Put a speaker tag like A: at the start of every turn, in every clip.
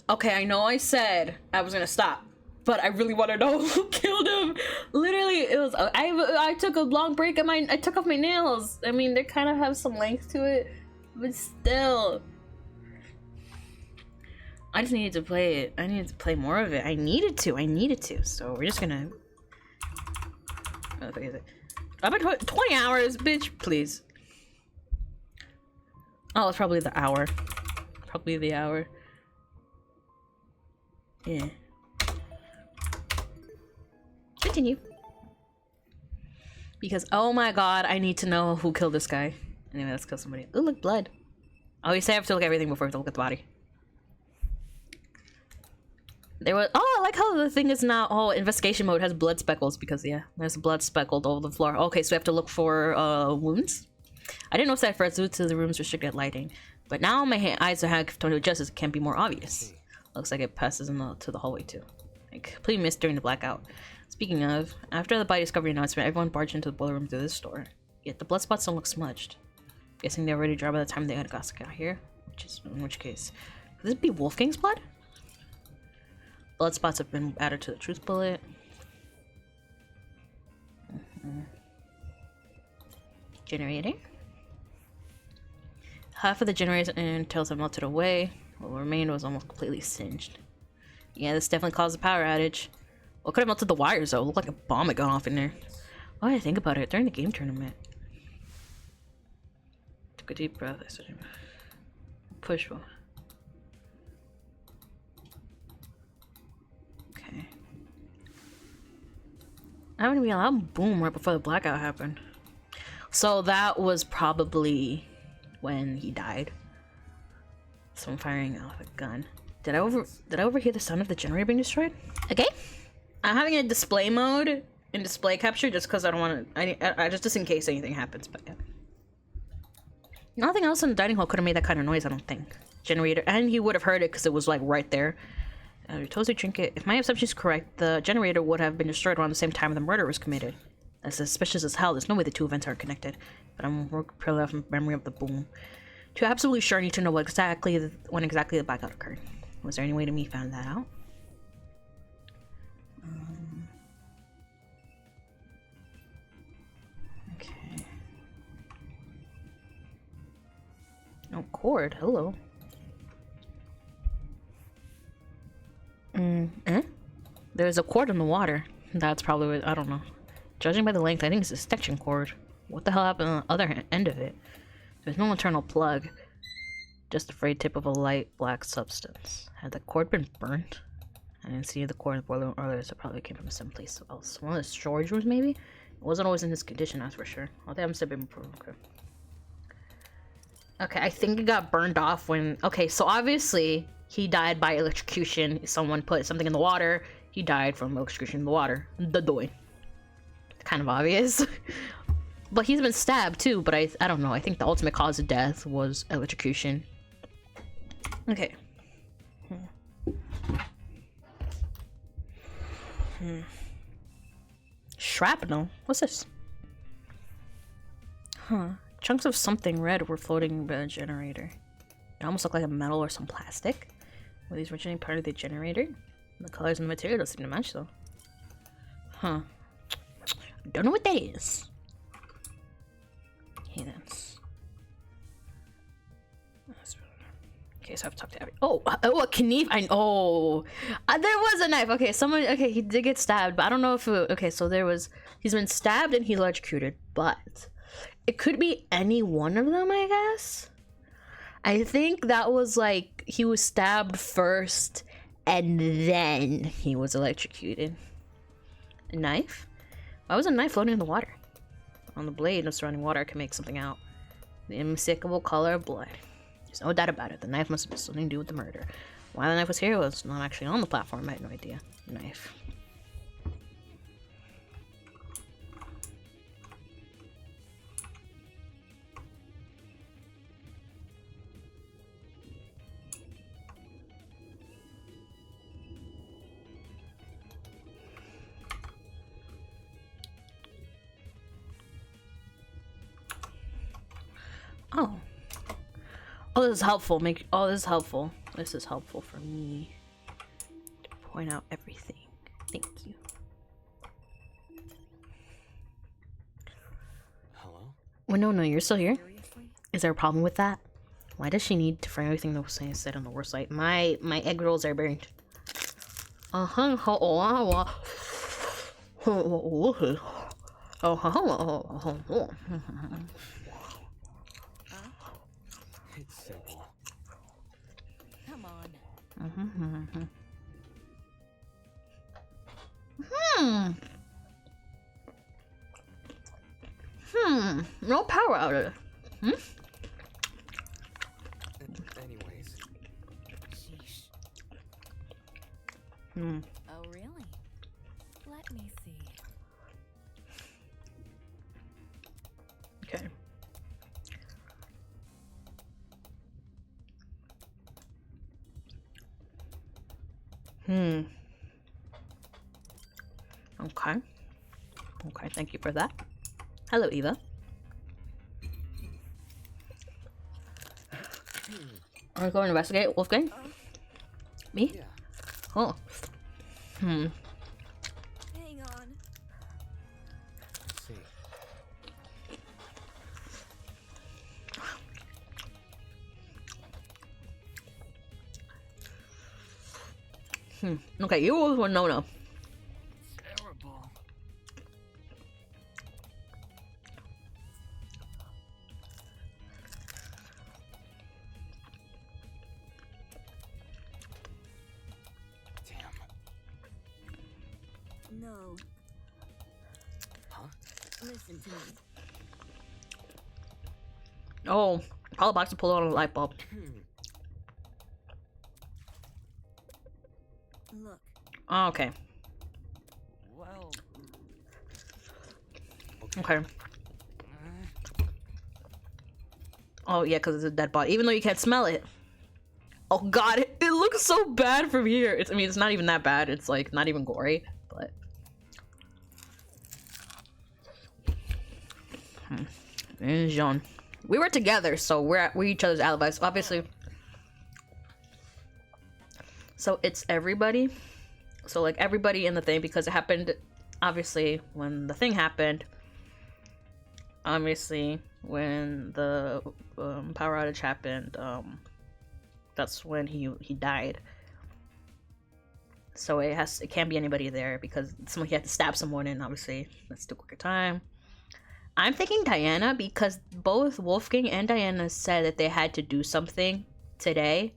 A: Okay, I know I said I was gonna stop, but I really want to know who killed him. Literally, it was I took a long break and I took off my nails. I mean, they kind of have some length to it, but still. I just needed to play it. I needed to play more of it. I needed to. So we're just gonna. Oh, I'm at 20 hours, bitch. Please. Oh, it's probably the hour. Probably the hour. Yeah. Continue. Because, oh my god, I need to know who killed this guy. Anyway, let's kill somebody. Ooh, look, blood. Oh, you say I have to look at everything before I have to look at the body. There was, oh, I like how the thing is now, oh, investigation mode has blood speckles because, yeah, there's blood speckled all over the floor. Okay, so we have to look for wounds. I didn't notice that at first due to the room's restricted lighting, but now my eyes are have to adjust, it can't be more obvious. Looks like it passes to the hallway too. I completely missed during the blackout. Speaking of, after the body discovery announcement, everyone barged into the boiler room through this door. Yet the blood spots don't look smudged. Guessing they already dry by the time they got here, in which case, could this be Wolfgang's blood? Blood spots have been added to the truth bullet. Generator. Half of the generator's tails have melted away. What remained was almost completely singed. Yeah, this definitely caused a power outage. What could have melted the wires though? It looked like a bomb had gone off in there. Why did I think about it? During the game tournament. Took a deep breath. I started push one. Okay. I haven't even allowed boom right before the blackout happened. So that was probably when he died. Someone firing off a gun. Did I overhear the sound of the generator being destroyed? Okay. I'm having a display mode in display capture just because I don't want to. I just in case anything happens. But yeah. Nothing else in the dining hall could have made that kind of noise. I don't think. Generator, and he would have heard it because it was like right there. Toasted trinket. If my assumption is correct, the generator would have been destroyed around the same time the murder was committed. That's suspicious as hell. There's no way the two events are connected. But I'm working off memory of the boom. To absolutely sure, I need to know when exactly the blackout occurred. Was there any way to me find that out? Okay. Oh, cord. Hello. There's a cord in the water. That's probably what, I don't know. Judging by the length, I think it's a extension cord. What the hell happened on the other end of it? There's no internal plug. Just a frayed tip of a light black substance. Had the cord been burnt? I didn't see the cord in the boiler room earlier, so it probably came from someplace else. One of the storage rooms, maybe? It wasn't always in this condition, that's for sure. I think I'm still being improved. Okay. Okay, I think it got burned off when... Okay, so obviously, he died by electrocution. Someone put something in the water. He died from electrocution in the water. The doy. Kind of obvious. But he's been stabbed too, but I don't know. I think the ultimate cause of death was electrocution. Okay. Shrapnel? What's this? Huh. Chunks of something red were floating by the generator. It almost looked like a metal or some plastic. Were these originally part of the generator? The colors and the material don't seem to match though. Huh. Don't know what that is. Heathens. Okay, so I've talked to every. Oh, a knife. There was a knife. Okay, someone. Okay, he did get stabbed, but I don't know if. Okay, so he's been stabbed and he's electrocuted, but it could be any one of them, I guess. I think that was like he was stabbed first and then he was electrocuted. A knife? Why was a knife floating in the water? On the blade of surrounding water, I can make something out. The unmistakable color of blood. There's no doubt about it. The knife must have something to do with the murder. Why the knife was here was not actually on the platform. I had no idea. Knife. Oh, this is helpful. This is helpful. This is helpful for me to point out everything. Thank you.
B: Hello?
A: Well, no, you're still here. Is there a problem with that? Why does she need to for everything that was said on the worst site? My egg rolls are burnt.
B: It's simple.
C: Come on.
A: No power outage.
B: Anyways.
C: Sheesh.
A: Hmm.
C: Oh, really? Let me see.
A: Okay. Okay. Okay, thank you for that. Hello, Eva. Are we going to investigate Wolfgang? Me?
B: Yeah.
A: Oh.
C: Hang on.
B: I see.
A: Okay, you was Winona.
B: Terrible. Damn.
C: No.
B: Huh?
C: Listen to me.
A: Oh, Paula Box to pull out a light bulb.
C: Look.
A: Oh, okay.
B: Well.
A: Okay. Oh, yeah, because it's a dead body. Even though you can't smell it. Oh, God. It looks so bad from here. I mean, it's not even that bad. It's, like, not even gory. But... And Jean. We were together, so we're each other's alibis. Obviously. So it's everybody. So, like, everybody in the thing, because it happened, obviously, when the thing happened. Obviously, when the power outage happened, that's when he died. So it can't be anybody there because he had to stab someone, and obviously that's too quick a time. I'm thinking Diana because both Wolfgang and Diana said that they had to do something today.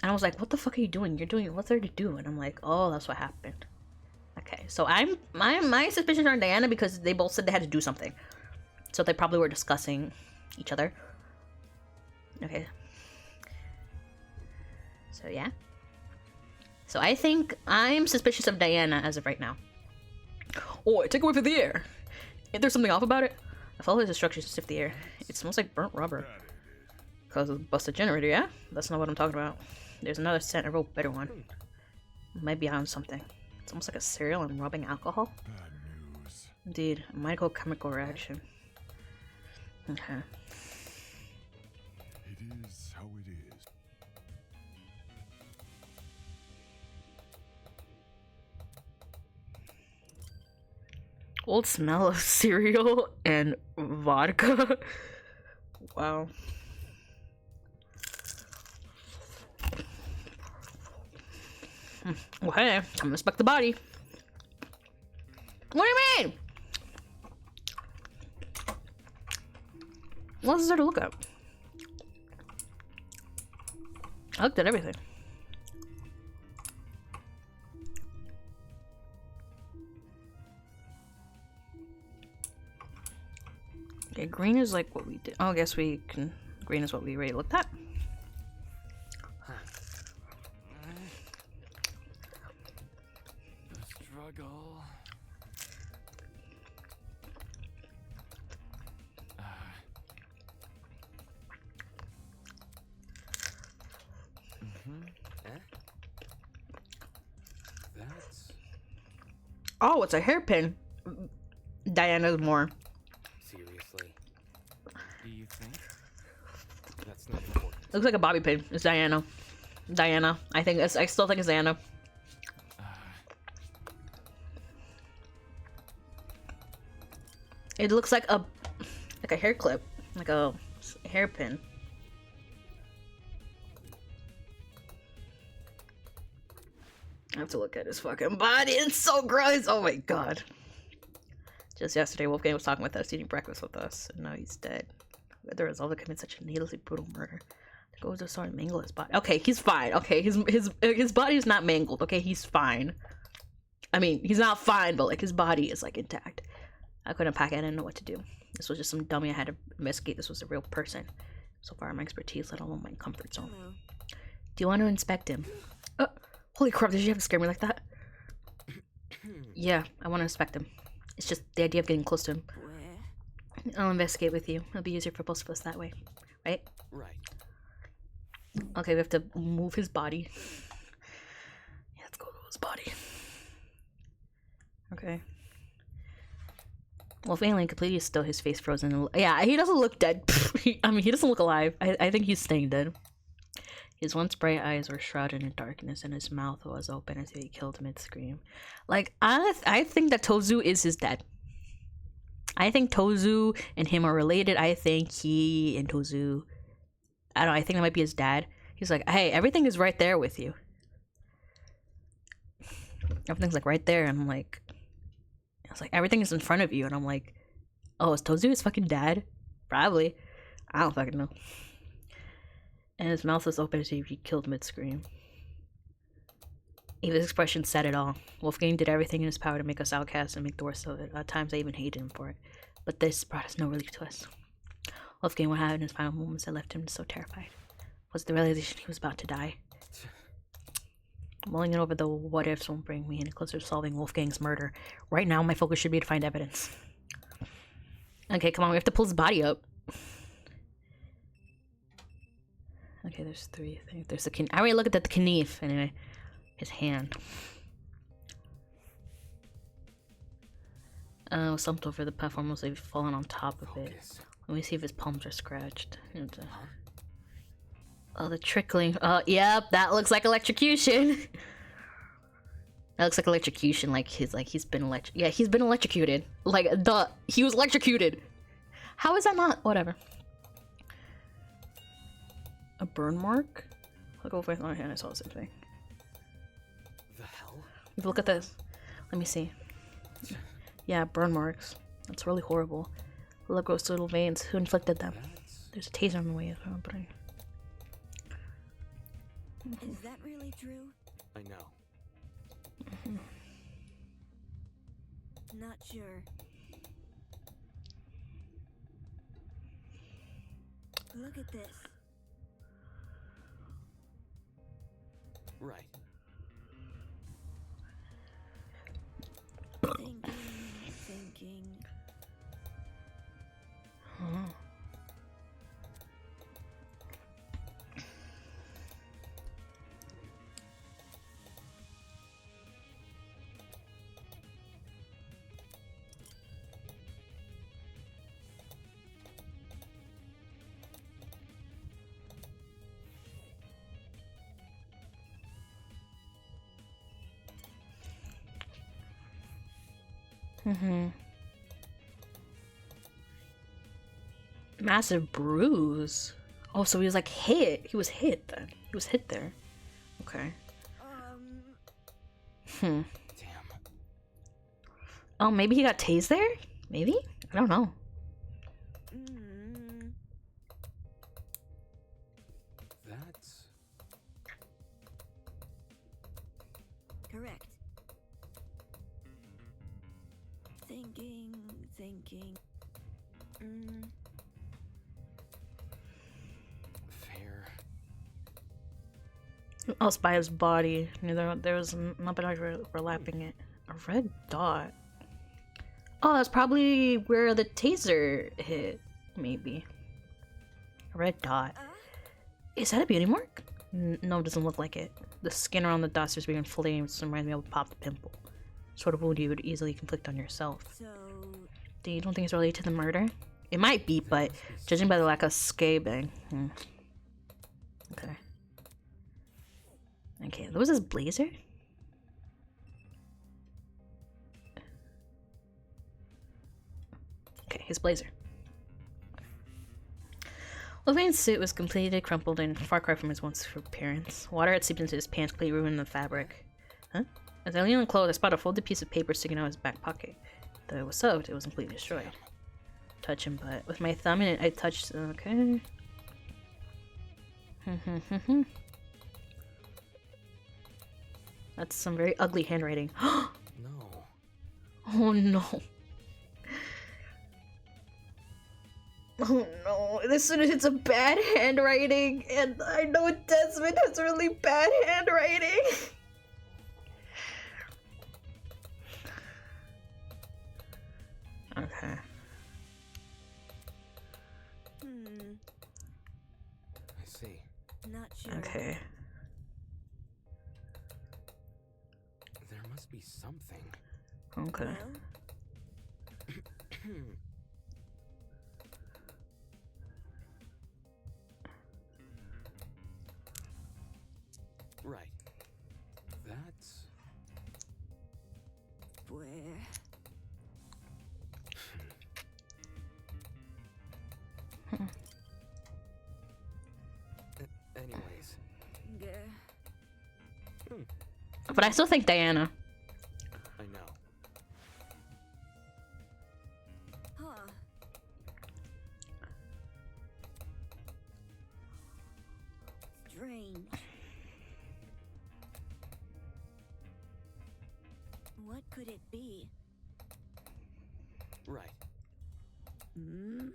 A: And I was like, what the fuck are you doing? What's there to do? And I'm like, oh, that's what happened. Okay, so my suspicions are on Diana because they both said they had to do something. So they probably were discussing each other. Okay. So yeah. So I think I'm suspicious of Diana as of right now. Oh, take away from the air. Is there something off about it? I follow his instructions to sift the air. It smells like burnt rubber. Because of the busted generator, yeah? That's not what I'm talking about. There's another scent, a real better one. Might be on something. It's almost like a cereal and rubbing alcohol.
D: Bad news.
A: Indeed, a mitochemical reaction. Okay.
D: It is how it is.
A: Old smell of cereal and vodka. Wow. Okay, I'm inspect the body. What do you mean? What is there to look at? I looked at everything. Okay, green is like what we did. Oh, I guess we can. Green is what we already looked at.
B: The struggle. Eh? That's
A: Oh, it's a hairpin. Diana's more.
B: seriously. Do you think? That's not important.
A: Looks like a bobby pin. It's Diana. Diana. I still think it's Diana. It looks like a hair clip, like a hairpin. I have to look at his fucking body. It's so gross. Oh my god. Just yesterday, Wolfgang was talking with us, eating breakfast with us, and now he's dead. The result of committing such a needlessly brutal murder. To go to the store and mangle his body. Okay, he's fine. Okay, his body is not mangled. Okay, he's fine. I mean, he's not fine, but like his body is like intact. I couldn't pack it. I didn't know what to do. This was just some dummy I had to investigate. This was a real person. So far, my expertise, let alone my comfort zone.
C: Hello.
A: Do you want to inspect him? Holy crap, did you have to scare me like that? Yeah, I want to inspect him. It's just the idea of getting close to him.
C: Where?
A: I'll investigate with you. It'll be easier for both of us that way. Right?
B: Right.
A: Okay, we have to move his body. Yeah, let's go to his body. Okay. Well, if Alien completely still, his face frozen. Yeah, he doesn't look dead. I mean, he doesn't look alive. I think he's staying dead. His once bright eyes were shrouded in darkness, and his mouth was open as if he killed mid-scream. Like, I think that Tozu is his dad. I think Tozu and him are related. I think he and Tozu... I don't know, I think that might be his dad. He's like, hey, everything is right there with you. Everything's like right there, and I'm like... It's like, everything is in front of you, and I'm like... Oh, is Tozu his fucking dad? Probably. I don't fucking know. And his mouth was open as if he killed mid-scream. Eva's expression said it all. Wolfgang did everything in his power to make us outcasts and make the worst of it. At times I even hated him for it. But this brought us no relief to us. Wolfgang, what happened in his final moments that left him so terrified? Was the realization he was about to die? Mulling it over the what-ifs won't bring me any closer to solving Wolfgang's murder. Right now, my focus should be to find evidence. Okay, come on, we have to pull his body up. Okay, there's 3 things. There's the I already looked at the Knief, anyway. His hand. Slumped over the platform, mostly fallen on top of it. Let me see if his palms are scratched. Oh, the trickling. Yep, that looks like electrocution. That looks like electrocution, he's been yeah, he's been electrocuted. Like, he was electrocuted. How is that not? Whatever. A burn mark? Look over my hand, I saw the same thing.
B: The hell?
A: If you look at this. Let me see. Yeah, burn marks. That's really horrible. Look, gross little veins. Who inflicted them? There's a taser on the way. But
C: Is that really true?
B: I know.
C: Not sure. Look at this.
B: Right.
C: Thinking.
A: huh. Massive bruise. Oh, so he was like hit. He was hit then. He was hit there. Okay.
B: Damn.
A: Oh, maybe he got tased there? Maybe? I don't know.
B: That's...
C: Correct. Thinking.
B: fair.
A: Else by his body. There was nothing overlapping it. A red dot. Oh, that's probably where the taser hit. Maybe. A red dot. Is that a beauty mark? No, it doesn't look like it. The skin around the dot seems to be inflamed, so it reminds me of a popped pimple. Sort of wound you would easily inflict on yourself.
C: So
A: You don't think it's related to the murder? It might be, but judging by the lack of scabbing. Okay. Okay, what was his blazer? Okay, his blazer. Wolverine's suit was completely crumpled and far cry from his once appearance. Water had seeped into his pants, completely ruining the fabric. Huh? As I leaned on clothes, I spotted a folded piece of paper sticking out of his back pocket. Though it was soaked, it was completely destroyed. Touching, but with my thumb in it, I touched. Okay. That's some very ugly handwriting.
B: No.
A: Oh no. Oh no, it's a bad handwriting, and I know Desmond has really bad handwriting. Okay.
B: I see.
C: Not sure.
A: Okay.
B: There must be something.
A: Okay.
C: Well,
B: Right. That's...
C: where?
B: Anyways.
C: Gah.
A: But I still think Diana.
B: I know.
C: Huh. Strange. What could it be?
B: Right.
C: Hmm?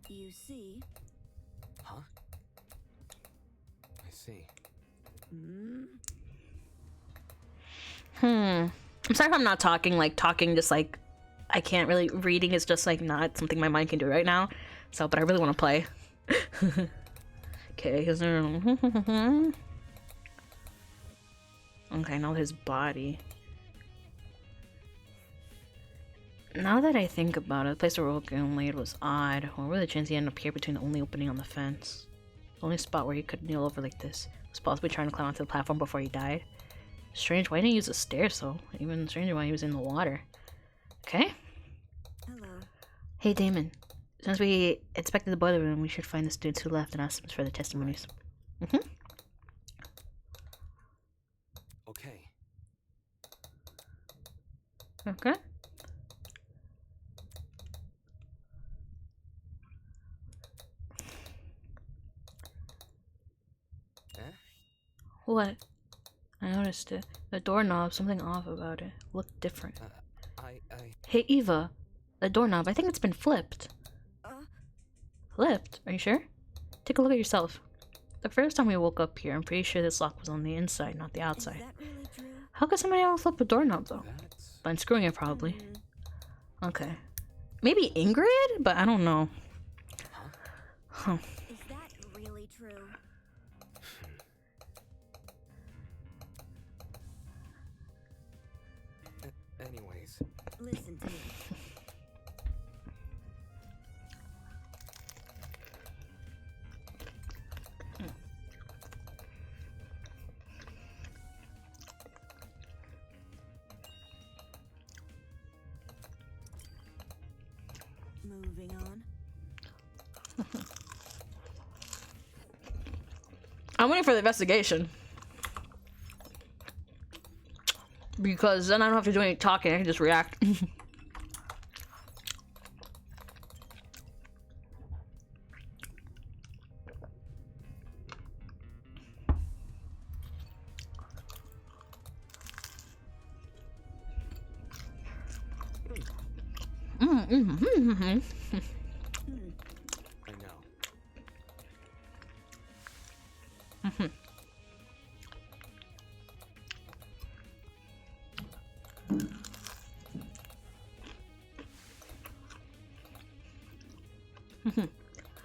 C: You see?
B: Huh? I see.
C: Hmm?
A: I'm sorry if I'm not talking, just like I can't really. Reading is just like not something my mind can do right now. So, but I really want to play. Okay, is there. Okay, now his body. Now that I think about it, the place where Rogan laid was odd. What were the chances he ended up here between the only opening on the fence? The only spot where he could kneel over like this was possibly trying to climb onto the platform before he died. Strange, why didn't he use the stairs though? Even stranger why he was in the water. Okay.
C: Hello.
A: Hey Damon. Since we inspected the boiler room, we should find the students who left and ask them for the testimonies.
B: Okay.
A: Okay.
B: Eh?
A: What? I noticed it. The doorknob, something off about it. Looked different.
B: I...
A: Hey Eva, the doorknob, I think it's been flipped. Flipped? Are you sure? Take a look at yourself. The first time we woke up here, I'm pretty sure this lock was on the inside, not the
C: Is
A: outside.
C: that really true?
A: How could somebody else flip a doorknob though?
B: That's...
A: By unscrewing it probably.
C: Hmm.
A: Okay. Maybe Ingrid? But I don't know. Huh.
C: Is that really true?
B: Anyways.
C: Listen to me. Moving on.
A: I'm waiting for the investigation. Because then I don't have to do any talking, I can just react.
B: I know.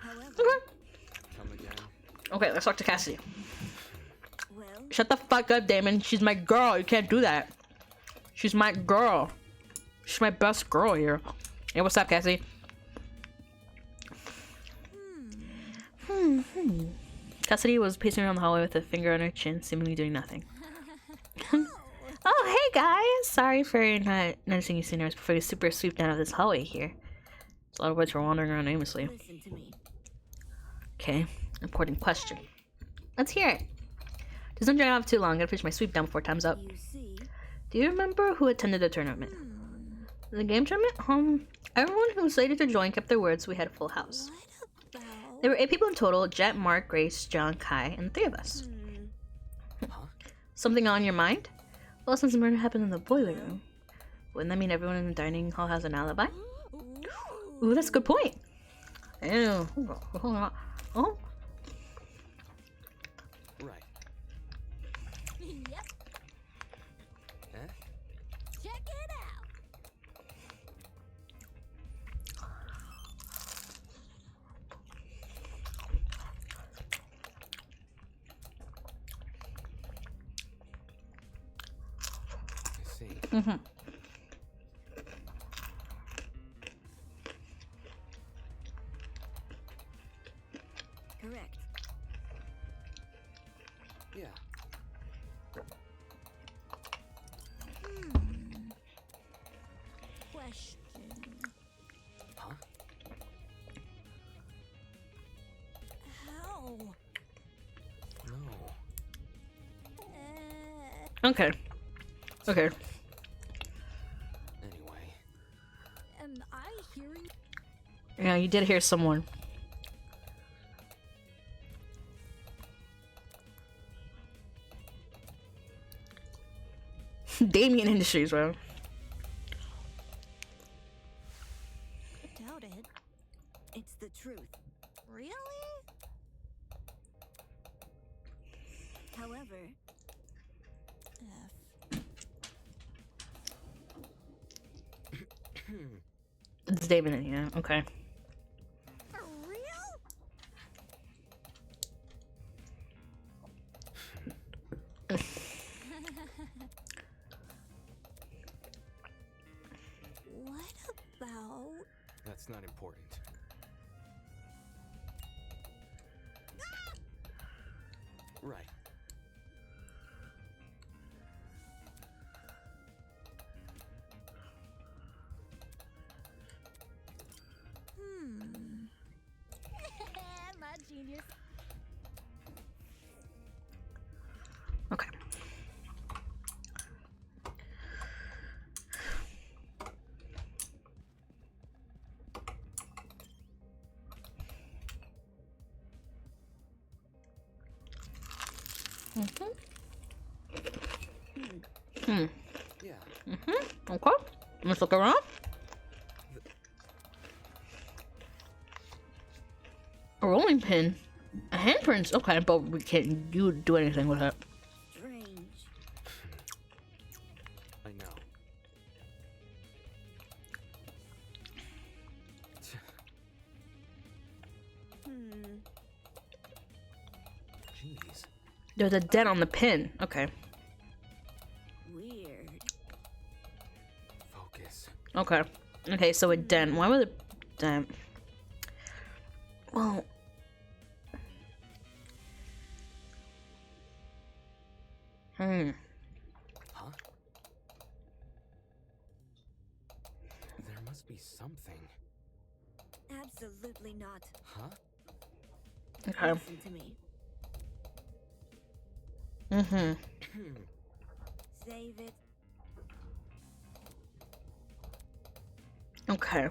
C: However,
B: Come again.
A: Okay, let's talk to Cassidy.
C: well,
A: Shut the fuck up, Damon. She's my girl. You can't do that. She's my girl. She's my best girl here. Hey, what's up, Cassidy? Cassidy was pacing around the hallway with a finger on her chin, seemingly doing nothing. Oh, hey guys! Sorry for not noticing you sooner before you super swooped down of this hallway here. A lot of boys were wandering around aimlessly.
C: Listen to me.
A: Okay, important question. Let's hear it. Doesn't drag off too long. Gotta finish my sweep down before time's up.
C: You see,
A: Do you remember who attended the tournament? The game tournament? Everyone who was slated to join kept their words, so we had a full house.
C: what about?
A: There were 8 people in total: Jet, Mark, Grace, John, Kai, and the 3 of us.
B: Huh?
A: Something on your mind? Well, since the murder happened in the boiler room, wouldn't that mean everyone in the dining hall has an alibi? Ooh, that's a good point. Ew. Oh,
B: Right.
C: Yep.
B: Eh?
C: Check it out.
B: I see.
A: mm-hmm.
C: Correct.
B: Yeah.
C: Question.
B: Huh?
C: How?
B: No.
A: Okay. Okay.
B: Anyway.
C: Am I hearing?
A: Yeah, you did hear someone. Damien Industries, bro.
C: Doubt it. It's the truth. Really? However,
A: It's Damien, yeah, okay.
C: for real? What about?
B: That's not important. Right.
C: My genius.
A: Okay.
B: Yeah.
A: Okay. Let's look around. A rolling pin. A handprints. Okay, but we can't do anything with it.
C: Strange.
B: I know. Jeez.
A: There's a dent on the pin. Okay.
C: Weird.
B: Focus.
A: Okay. Okay, so a dent. Why would a dent? Well.
B: Huh? There must be something.
C: Absolutely not.
B: Huh?
A: Okay.
C: Listen to me. Save it.
A: Okay.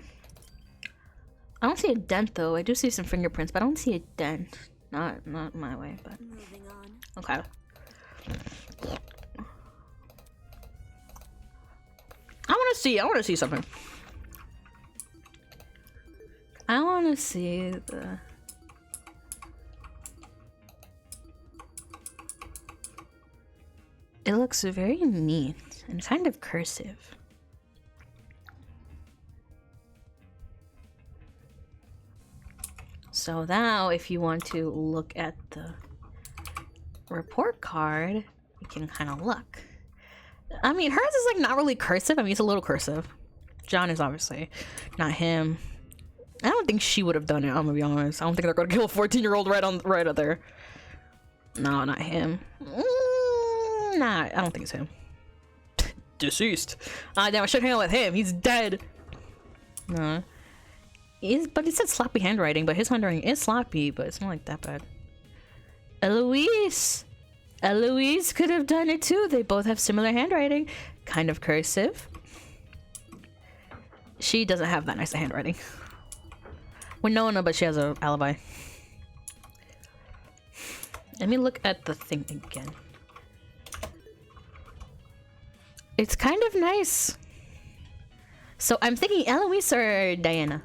A: I don't see a dent though. I do see some fingerprints, but I don't see a dent. Not my way, but
C: Moving on.
A: okay. I wanna see something. I wanna see the It looks very neat and kind of cursive. So now if you want to look at the report card, you can kind of look. I mean, hers is like not really cursive. I mean, it's a little cursive. John is obviously not him. I don't think she would have done it. I'm gonna be honest. I don't think they're gonna kill a 14-year-old right up there. No, not him. Nah, I don't think it's him. Deceased. Damn, I should hang out with him. He's dead. No. But it said sloppy handwriting, but his handwriting is sloppy, but it's not like that bad. Eloise! Eloise could have done it too. They both have similar handwriting. Kind of cursive. She doesn't have that nice handwriting. Winona, but she has an alibi. Let me look at the thing again. It's kind of nice. So I'm thinking Eloise or Diana.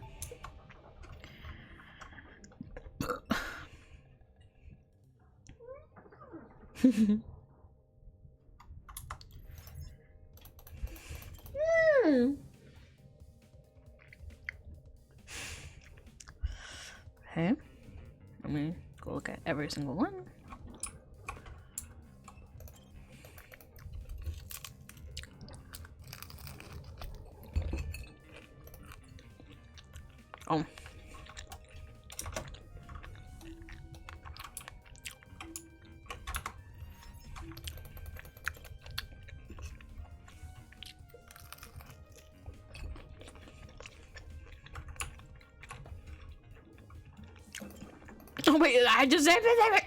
A: Okay. Let me go look at every single one. Oh. Oh wait, I just said it.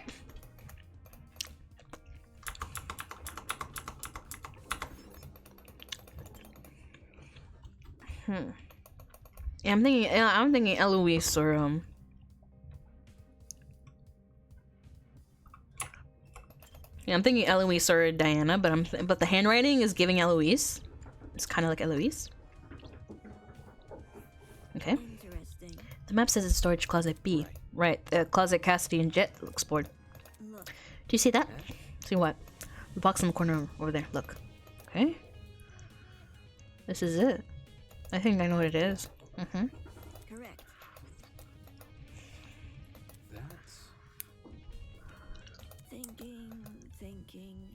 A: Yeah, I'm thinking Eloise or yeah, I'm thinking Eloise or Diana, but the handwriting is giving Eloise. It's kind of like Eloise. Okay.
C: Interesting.
A: The map says it's storage closet B. Right, the closet Cassidy and Jet explored.
C: Look,
A: Do you see that? See what? The box in the corner over there. Look. Okay. This is it. I think I know what it is. Mm-hmm.
C: correct.
B: That's
C: Thinking.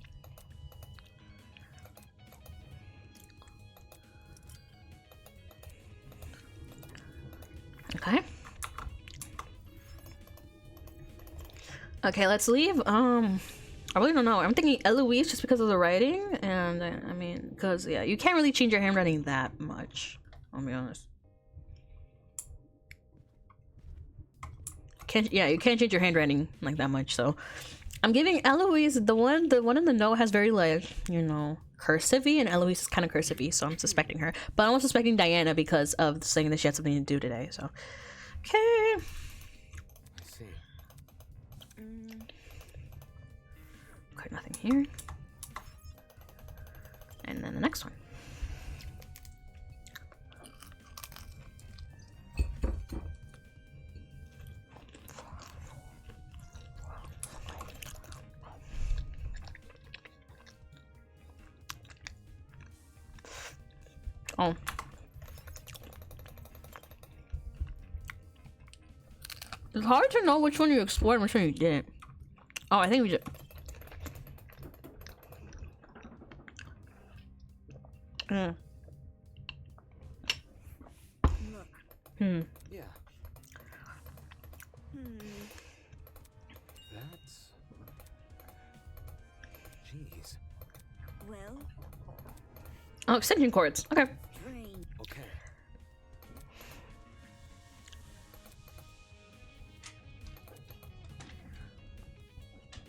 A: Okay. Okay, let's leave. I really don't know. I'm thinking Eloise just because of the writing, and I mean, because yeah, you can't really change your handwriting that much. I'll be honest. You can't change your handwriting like that much. So, I'm giving Eloise the one in the note has very like cursive-y, and Eloise is kind of cursive-y, so I'm suspecting her. But I'm also suspecting Diana because of saying that she had something to do today. So, okay.
B: I see.
A: Okay, nothing here. And then the next one. Oh. It's hard to know which one you explored and which one you didn't. Oh, I think we just...
C: Look,
B: Yeah.
C: hmm.
B: That's. Jeez.
C: Well,
A: Oh, extension cords. Okay.
C: strange.
B: Okay.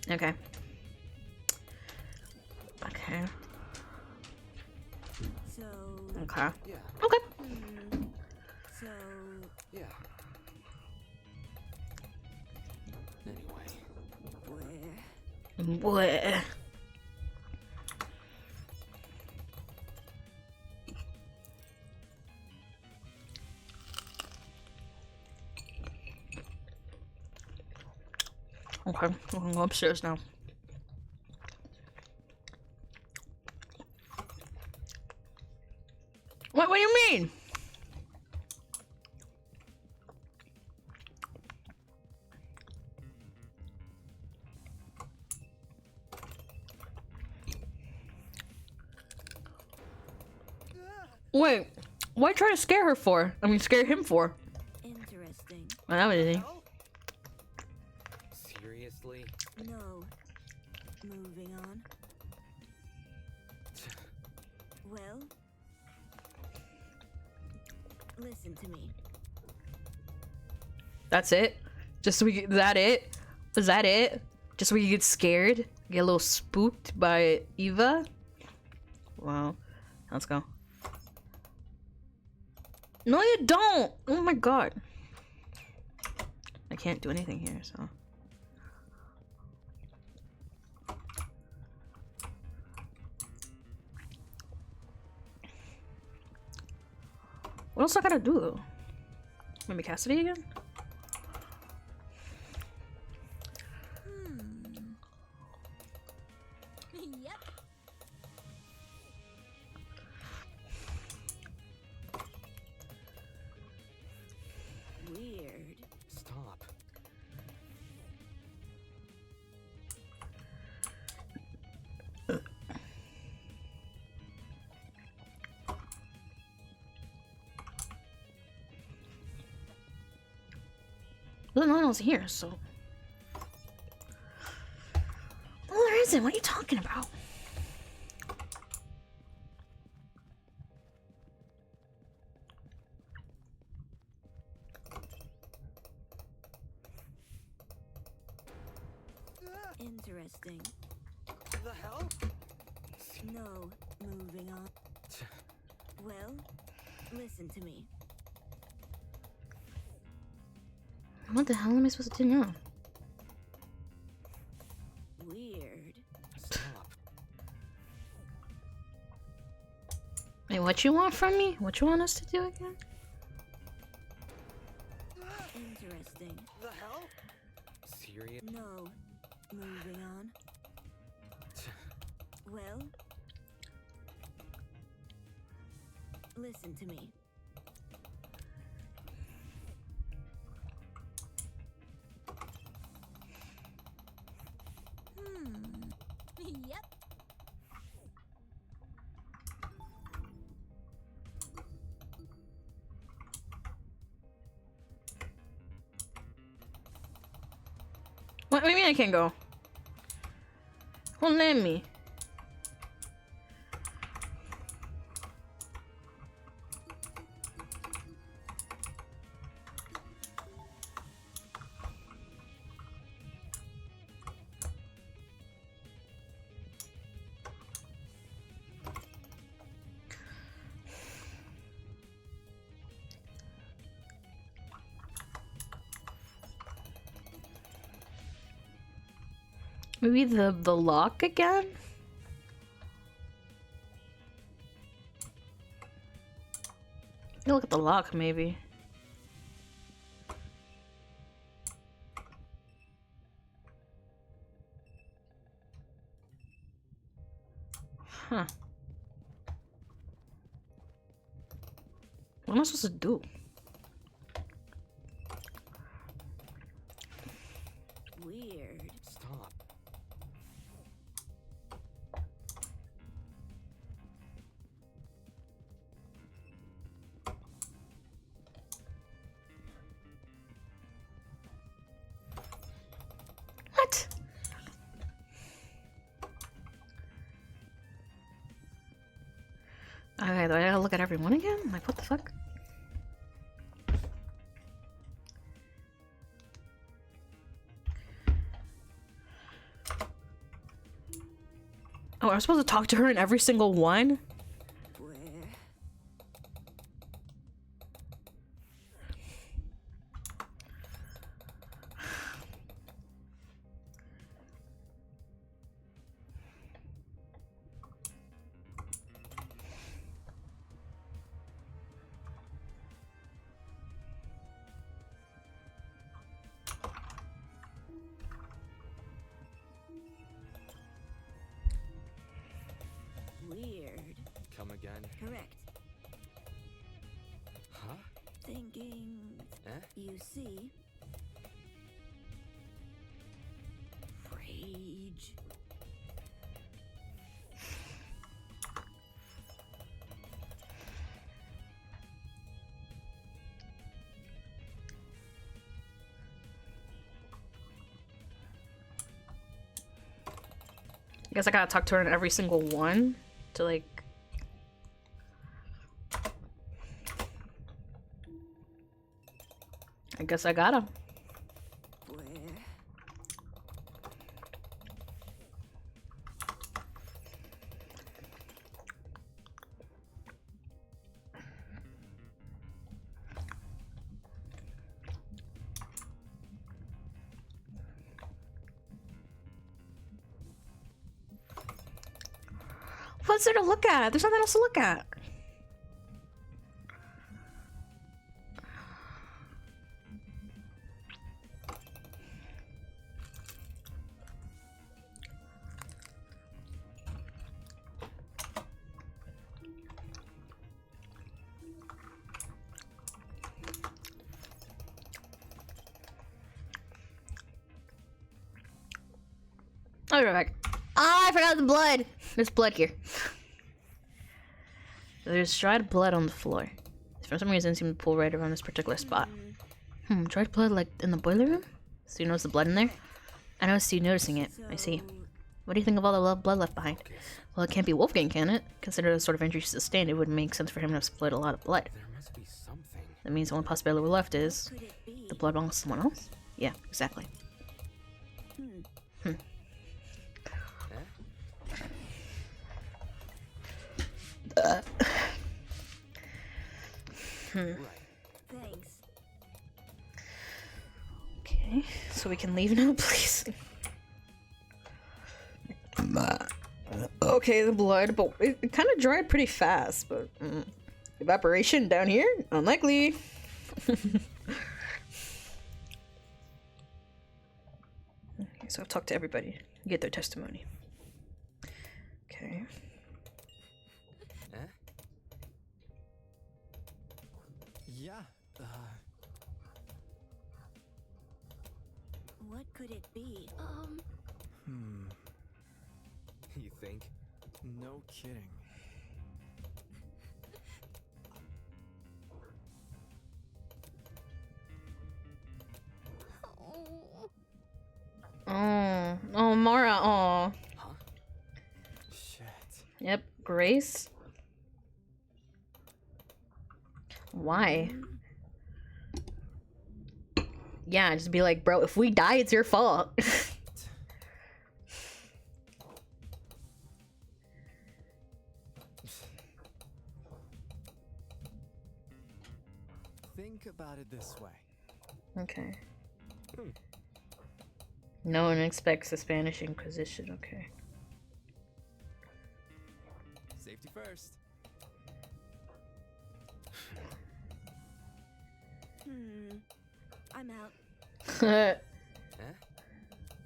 A: Okay. Okay.
C: So,
A: Okay.
B: Yeah.
A: Okay.
C: so
B: Yeah. Anyway.
C: where?
A: Boy. Okay, we're gonna go upstairs now. What do you mean? Wait, why try to scare her for? I mean, scare him for?
C: Interesting.
A: Well, that was easy.
B: Seriously?
C: No, moving on. Well, listen to me.
A: That's it? Just so we get, is that it? Is that it? Just so we get scared? Get a little spooked by Eva? Wow. Let's go. No, you don't! Oh my god. I can't do anything here, so. What else I gotta do? Maybe Cassidy again?
C: Yep. Weird.
B: Stop.
A: Well, no one else here, so. Well, there isn't. What are you talking about?
C: Interesting.
B: The hell?
C: No, moving on. Well, listen to me.
A: What the hell am I supposed to do now?
C: Weird.
B: Stop.
A: Wait, what you want from me? What you want us to do again?
C: Interesting.
B: The hell? Serious?
C: No, moving on. Well, listen to me. Yep.
A: What do you mean I can't go? Won't let me. Maybe the lock again? Look at the lock, maybe. Huh. What am I supposed to do?
C: Weird.
B: Stop.
A: What? Okay, do I gotta look at everyone again? Like, what the fuck? Oh, I'm supposed to talk to her in every single one?
C: Where? Weird.
B: Come again?
C: Correct.
B: Huh?
C: Thinking.
B: Eh?
C: You see? Rage.
A: guess I gotta talk to her in every single one to like. I guess I gotta.
C: Where?
A: What's there to look at? There's nothing else to look at. I'll be right back. Ah, I forgot the blood. There's blood here. There's dried blood on the floor. For some reason, it seemed to pull right around this particular spot. Dried blood like in the boiler room? So you notice the blood in there? I noticed you noticing it. I see. What do you think of all the blood left behind? Well, it can't be Wolfgang, can it? Consider the sort of injury sustained, it would make sense for him to have split a lot of blood.
B: There must be something.
A: That means the only possibility we're left is
C: Could it be?
A: the blood belongs to someone else? Yeah, exactly.
B: Eh? Right.
C: Thanks.
A: Okay, so we can leave now, please. Okay, the blood, but it kind of dried pretty fast, but evaporation down here? Unlikely. Okay, so I've talked to everybody, get their testimony. Okay.
B: Eh?
E: Yeah.
C: What could it be?
B: You think?
E: No kidding.
A: Oh, Mara, oh.
B: Huh?
E: Shit.
A: Yep, Grace. Why? Yeah, just be like, bro, if we die, it's your fault.
E: Think about it this way.
A: Okay. No one expects the Spanish Inquisition, okay.
E: Safety first.
C: I'm out.
B: Eh?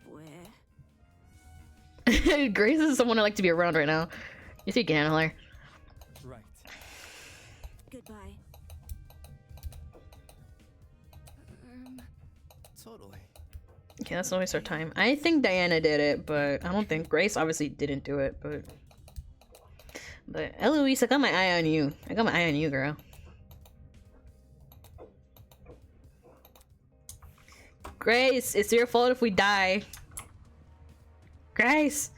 C: Where?
A: Grace is someone I like to be around right now. You think you can handle her?
E: Right.
C: Goodbye.
E: Totally.
A: Okay, that's not waste our time. I think Diana did it, but I don't think Grace obviously didn't do it, but Eloise, I got my eye on you. I got my eye on you, girl. Grace, it's your fault if we die. Grace!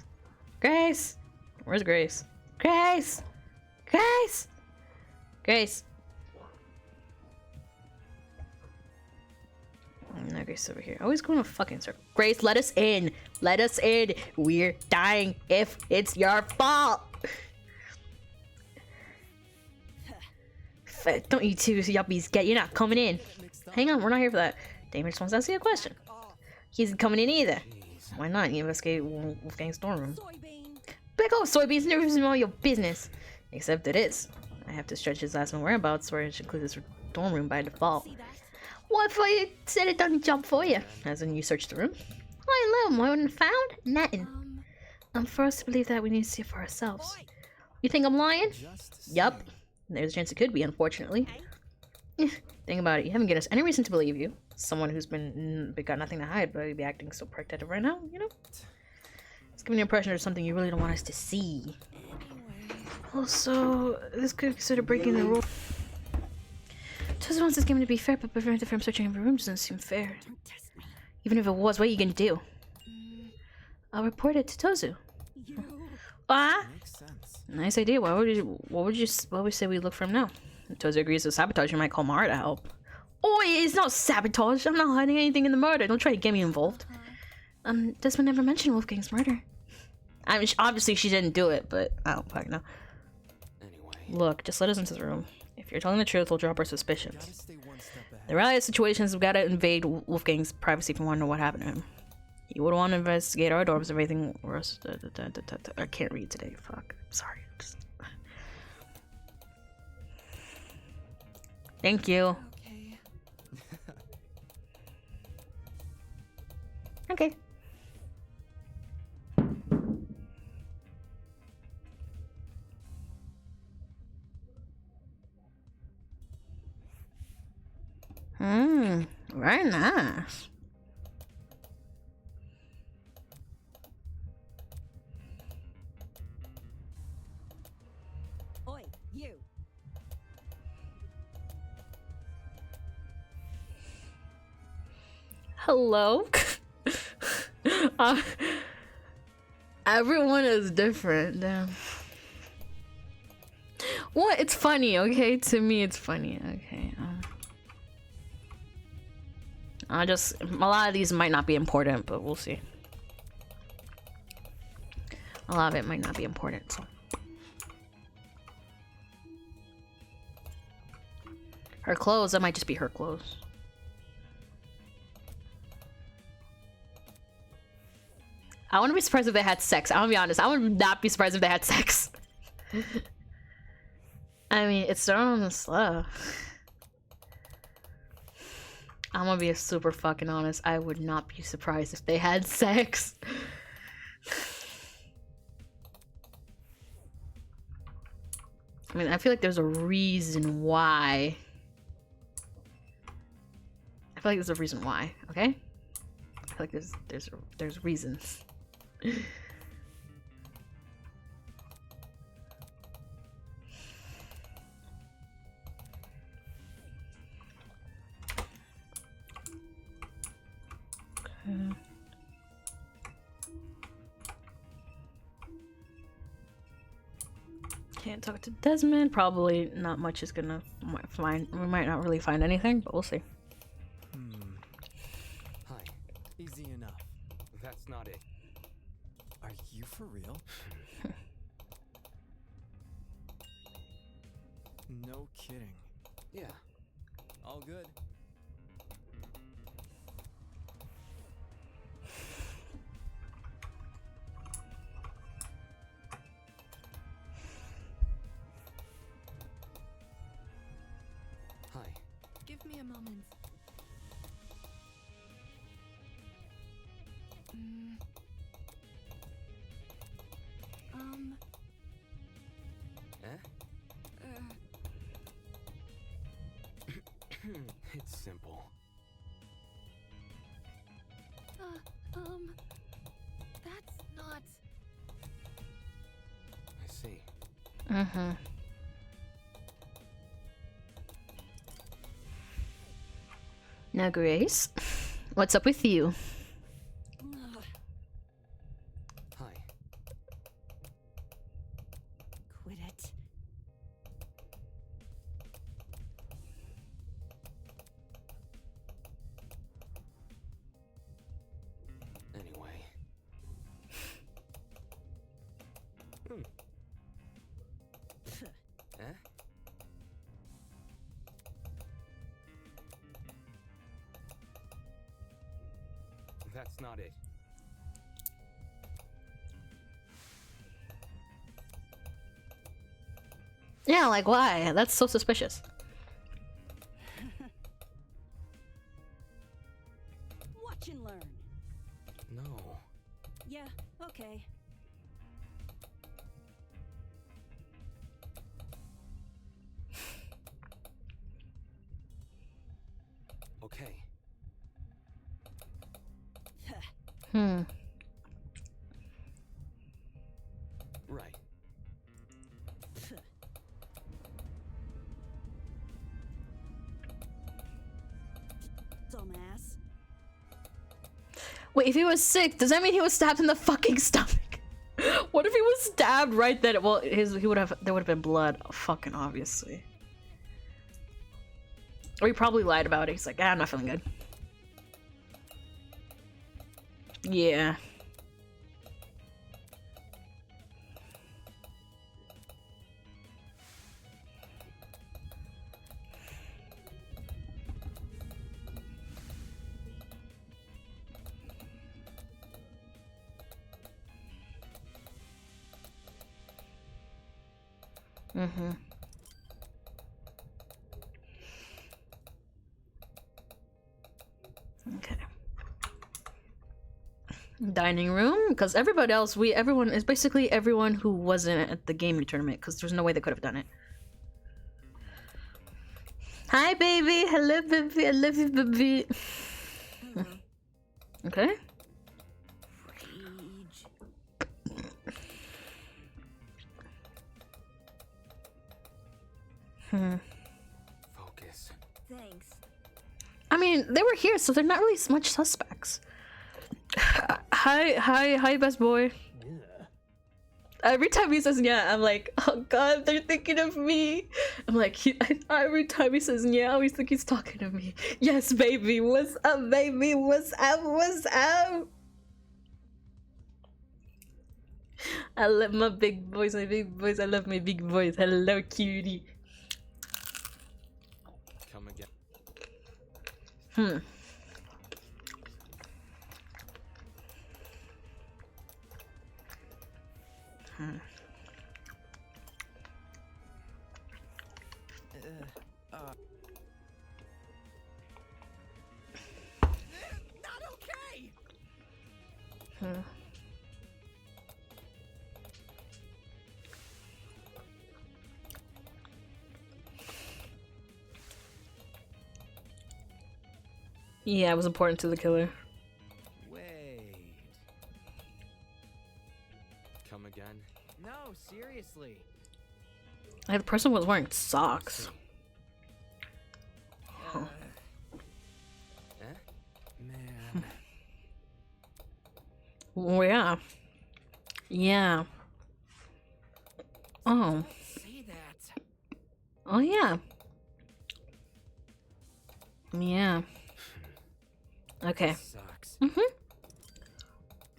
A: Grace! Where's Grace? Grace! Grace! Grace! No, Grace is over here. Always going to fucking circle. Grace, let us in! Let us in! We're dying if it's your fault! Don't you two yuppies get, you're not coming in. Hang on, we're not here for that. Damon just wants to ask you a question. He isn't coming in either.
B: Jeez.
A: Why not? You investigate Wolfgang's dorm room.
C: Soybean.
A: Big old soybeans never even all your business. Except it is. I have to stretch his last known whereabouts, where it should include this dorm room by default.
C: See that?
A: What if I said it done the job for you? As in, you searched the room? I alone, what I found? Nothing. For us to believe that, we need to see it for ourselves. You think I'm lying?
E: Just
A: Yup. There's a chance it could be, unfortunately. Think about it. You haven't given us any reason to believe you. Someone who's got nothing to hide, but you'd be acting so protective right now, you know? It's giving the impression there's something you really don't want us to see. Also, this could consider breaking the rule. Tozu wants this game to be fair, but preventing from searching every room doesn't seem fair.
C: Don't test me.
A: Even if it was, what are you gonna do? I'll report it to Tozu.
C: You.
A: Ah,
E: Makes sense.
A: nice idea. What would you say we look for him now? Tozy agrees to sabotage. You might call Mara to help. Oh, it's not sabotage. I'm not hiding anything in the murder. Don't try to get me involved. Desmond never mentioned Wolfgang's murder. I mean, obviously she didn't do it, but I don't fucking know.
B: Anyway.
A: Look, just let us into the room. If you're telling the truth, we'll drop our
E: Gotta
A: suspicions.
E: stay one step ahead.
A: The reality of situations, we've got to invade Wolfgang's privacy if we want to know what happened to him. You would want to investigate our dorms, everything. I can't read today. Fuck. Sorry. Just... Thank you.
C: Okay.
A: Okay. Very nice.
C: Oi, you.
A: Hello? Everyone is different. Damn. What? It's funny, okay? To me, it's funny. Okay. A lot of these might not be important, but we'll see. A lot of it might not be important, so. Her clothes, that might just be her clothes. I wouldn't be surprised if they had sex. I'm gonna be honest. I would not be surprised if they had sex. I mean, it's thrown slow. I'm gonna be super fucking honest. I would not be surprised if they had sex. I mean, I feel like there's a reason why. I feel like there's a reason why, okay? I feel like there's reasons. Okay. Can't talk to Desmond. Probably not much is gonna find. We might not really find anything, but we'll see.
B: Hi.
E: Easy enough.
B: That's not it.
E: Are you for real? No kidding.
B: Yeah.
E: All good.
B: Hi.
C: Give me a moment.
B: Eh? It's simple.
C: That's not.
B: I see.
A: Mm-hmm. Now, Grace, what's up with you?
B: Hi.
C: Quit it.
B: Anyway. Eh? That's not it.
A: Yeah, like why? That's so suspicious.
C: Watch and learn.
B: No.
C: Yeah, okay.
B: Okay. Right.
C: Dumbass.
A: Wait, if he was sick, does that mean he was stabbed in the fucking stomach? was stabbed right then. Well, he would have. There would have been blood, fucking obviously. Or he probably lied about it. He's like, I'm not feeling good. Yeah. Mm-hmm. Okay. Dining room, because everybody else, everyone is basically everyone who wasn't at the gaming tournament, because there's no way they could have done it. Hi, baby. Hello, baby. I love you, baby. Okay.
C: Rage.
B: Focus.
C: Thanks.
A: I mean, they were here, so they're not really much suspects. Hi, best boy. Every time he says yeah, I'm like, oh god, they're thinking of me. I'm like, every time he says yeah, I always think he's talking to me. Yes, baby. What's up, baby? What's up? What's up? I love my big boys, my big boys. I love my big boys. Hello, cutie.
B: Come again.
E: Not okay.
A: Yeah, it was important to the killer.
E: Wait.
B: Come again.
E: No, seriously.
A: The person was wearing socks.
E: Uh,
B: Eh?
E: man.
A: Oh, yeah. Yeah. Oh.
E: Say that.
A: Oh, yeah. Yeah. Okay.
E: Sucks.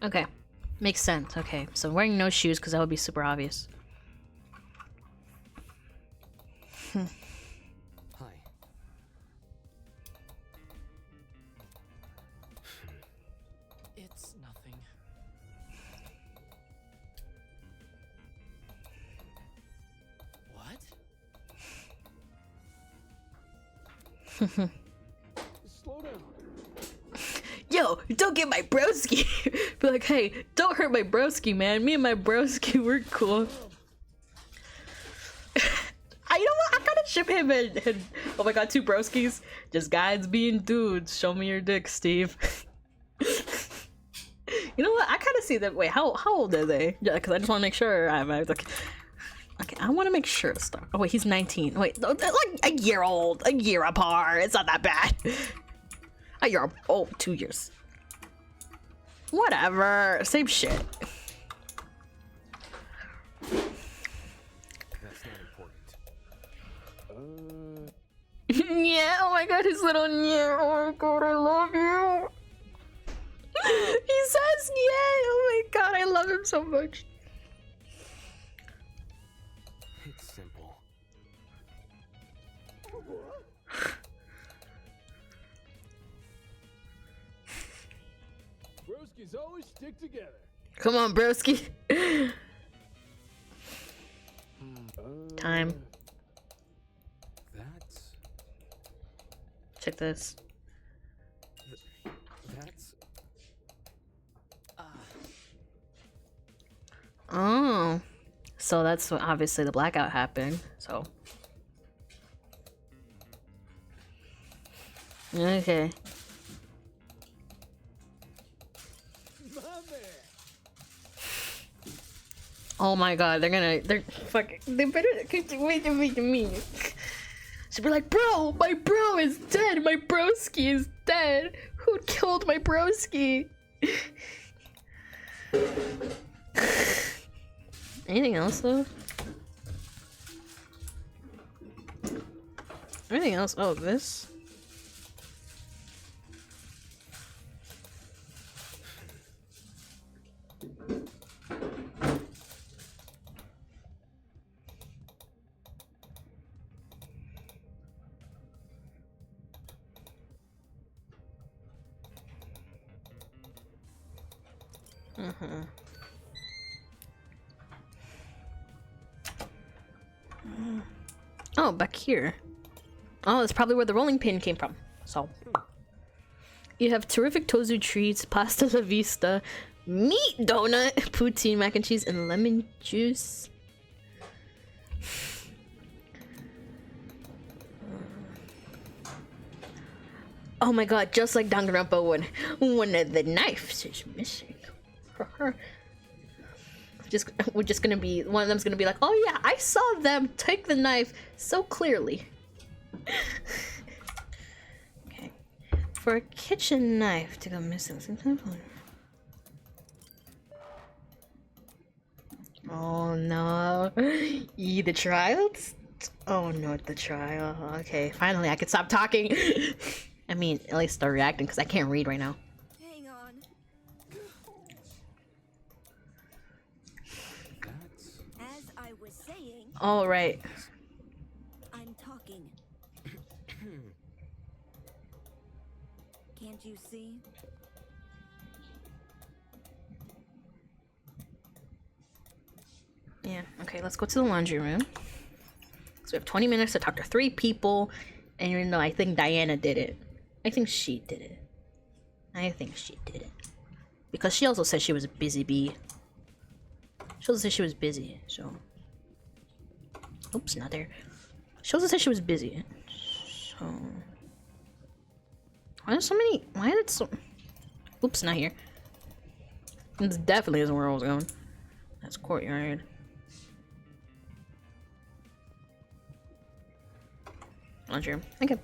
A: Okay. Makes sense. Okay. So wearing no shoes because that would be super obvious.
B: Hi.
E: It's nothing. What?
B: Slow down.
A: Yo, don't get my broski. Be like, hey, don't hurt my broski, man. Me and my broski, we're cool. You know what? I kind of ship him and oh my god, two broskis. Just guys being dudes. Show me your dick, Steve. You know what? I kind of see that. Wait, how old are they? Yeah, because I just want to make sure. I'm like, okay, I want to make sure stuff. Oh wait, he's 19. Wait, they're like a year old, a year apart. It's not that bad. A year. Oh, 2 years. Whatever. Same shit.
B: That's not important.
A: Yeah. Oh my god, his little yeah. Oh my god, I love you. He says yeah. Oh my god, I love him so much.
B: It's simple.
F: Broskies always stick together.
A: Come on, broski. Time.
B: That's.
A: Check this.
B: That's.
A: Oh. So that's when obviously the blackout happened. So. Okay.
F: My man.
A: Oh my god, they're fucking, they better wait to me. She'd be like, bro, my bro is dead. My broski is dead. Who killed my broski? Anything else though? Anything else? Oh, this. Oh, back here. Oh, that's probably where the rolling pin came from. So, you have terrific tozu treats, pasta la vista, meat donut, poutine, mac and cheese, and lemon juice. Oh my god, just like Danganronpa when one of the knives is missing. We're just gonna be, one of them's gonna be like, oh yeah, I saw them take the knife so clearly. Okay. For a kitchen knife to go missing, sometimes. Oh no. The trial? Oh no, the trial. Okay, finally I can stop talking. I mean, at least start reacting because I can't read right now.
C: Hang on.
B: That's
C: As I was saying,
A: All right.
C: I'm talking. Can't you see?
A: Yeah, okay, let's go to the laundry room. So we have 20 minutes to talk to 3 people, and you know, I think Diana did it. I think she did it. I think she did it. Because she also said she was a busy bee. She also said she was busy, so... Oops, not there. She also said she was busy. So... Why there's so many... Why did so... Oops, not here. This definitely isn't where I was going. That's courtyard. Laundry room. Okay.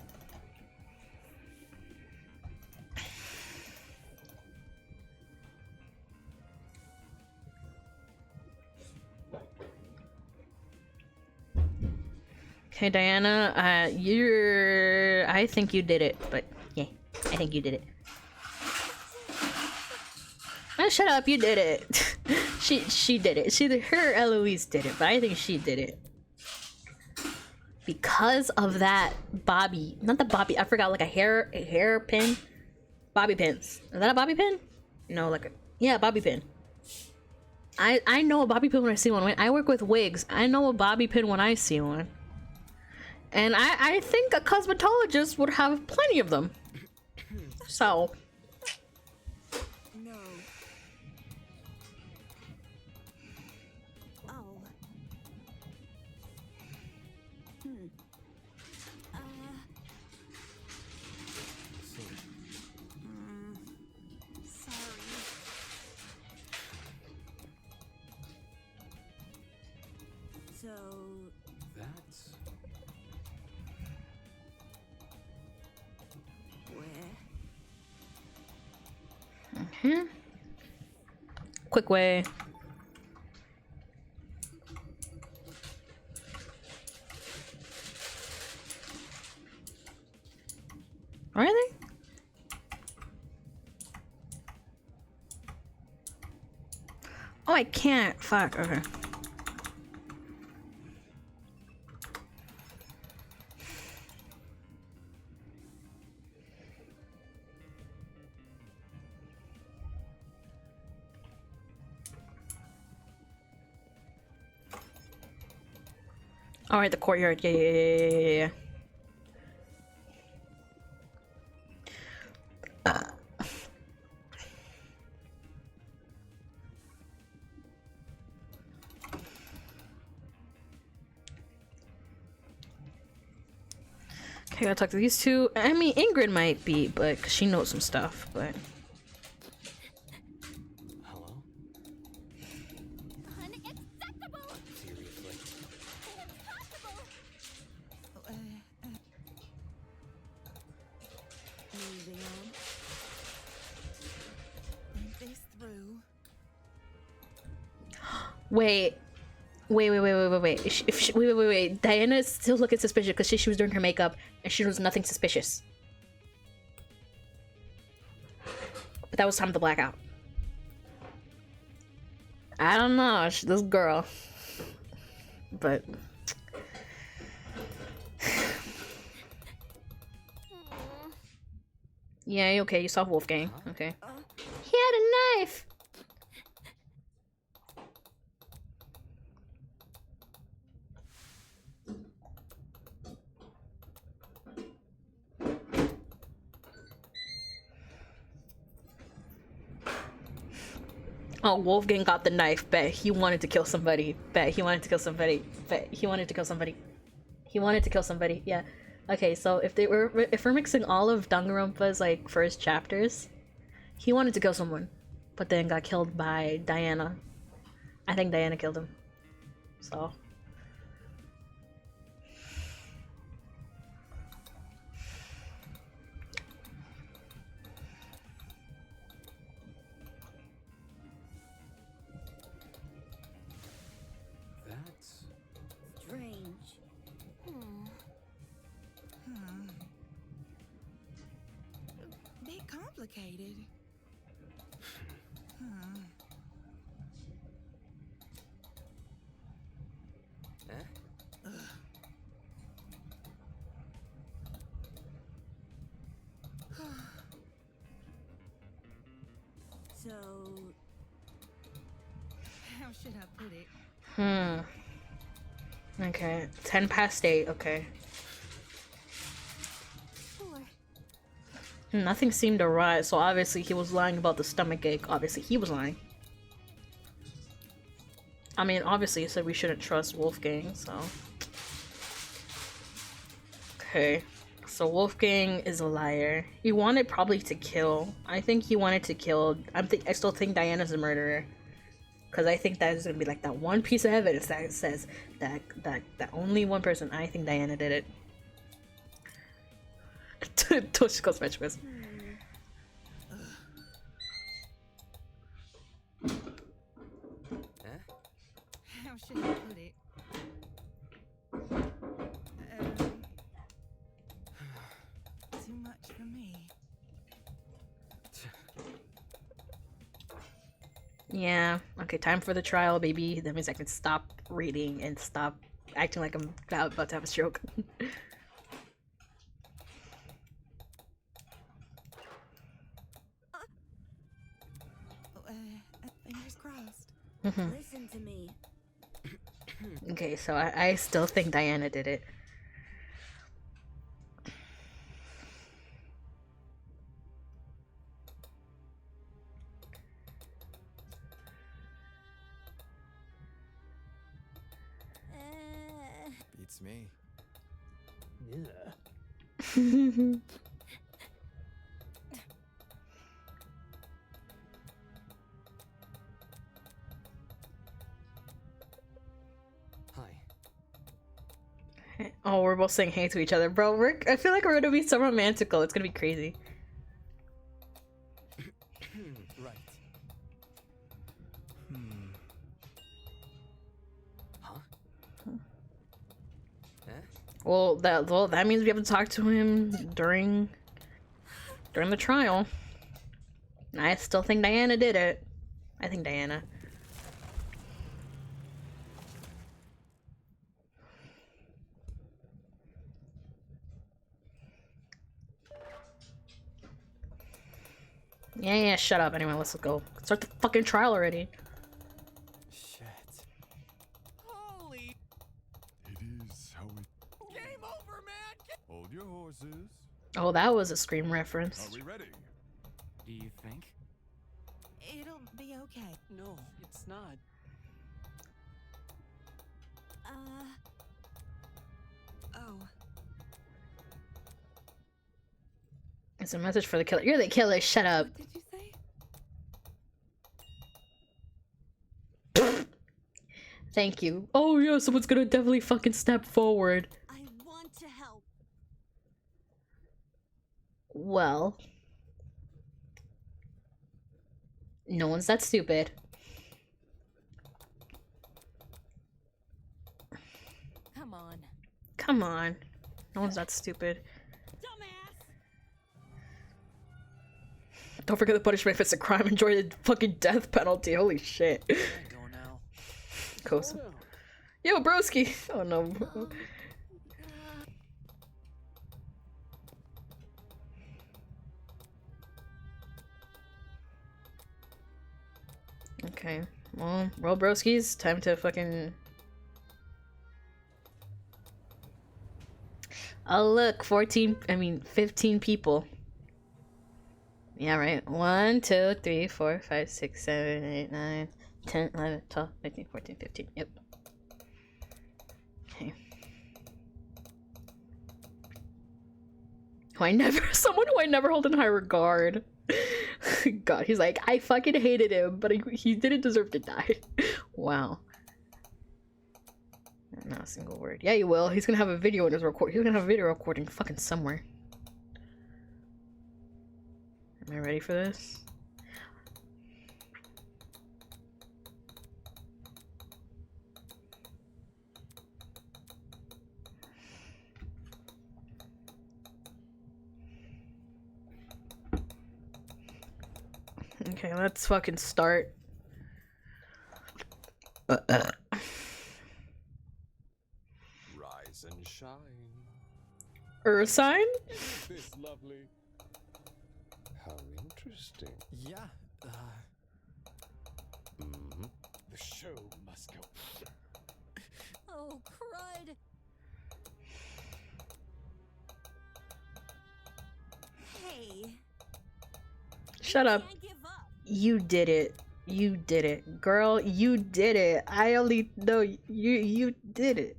A: Okay, Diana, I think you did it, but yeah, I think you did it. Oh, shut up, you did it. she did it. Her Eloise did it, but I think she did it. Because of that bobby, not the bobby, I forgot, like a hair pin? Bobby pins. Is that a bobby pin? No, like a, yeah, bobby pin. I know a bobby pin when I see one. When I work with wigs, I know a bobby pin when I see one. And I think a cosmetologist would have plenty of them. So.
C: No. Oh. Sorry. So,
B: that's
C: where?
A: Quick way. Are they? Oh, I can't. Fuck. Okay. All right, the courtyard. Yeah. Okay, I gotta talk to these two. I mean, Ingrid might be, but 'cause she knows some stuff, but.
B: hello?
C: Unacceptable!
B: Seriously?
C: Impossible! Moving on. Think this through.
A: Wait. Wait. Wait. Diana is still looking suspicious because she was doing her makeup and she was nothing suspicious. But that was time to black out. I don't know, this girl. But yeah, okay, you saw Wolfgang. Okay. He had a knife. Oh, Wolfgang got the knife. Bet he wanted to kill somebody. Bet he wanted to kill somebody. Bet he wanted to kill somebody. He wanted to kill somebody. Yeah. Okay, so if we're mixing all of Danganronpa's like first chapters, he wanted to kill someone, but then got killed by Diana. I think Diana killed him. So.
B: That's
C: Strange.
G: Bit complicated.
E: Huh?
C: So,
G: How should I put it?
A: Okay. 10 past 8. Okay.
C: sure.
A: Nothing seemed to rise, so obviously he was lying about the stomach ache. Obviously he was lying. I mean, obviously he said we shouldn't trust Wolfgang, so. Okay. So Wolfgang is a liar. He wanted probably to kill. I think he wanted to kill. I still think Diana's a murderer. Because I think that is going to be like that one piece of evidence that says that only one person. I think Diana did it. Toshiko's fetch was.
E: Huh?
G: How should I put it? Too much for me.
A: Yeah. Okay, time for the trial, baby. That means I can stop reading and stop acting like I'm about to have a stroke.
G: Fingers crossed.
C: Listen to me.
A: Okay, so I still think Diana did it.
H: Beats me.
F: Yeah.
E: Hi.
A: Oh, we're both saying hey to each other, bro. I feel like we're gonna be so romantical. It's gonna be crazy.
E: Right. Huh? Huh?
A: Well, that means we have to talk to him during the trial. I still think Diana did it. I think Diana. Yeah, shut up. Anyway, let's go. Start the fucking trial already.
H: Shit.
E: Holy
D: It is how it.
E: game over, man!
D: Hold your horses.
A: Oh, that was a Scream reference.
D: Are we ready?
B: Do you think?
G: It'll be okay.
B: No, it's not.
G: Oh,
A: It's a message for the killer. You're the killer. Shut up.
G: what did you say?
A: Thank you. Oh yeah, someone's gonna definitely fucking step forward.
C: I want to help.
A: Well, no one's that stupid.
C: Come on.
A: Come on. No one's that stupid.
C: Dumbass!
A: Don't forget the punishment if it's a crime. Enjoy the fucking death penalty. Holy shit.
B: Can I go now?
A: Kosa. Yo, broski. Oh no. Okay. Well, broskies. Time to fucking. Oh look, 15 people. Yeah, right. 1, 2, 3, 4, 5, 6, 7, 8, 9, 10, 11, 12, 13, 14, 15. Yep. Okay. Someone who I never hold in high regard. God, he's like, I fucking hated him, but he didn't deserve to die. Wow. Not a single word. Yeah, he will. He's gonna have a video in his record. He's gonna have a video recording fucking somewhere. Am I ready for this? Okay, let's fucking start.
E: Rise and shine.
A: Sign?
E: This lovely. How interesting.
H: Yeah.
E: The show must go.
C: Oh, crud! Hey.
A: Shut up.
C: Can't give up.
A: You did it. You did it. Girl, you did it. I only know you did it.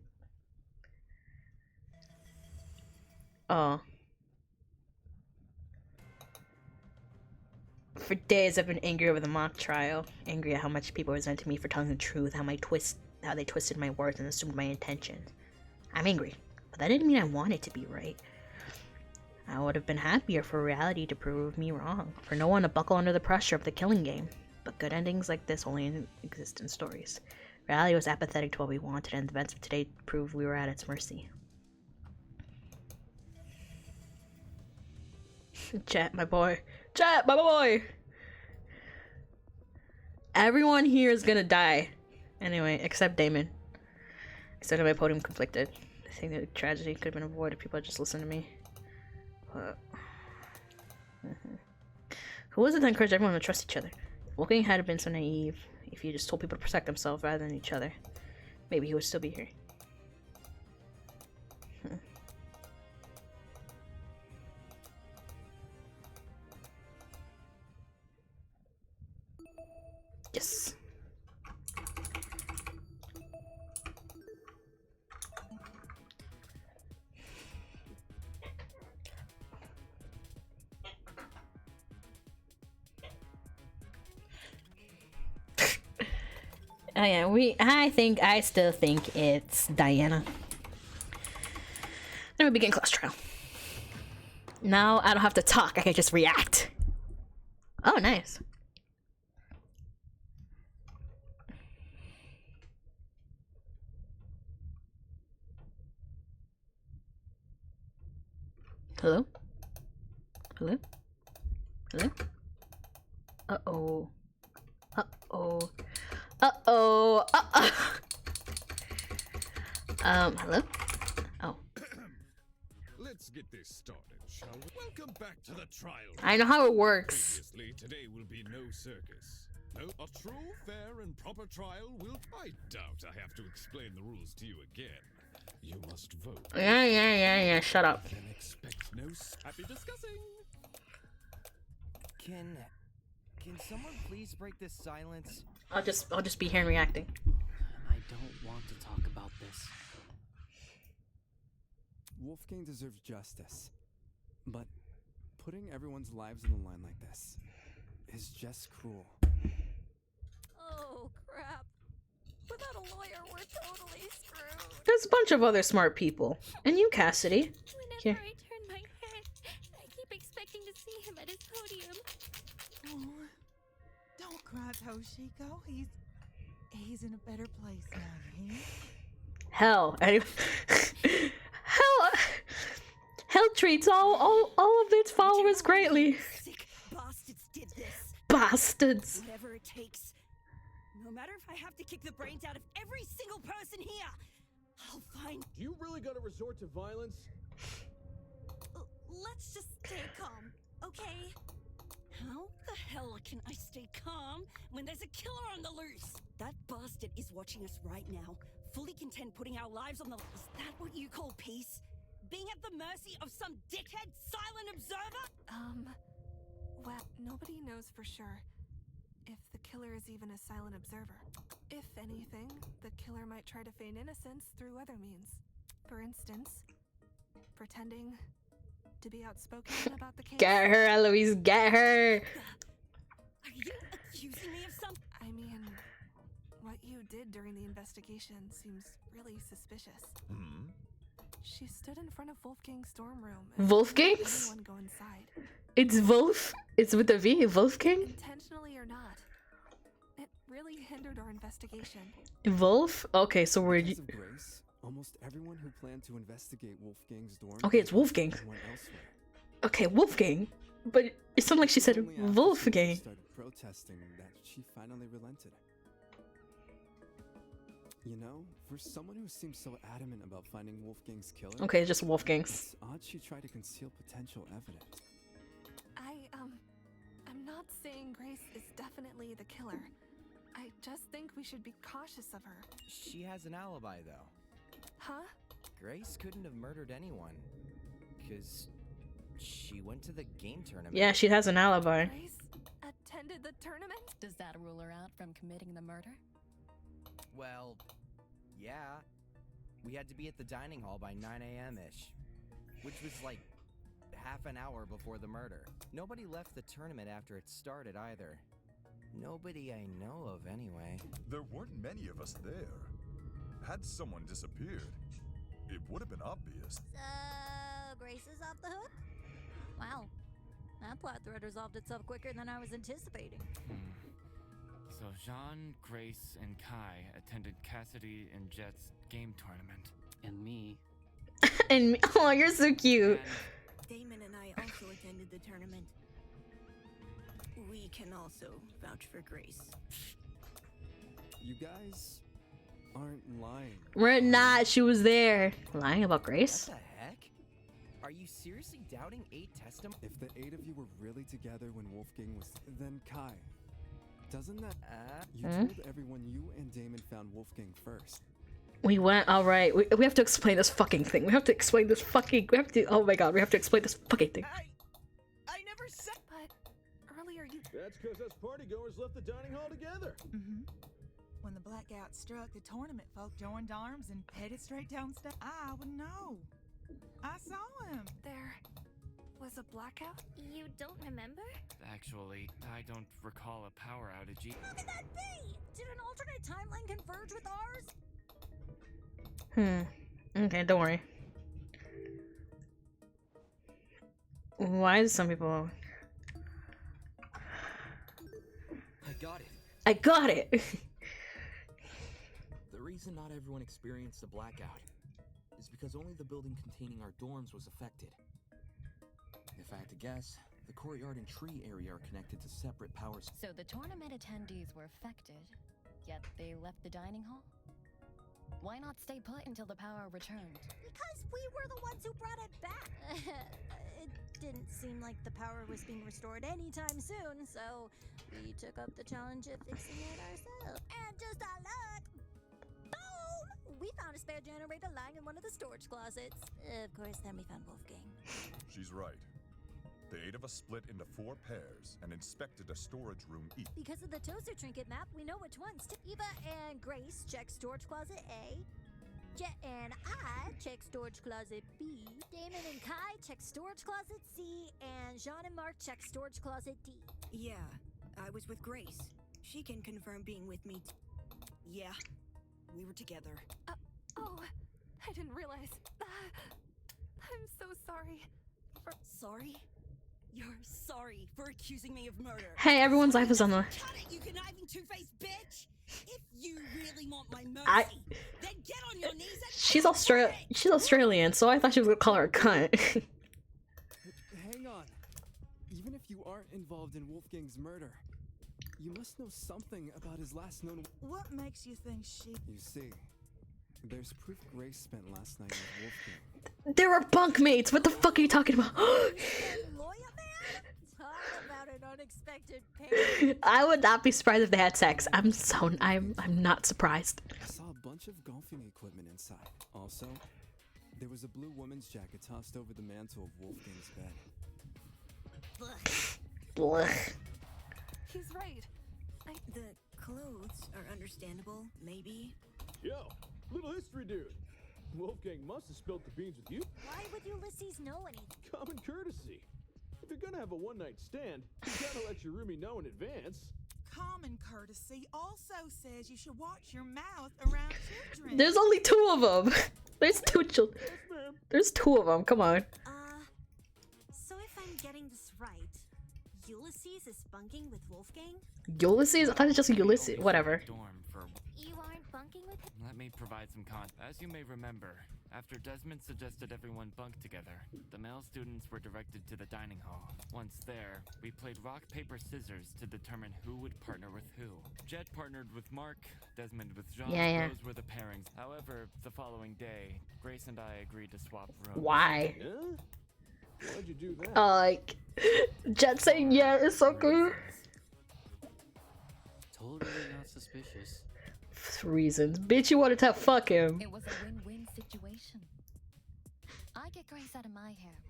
A: Oh. For days I've been angry over the mock trial. Angry at how much people resented me for telling the truth, how they twisted my words and assumed my intentions. I'm angry, but that didn't mean I wanted to be right. I would have been happier for reality to prove me wrong, for no one to buckle under the pressure of the killing game. But good endings like this only exist in stories. Reality was apathetic to what we wanted, and the events of today proved we were at its mercy. Chat, my boy. Chat, my boy! Everyone here is gonna die. Anyway, except Damon. Except my podium conflicted. I think the tragedy could have been avoided if people had just listened to me. But... Who was it that encouraged everyone to trust each other? Wolfgang had been so naive. If he just told people to protect themselves rather than each other, maybe he would still be here. Yes. Oh yeah, I still think it's Diana. Then we begin class trial. Now I don't have to talk, I can just react. Oh, nice. Hello? Hello? Hello? Uh-oh. Uh-oh. Uh-oh. Hello? Oh.
D: Let's get this started, shall we? Welcome back to the trial.
A: I know how it works.
D: Previously, today will be no circus. No, a true, fair, and proper trial will... I doubt I have to explain the rules to you again. You must vote.
A: Yeah, shut up.
D: Can expect no... Happy discussing!
I: Can someone please break this silence?
A: I'll just be here and reacting.
B: I don't want to talk about this.
H: Wolfgang deserves justice. But putting everyone's lives on the line like this is just cruel.
C: Oh, crap. Without a lawyer, we're totally screwed.
A: There's a bunch of other smart people. And you, Cassidy. Here.
C: Whenever I turn my head, I keep expecting to see him at his podium.
G: Oh, don't cry, Toshiko. He's in a better place now, he?
A: Hell. Hell treats all of its followers greatly.
G: Sick bastards did this.
A: Bastards.
G: Whatever it takes. No matter if I have to kick the brains out of every single person here, I'll find.
J: Do you really gotta resort to violence?
G: Let's just stay calm, okay? How the hell can I stay calm when there's a killer on the loose? That bastard is watching us right now, fully content putting our lives on the. Is that what you call peace? Being at the mercy of some dickhead silent observer?
K: Well, nobody knows for sure if the killer is even a silent observer. If anything, the killer might try to feign innocence through other means. For instance, pretending to be outspoken about the case.
A: Get her, Eloise, get her.
G: Are you accusing me of something?
K: I mean, what you did during the investigation seems really suspicious. She stood in front of Wolfgang's dorm room. and
A: Wolfgang's?
K: didn't let anyone go inside.
A: It's Wolf. It's with a V. Wolfgang.
K: Intentionally or not, it really hindered our investigation.
A: Wolf. Okay, so we're.
H: Because of Grace, almost everyone who planned to investigate Wolfgang's dorm.
A: Okay, it's Wolfgang.
H: went elsewhere.
A: Okay, Wolfgang. But it sounded like she said
H: Only after some
A: Wolfgang.
H: people started protesting that she finally relented. You know, for someone who seems so adamant about finding Wolfgang's killer,
A: Okay, just Wolfgang's.
H: it's odd she tried to conceal potential evidence.
K: I'm not saying Grace is definitely the killer. I just think we should be cautious of her.
I: She has an alibi, though.
K: Huh?
I: Grace couldn't have murdered anyone. Because she went to the game tournament.
A: Yeah, she has an alibi.
K: Grace attended the tournament?
C: Does that rule her out from committing the murder?
I: Well, yeah. We had to be at the dining hall by 9 a.m.-ish. Which was like half an hour before the murder. Nobody left the tournament after it started either. Nobody I know of, anyway.
L: There weren't many of us there. Had someone disappeared, it would have been obvious.
C: So, Grace is off the hook? Wow. That plot thread resolved itself quicker than I was anticipating.
M: So Jean, Grace, and Kai attended Cassidy and Jet's game tournament.
B: And me.
A: And oh, you're so cute.
G: Damon and I also attended the tournament. We can also vouch for Grace.
H: You guys aren't lying.
A: We're not. She was there. Lying about Grace?
I: What the heck? Are you seriously doubting 8 testimony?
H: If the 8 of you were really together when Wolfgang was, then Kai, doesn't that you told everyone you and Damon found Wolfgang first?
A: We went. All right. We have to explain this fucking thing. We have to explain this fucking. We have to. Oh my god. We have to explain this fucking thing.
G: I never said.
K: But earlier you.
J: That's because us partygoers left the dining hall together.
G: When the blackout struck, the tournament folk joined arms and headed straight downstairs. I would know. I saw him.
K: There was a blackout?
C: You don't remember?
M: Actually, I don't recall a power outage.
C: How could that be? Did an alternate timeline converge with ours?
A: Okay, don't worry. Why is some people...
B: I got it.
A: I got it!
B: The reason not everyone experienced a blackout is because only the building containing our dorms was affected. If I had to guess, the courtyard and tree area are connected to separate powers.
C: So the tournament attendees were affected, yet they left the dining hall? Why not stay put until the power returned? Because we were the ones who brought it back. It didn't seem like the power was being restored anytime soon, so we took up the challenge of fixing it ourselves. And just our luck, boom! We found a spare generator lying in one of the storage closets. Of course, then we found Wolfgang.
L: She's right. The 8 of us split into 4 pairs and inspected a storage room each.
C: Because of the toaster trinket map, we know which ones. Eva and Grace check storage closet A. Jet and I check storage closet B. Damon and Kai check storage closet C. And Jean and Mark check storage closet D.
G: Yeah, I was with Grace. She can confirm being with me. Yeah, we were together.
K: Oh, I didn't realize. I'm so sorry.
G: Sorry? You're sorry for accusing me of murder.
A: Hey, everyone's life is on the...
G: Cut it, you conniving two-faced bitch! If you really want my mercy, then get on your knees
A: She's Australian, so I thought she was gonna call her a cunt.
H: Hang on. Even if you aren't involved in Wolfgang's murder, you must know something about his last known.
N: What makes you think she?
H: You see, there's proof Grace spent last night with Wolfgang.
A: They were bunkmates. What the fuck are you talking about?
C: Talk about an unexpected pair.
A: I would not be surprised if they had sex. I'm not surprised.
H: I saw a bunch of golfing equipment inside. Also, there was a blue woman's jacket tossed over the mantle of Wolfgang's bed.
A: Blech.
K: He's right.
G: The clothes are understandable, maybe.
J: Yo, little history dude. Wolfgang must have spilled the beans with you.
C: Why would Ulysses know anything?
J: Common courtesy. If you're gonna have a one-night stand, you gotta let your roomie know in advance.
N: Common courtesy also says you should watch your mouth around children.
A: There's only 2 of them. There's 2 children. There's 2 of them. Come on.
C: So if I'm getting this right, Ulysses is bunking with Wolfgang?
A: Ulysses? I thought it was just Ulysses. Whatever.
M: Dorm for
C: You aren't bunking with him?
M: Let me provide some context. As you may remember, after Desmond suggested everyone bunk together, the male students were directed to the dining hall. Once there, we played rock, paper, scissors to determine who would partner with who. Jet partnered with Mark, Desmond with Jean.
A: Yeah.
M: Those were the pairings. However, the following day, Grace and I agreed to swap rooms.
A: Why?
J: Yeah? Why'd you do that?
A: Like, Jet saying yeah is so good.
O: Totally not suspicious.
A: Reasons. Bitch, you wanted to fuck him.
C: It was a win-win situation. I get Grace out of my hair.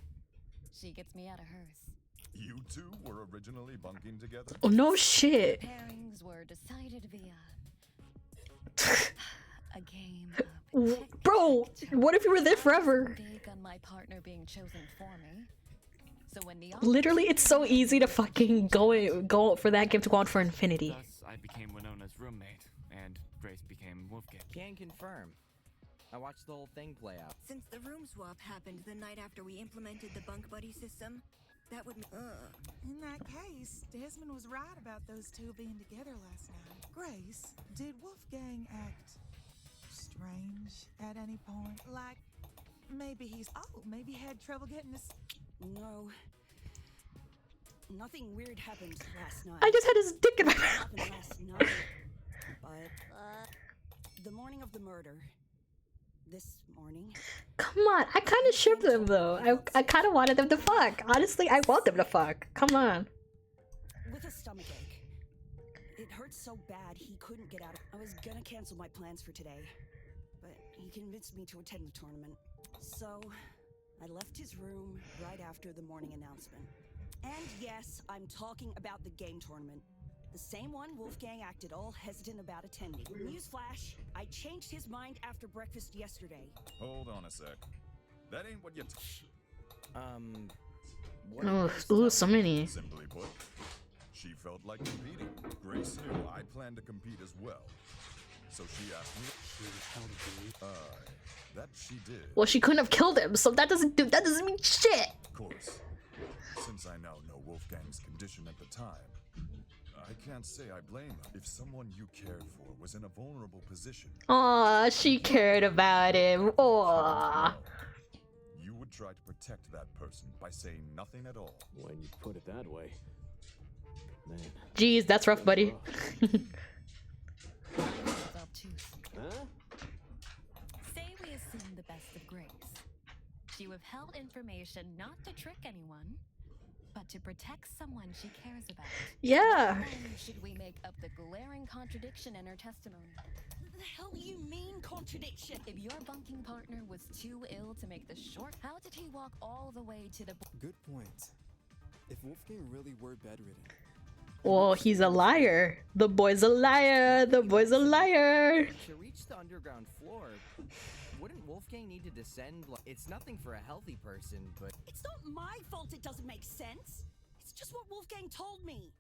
C: She gets me out of hers.
L: You two were originally bunking together?
A: Oh, no shit.
C: Pairings were decided via a game of
A: Bro, what if you were there forever?
C: big on my partner being chosen for me. So when the
A: Literally, it's so easy to fucking go for that game to go on for infinity.
M: Thus, I became Winona's roommate, and Grace became Wolfgang.
I: Can confirm. I watched the whole thing play out.
G: Since the room swap happened the night after we implemented the bunk buddy system, that would
N: In that case, Desmond was right about those two being together last night. Grace, did Wolfgang act strange at any point? Like, maybe maybe had trouble getting this.
G: No. Nothing weird happened last night.
A: I just had his dick in my mouth.
G: Happened last night. But the morning of the murder. This morning.
A: Come on, I kind of shipped them though. I kind of wanted them to fuck. Honestly, I want them to fuck. Come on.
G: With a stomachache. It hurt so bad he couldn't get out. I was gonna cancel my plans for today, but he convinced me to attend the tournament. So, I left his room right after the morning announcement. And yes, I'm talking about the game tournament. The same one Wolfgang acted all hesitant about attending. Newsflash, I changed his mind after breakfast yesterday.
L: Hold on a sec. That ain't what you.
A: Ooh, so many.
L: Simply put, she felt like competing. Grace knew I planned to compete as well, so she asked me. That she did.
A: Well, she couldn't have killed him, so that doesn't mean shit.
L: Of course. Since I now know Wolfgang's condition at the time, I can't say I blame her. If someone you cared for was in a vulnerable position.
A: Aw, she cared about him. Aw.
L: You would try to protect that person by saying nothing at all.
J: When you put it that way. Man.
A: Jeez, that's rough, buddy.
C: Huh? Say we assume the best of Grace. She withheld information not to trick anyone, but to protect someone she cares about.
A: Yeah.
C: When should we make up the glaring contradiction in her testimony?
G: What the hell do you mean, contradiction?
C: If your bunking partner was too ill to make the short, how did he walk all the way to the...
H: Good point. If Wolfgang really were bedridden.
A: Well, he's a liar. The boy's a liar. The boy's a liar.
I: To reach the underground floor, wouldn't Wolfgang need to descend? It's nothing for a healthy person, but...
G: It's not my fault it doesn't make sense. It's just what Wolfgang told me.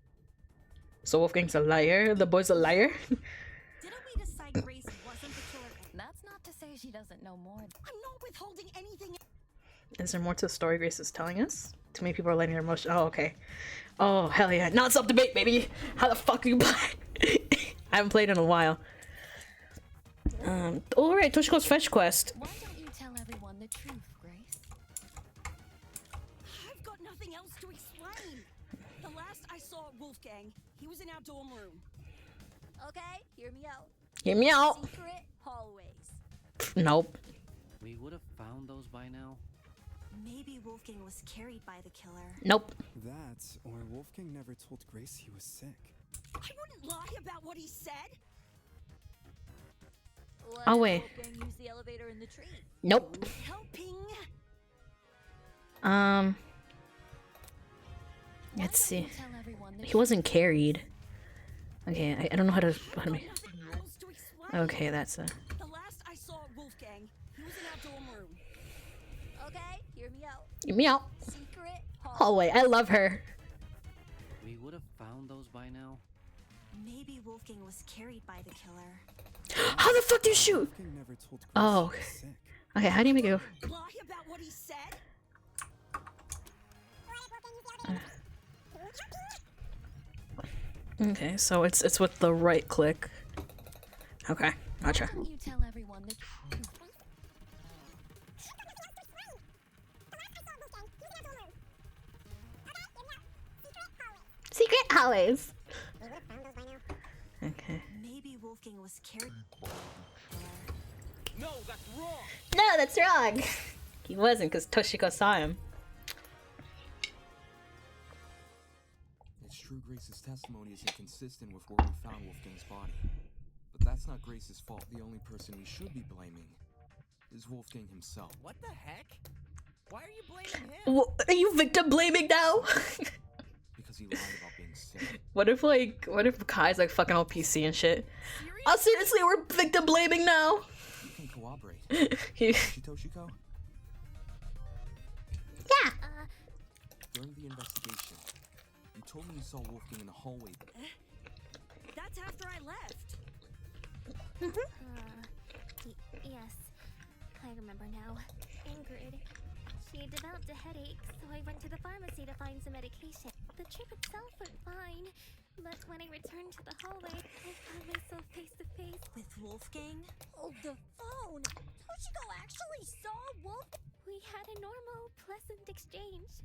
A: So Wolfgang's a liar. The boy's a liar.
C: Didn't we decide Grace wasn't the killer? That's not to say she doesn't know more.
G: I'm not withholding anything.
A: Is there more to the story Grace is telling us? Too many people are letting their emotion. Oh, okay. Oh, hell yeah. Non-stop debate, baby. How the fuck do you play? I haven't played in a while. Oh right, Toshiko's fetch quest.
C: Why don't you tell everyone the truth, Grace?
G: I've got nothing else to explain. The last I saw Wolfgang, he was in our dorm room.
C: Okay, hear me out.
A: Hear me out.
C: Secret hallways.
A: Nope.
O: We would have found those by now.
P: Maybe Wolfgang was carried by the killer.
A: Nope.
H: That, or Wolfgang never told Grace he was sick.
G: I wouldn't lie about what he said.
A: Oh wait.
C: Wolfgang used the elevator in the tree.
A: Nope.
G: Who's helping?
A: Let's see. He wasn't carried. Okay, I don't know how to make. Okay, that's a.
G: The last I saw Wolfgang, he was in our dorm room.
C: Okay, hear me out.
A: Hear me out.
C: Secret
A: Hallway. I love her.
O: We would have found those by now.
P: Maybe Wolfgang was carried by the killer.
A: How the fuck do you shoot?
H: Wolfgang never told Grace
A: Oh.
H: he was sick.
A: Okay, how do you make it?
G: Lie about what he said.
A: Okay, so it's with the right click. Okay, gotcha.
C: Why don't you tell everyone the truth?
A: Secret hallways. Okay.
P: Maybe Wolfgang was carried.
I: No, that's wrong.
A: No, that's wrong. He wasn't, because Toshiko saw him.
B: It's true Grace's testimony is inconsistent with where we found Wolfgang's body. But that's not Grace's fault. The only person we should be blaming is Wolfgang himself.
I: What the heck? Why are you blaming him?
A: Are you victim blaming now?
B: Because he lied about being sick.
A: what if Kai's like fucking all PC and shit? Oh, seriously, we're victim blaming now.
B: You can cooperate.
A: He-
B: Don't you, Toshiko?
A: Yeah.
B: During the investigation, you told me you saw Wolfgang in the hallway.
G: That's after I left.
Q: Yes, I remember now. Ingrid. She developed a headache, so I went to the pharmacy to find some medication. The trip itself went fine, but when I returned to the hallway, I found myself face to face
P: with Wolfgang.
C: Oh, the phone! Toshiko actually saw Wolf.
Q: We had a normal, pleasant exchange.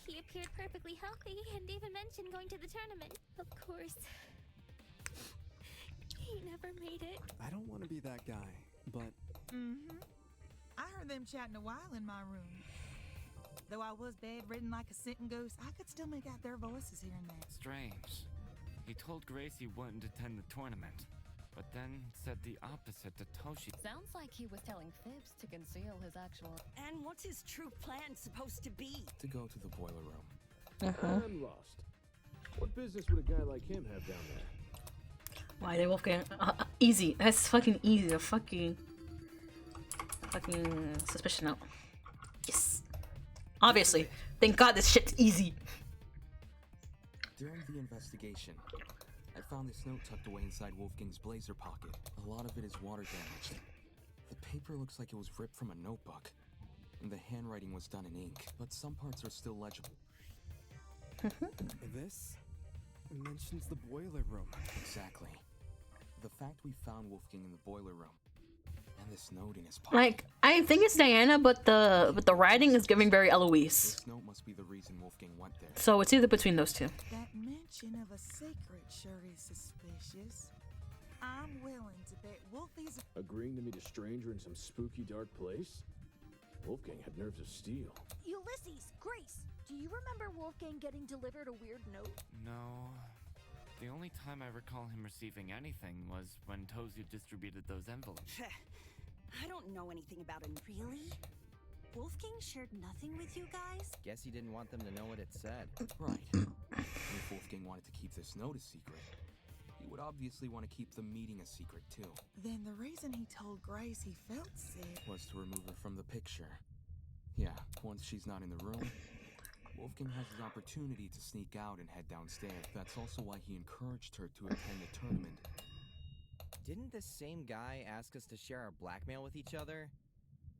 Q: He appeared perfectly healthy and even mentioned going to the tournament. Of course, he never made it.
H: I don't want to be that guy, but
N: I heard them chatting a while in my room. Though I was bedridden like a sitting ghost, I could still make out their voices here and there.
M: Strange. He told Grace he wouldn't attend the tournament, but then said the opposite to Toshi.
C: Sounds like he was telling fibs to conceal his actual.
G: And what's his true plan supposed to be?
B: To go to the boiler room.
J: I'm lost. What business would a guy like him have down there?
A: Why did Wolfgang? Easy. That's fucking easy. A fucking suspicion note. Yes. Obviously. Thank God this shit's easy.
B: During the investigation, I found this note tucked away inside Wolfgang's blazer pocket. A lot of it is water damaged. The paper looks like it was ripped from a notebook, and the handwriting was done in ink, but some parts are still legible.
H: This mentions the boiler room.
B: Exactly. The fact we found Wolfgang in the boiler room, and this note in his pocket.
A: Like, I think it's Diana, but the writing is giving very Eloise.
B: This note must be the reason Wolfgang went there.
A: So it's either between those two.
N: That mention of a secret sure is suspicious. I'm willing to bet Wolfie's
J: Agreeing to meet a stranger in some spooky, dark place? Wolfgang had nerves of steel.
C: Ulysses, Grace, do you remember Wolfgang getting delivered a weird note?
M: No. The only time I recall him receiving anything was when Tozu distributed those envelopes.
G: I don't know anything about him.
P: Really? Wolfgang shared nothing with you guys?
I: Guess he didn't want them to know what it said.
B: Right. If Wolfgang wanted to keep this note a secret, he would obviously want to keep the meeting a secret too.
N: Then the reason he told Grace he felt sick
B: Was to remove her from the picture. Yeah, once she's not in the room, Wolfgang has an opportunity to sneak out and head downstairs. That's also why he encouraged her to attend the tournament.
I: Didn't this same guy ask us to share our blackmail with each other?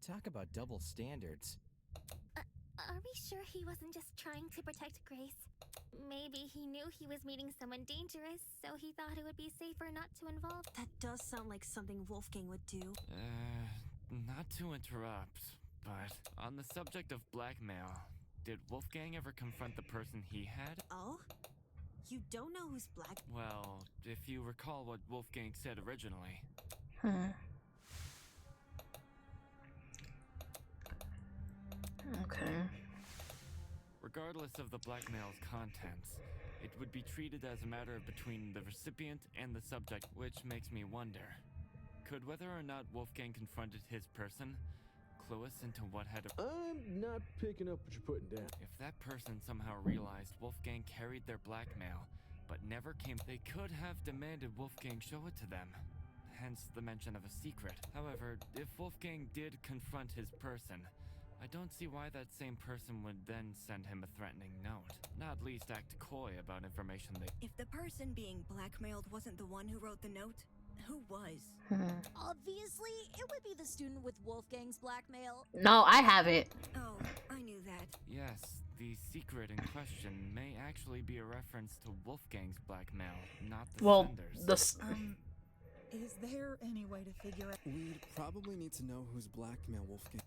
I: Talk about double standards.
Q: Are we sure he wasn't just trying to protect Grace? Maybe he knew he was meeting someone dangerous, so he thought it would be safer not to involve.
P: That does sound like something Wolfgang would do.
M: Not to interrupt, but on the subject of blackmail, did Wolfgang ever confront the person he had?
P: Oh? You don't know who's black?
M: Well, if you recall what Wolfgang said originally.
A: Okay.
M: Regardless of the blackmail's contents, it would be treated as a matter between the recipient and the subject, which makes me wonder. Could whether or not Wolfgang confronted his person clue us into what had...
J: I'm not picking up what you're putting down.
M: If that person somehow realized Wolfgang carried their blackmail, but never came, they could have demanded Wolfgang show it to them. Hence the mention of a secret. However, if Wolfgang did confront his person, I don't see why that same person would then send him a threatening note. Not least act coy about information they...
G: If the person being blackmailed wasn't the one who wrote the note, who was?
P: Obviously, it would be the student with Wolfgang's blackmail.
A: No, I have it.
G: Oh, I knew that.
M: Yes, the secret in question may actually be a reference to Wolfgang's blackmail, not the sender's.
N: Is there any way to figure out?
H: We'd probably need to know who's blackmail Wolfgang.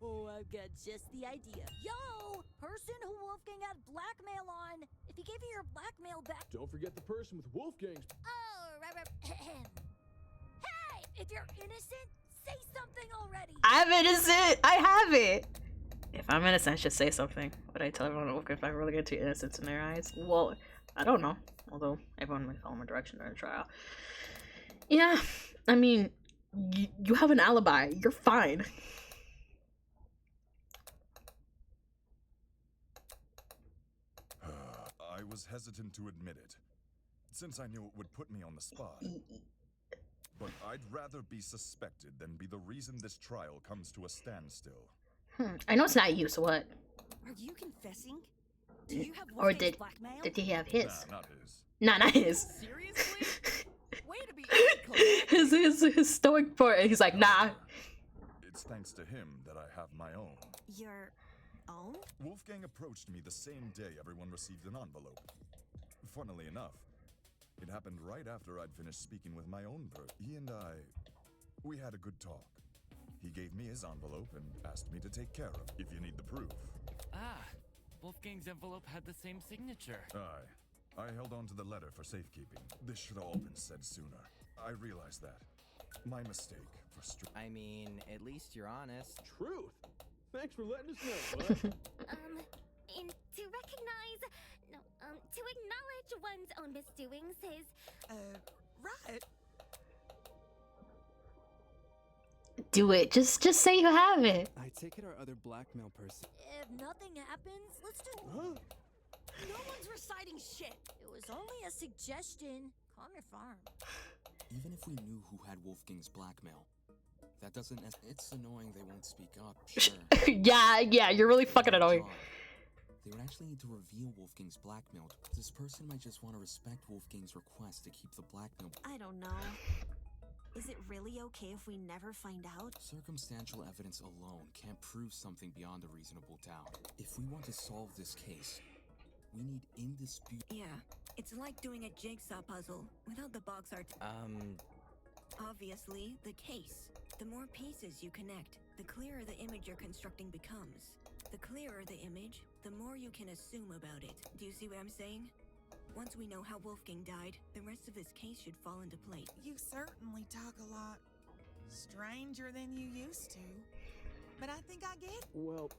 P: Oh, I've got just the idea. Yo! Person who Wolfgang had blackmail on! If he gave you your blackmail back...
J: Don't forget the person with Wolfgang's...
P: Oh, Hey! If you're innocent, say something already!
A: I'm innocent! I have it! If I'm innocent, I should say something. Would I tell everyone if I really get too innocent in their eyes? Well, I don't know. Although, everyone might follow my direction during the trial. Yeah, I mean, you have an alibi. You're fine.
L: I was hesitant to admit it, since I knew it would put me on the spot. But I'd rather be suspected than be the reason this trial comes to a standstill.
A: I know it's not you, so what?
G: Are you confessing? Do you have
A: Or
G: Wolfgang's blackmail?
A: did he have his?
L: Nah, not his.
A: Nah, not his.
G: Seriously? Way to be
A: his stoic part. He's like, nah.
L: It's thanks to him that I have my own.
P: Your own?
L: Wolfgang approached me the same day everyone received an envelope. Funnily enough, it happened right after I'd finished speaking with my own bird. He and we had a good talk. He gave me his envelope and asked me to take care of it, if you need the proof.
M: Ah, Wolfgang's envelope had the same signature.
L: Aye. I held on to the letter for safekeeping. This should have all been said sooner. I realized that. My mistake.
I: I mean, at least you're honest.
J: Truth. Thanks for letting us know, bud.
Q: And to recognize, to acknowledge one's own misdoings is...
N: right.
A: Do it. Just say you have it.
H: I take it our other blackmail person.
P: If nothing happens, let's do...
J: Huh?
P: No one's reciting shit. It was only a suggestion. Calm your farm.
B: Even if we knew who had Wolfgang's blackmail, that doesn't... It's annoying they won't speak up, sure.
A: yeah, you're really fucking annoying.
B: They would actually need to reveal Wolfgang's blackmail. This person might just want to respect Wolfgang's request to keep the blackmail.
P: I don't know. Is it really okay if we never find out?
B: Circumstantial evidence alone can't prove something beyond a reasonable doubt. If we want to solve this case, we need indisputable...
G: Yeah, it's like doing a jigsaw puzzle without the box art. Obviously, the case. The more pieces you connect, the clearer the image you're constructing becomes. The clearer the image, the more you can assume about it. Do you see what I'm saying? Once we know how Wolfgang died, the rest of this case should fall into place.
N: You certainly talk a lot stranger than you used to, but I think I get it.
J: Well,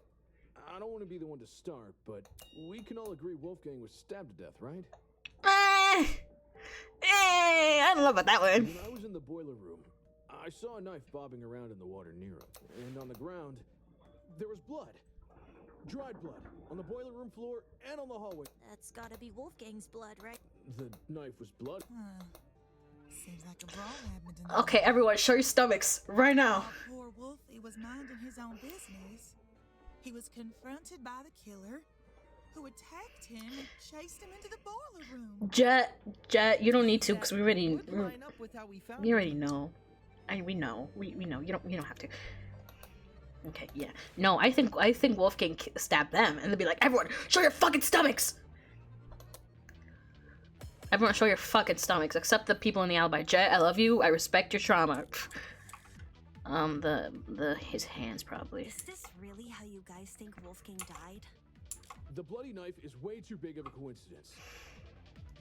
J: I don't want to be the one to start, but we can all agree Wolfgang was stabbed to death, right?
A: I don't know about that one.
J: When I was in the boiler room, I saw a knife bobbing around in the water near him, and on the ground, there was blood. Dried blood on the boiler room floor and on the hallway.
P: That's gotta be Wolfgang's blood, right?
J: The knife was blood.
N: Seems like a brawl happened tonight.
A: Okay, everyone, show your stomachs right now.
N: Poor Wolfie was minding his own business. He was confronted by the killer, who attacked him and chased him into the boiler room.
A: Jet, you don't need to, because we already know. We know. We know. You don't have to. Okay, yeah. No, I think Wolfgang stabbed them, and they'll be like, everyone, show your fucking stomachs! Everyone show your fucking stomachs, except the people in the alibi. Jet, I love you. I respect your trauma. His hands probably.
P: Is this really how you guys think Wolfgang died?
J: The bloody knife is way too big of a coincidence.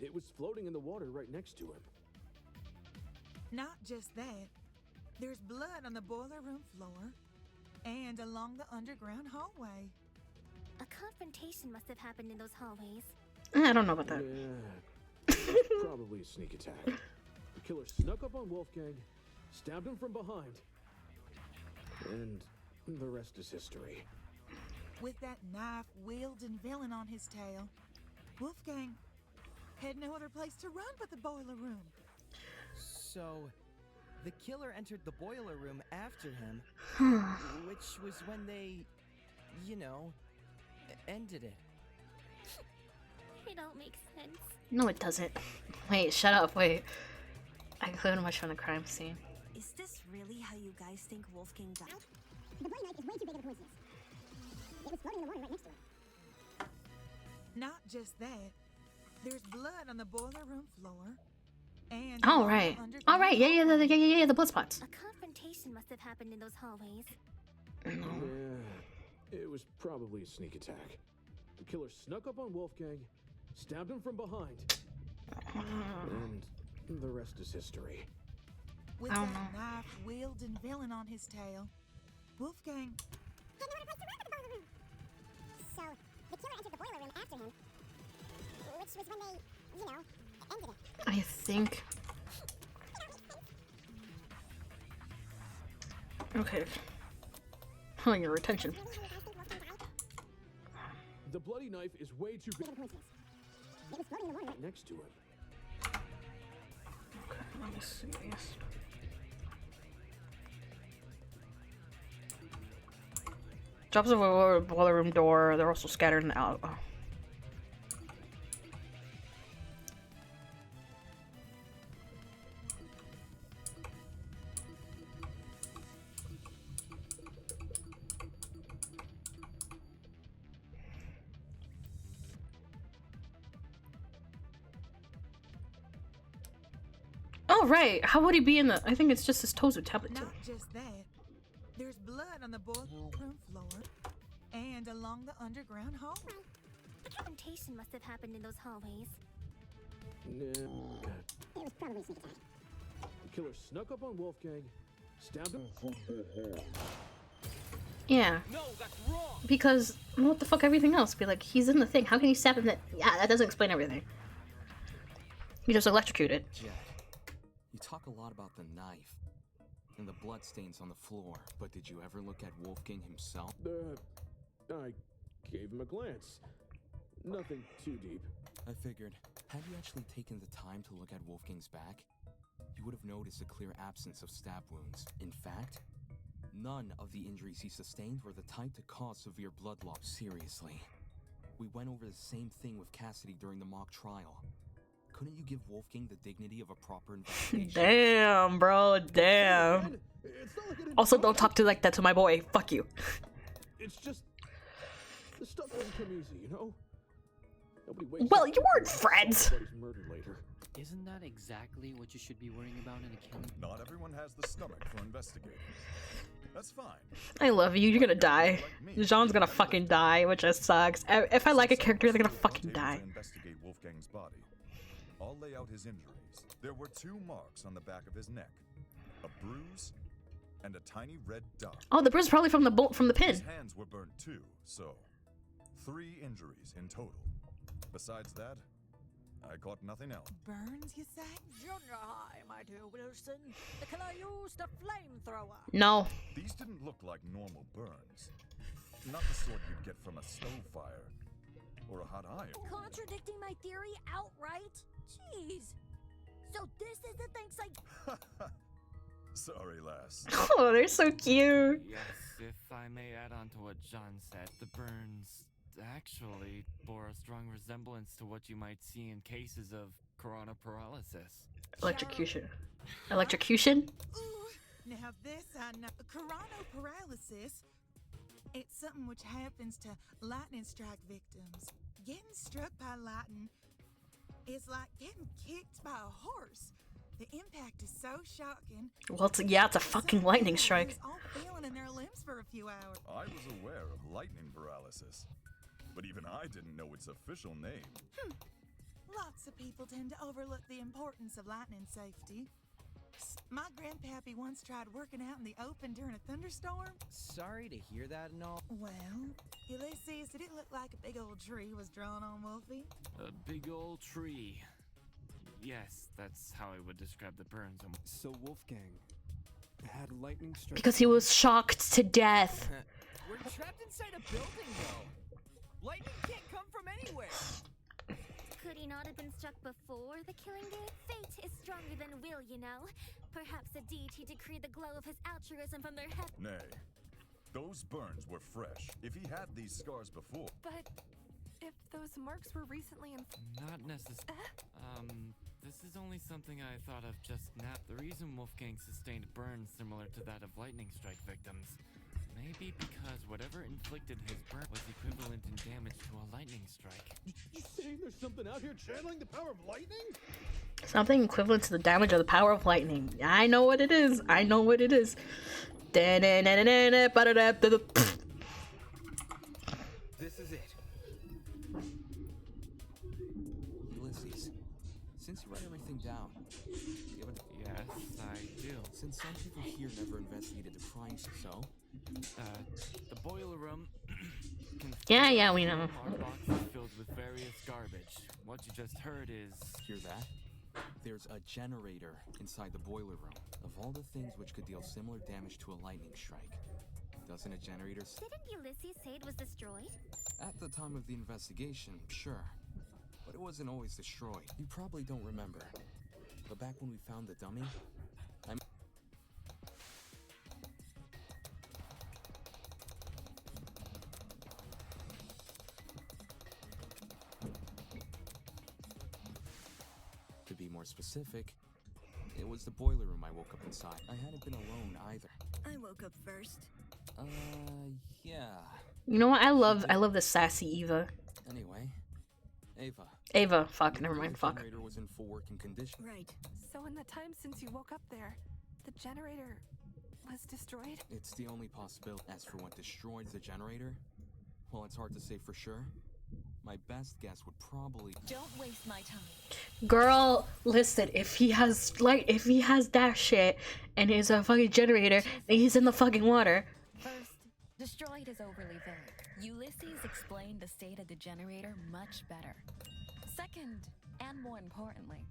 J: It was floating in the water right next to him.
N: Not just that. There's blood on the boiler room floor and along the underground hallway.
Q: A confrontation must have happened in those hallways.
A: I don't know about that.
J: Yeah, probably a sneak attack. The killer snuck up on Wolfgang, stabbed him from behind, and the rest is history.
N: With that knife-wielding villain on his tail, Wolfgang had no other place to run but the boiler room.
I: So, the killer entered the boiler room after him, which was when they, you know, ended it.
Q: It all makes sense.
A: No, it doesn't. Wait, shut up. Wait. I couldn't watch from the crime scene.
P: Is this really how you guys think Wolfgang died?
R: The bloody knife is way too big of a coincidence. It was floating in the water right next to him.
N: Not just that. There's blood on the boiler room floor and
A: All
N: along
A: right.
N: the underground
A: All right. Yeah. The blood spots.
Q: A confrontation must have happened in those hallways.
J: Yeah, it was probably a sneak attack. The killer snuck up on Wolfgang, stabbed him from behind, and the rest is history.
N: With that knife-wielding villain on his tail, Wolfgang
R: Had no other place to run but the boiler room. So, the killer entered the boiler room after him, which was when they, you know, ended it.
A: I think. Okay. Oh, your retention.
J: The bloody knife is way too big.
R: It was floating in the water right
J: Next to him.
A: Okay, let me see this. Drops of a boiler room door. They're also scattered in the out. Oh. Oh, right. How would he be in the... I think it's just his toes with tablet too.
N: Not just that. There's blood on the boiler room floor and along the underground hallway.
Q: A confrontation must have happened in those hallways.
J: Nah.
R: It was probably a sneak attack.
J: The killer snuck up on Wolfgang, stabbed him.
A: Yeah.
J: No, that's wrong.
A: Because what the fuck? Everything else be like, he's in the thing. How can he stab him? That that doesn't explain everything. He just electrocuted.
B: Jet, you talk a lot about the knife and the bloodstains on the floor, but did you ever look at Wolfgang himself?
J: I gave him a glance. Nothing too deep.
B: I figured, had you actually taken the time to look at Wolfgang's back, you would have noticed a clear absence of stab wounds. In fact, none of the injuries he sustained were the type to cause severe blood loss. Seriously. We went over the same thing with Cassidy during the mock trial. Couldn't you give Wolfgang the dignity of a proper investigation?
A: Damn, bro. Damn. Also, don't talk to like that to my boy. Fuck you.
J: It's just the stuff doesn't come easy, you know. Nobody wakes
A: Well,
J: up
A: you weren't friends.
J: somebody's murdered later.
O: Isn't that exactly what you should be worrying about in a killing?
L: Not everyone has the stomach for investigating. That's fine.
A: I love you. You're gonna die. Jean's gonna fucking die, which just sucks. If I like a character, they're gonna fucking die.
L: Investigate Wolfgang's body. I'll lay out his injuries. There were 2 marks on the back of his neck, a bruise, and a tiny red dot.
A: Oh, the bruise is probably from the bolt from the pin.
L: His hands were burnt too, so 3 injuries in total. Besides that, I caught nothing else.
N: Burns, you say?
P: Junior high, my dear Wilson. The killer used a flamethrower.
A: No.
L: These didn't look like normal burns. Not the sort you'd get from a stove fire or a hot iron.
P: Contradicting my theory outright? Jeez. So this is the thing like...
L: Sorry, lass.
A: Oh, they're so cute.
M: Yes, if I may add on to what John said, the burns actually bore a strong resemblance to what you might see in cases of corona paralysis.
A: Electrocution. Electrocution?
N: Ooh, now this I know. Coronoparalysis. It's something which happens to lightning strike victims. Getting struck by lightning It's like getting kicked by a horse. The impact is so shocking.
A: Well, it's a fucking lightning strike.
N: All feeling in their limbs for a few hours.
L: I was aware of lightning paralysis, but even I didn't know its official name.
N: Lots of people tend to overlook the importance of lightning safety. My grandpappy once tried working out in the open during a thunderstorm.
I: Sorry to hear that and all.
N: Well, Ulysses, did it look like a big old tree was drawn on Wolfie?
M: A big old tree. Yes, that's how I would describe the burns.
H: So Wolfgang had lightning strike.
A: Because he was shocked to death.
I: We're trapped inside a building, though. Lightning can't come from anywhere.
Q: Could he not have been struck before the killing day? Fate is stronger than will, you know. Perhaps a deity decreed the glow of his altruism from their head.
L: Nay, those burns were fresh. If he had these scars before.
K: But if those marks were recently
M: Not necessarily. This is only something I thought of just now. The reason Wolfgang sustained burns similar to that of lightning strike victims may be because whatever inflicted his burn was equivalent in damage to a lightning strike.
J: You saying there's something out here channeling the power of lightning?
A: Something equivalent to the damage of the power of lightning. I know what it is. I know what it is.
I: This is it.
B: Ulysses, since you write everything down, you have a...
M: Yes, I do.
B: Since some people here never investigated the crime, so?
M: The boiler room.
A: Yeah, we know.
M: Our box is filled with various garbage. What you just heard is...
B: Hear that? There's a generator inside the boiler room. Of all the things which could deal similar damage to a lightning strike, doesn't a generator...
Q: Didn't Ulysses say it was destroyed?
B: At the time of the investigation, sure. But it wasn't always destroyed. You probably don't remember. But back when we found the dummy, to be more specific, it was the boiler room I woke up inside. I hadn't been alone either.
G: I woke up first.
B: Yeah.
A: You know what? I love the sassy Eva.
B: Anyway,
A: Ava. Fuck. Never mind.
B: The
A: Fuck.
B: generator was in full working condition.
G: Right.
K: So in the time since you woke up there, the generator was destroyed?
B: It's the only possibility. As for what destroyed the generator, well, it's hard to say for sure. My best guess would probably...
C: Don't waste my time.
A: Girl, listen, if he has that shit and is a fucking generator, then he's in the fucking water.
C: First, destroyed is overly vague. Ulysses explained the state of the generator much better. Second, and more importantly,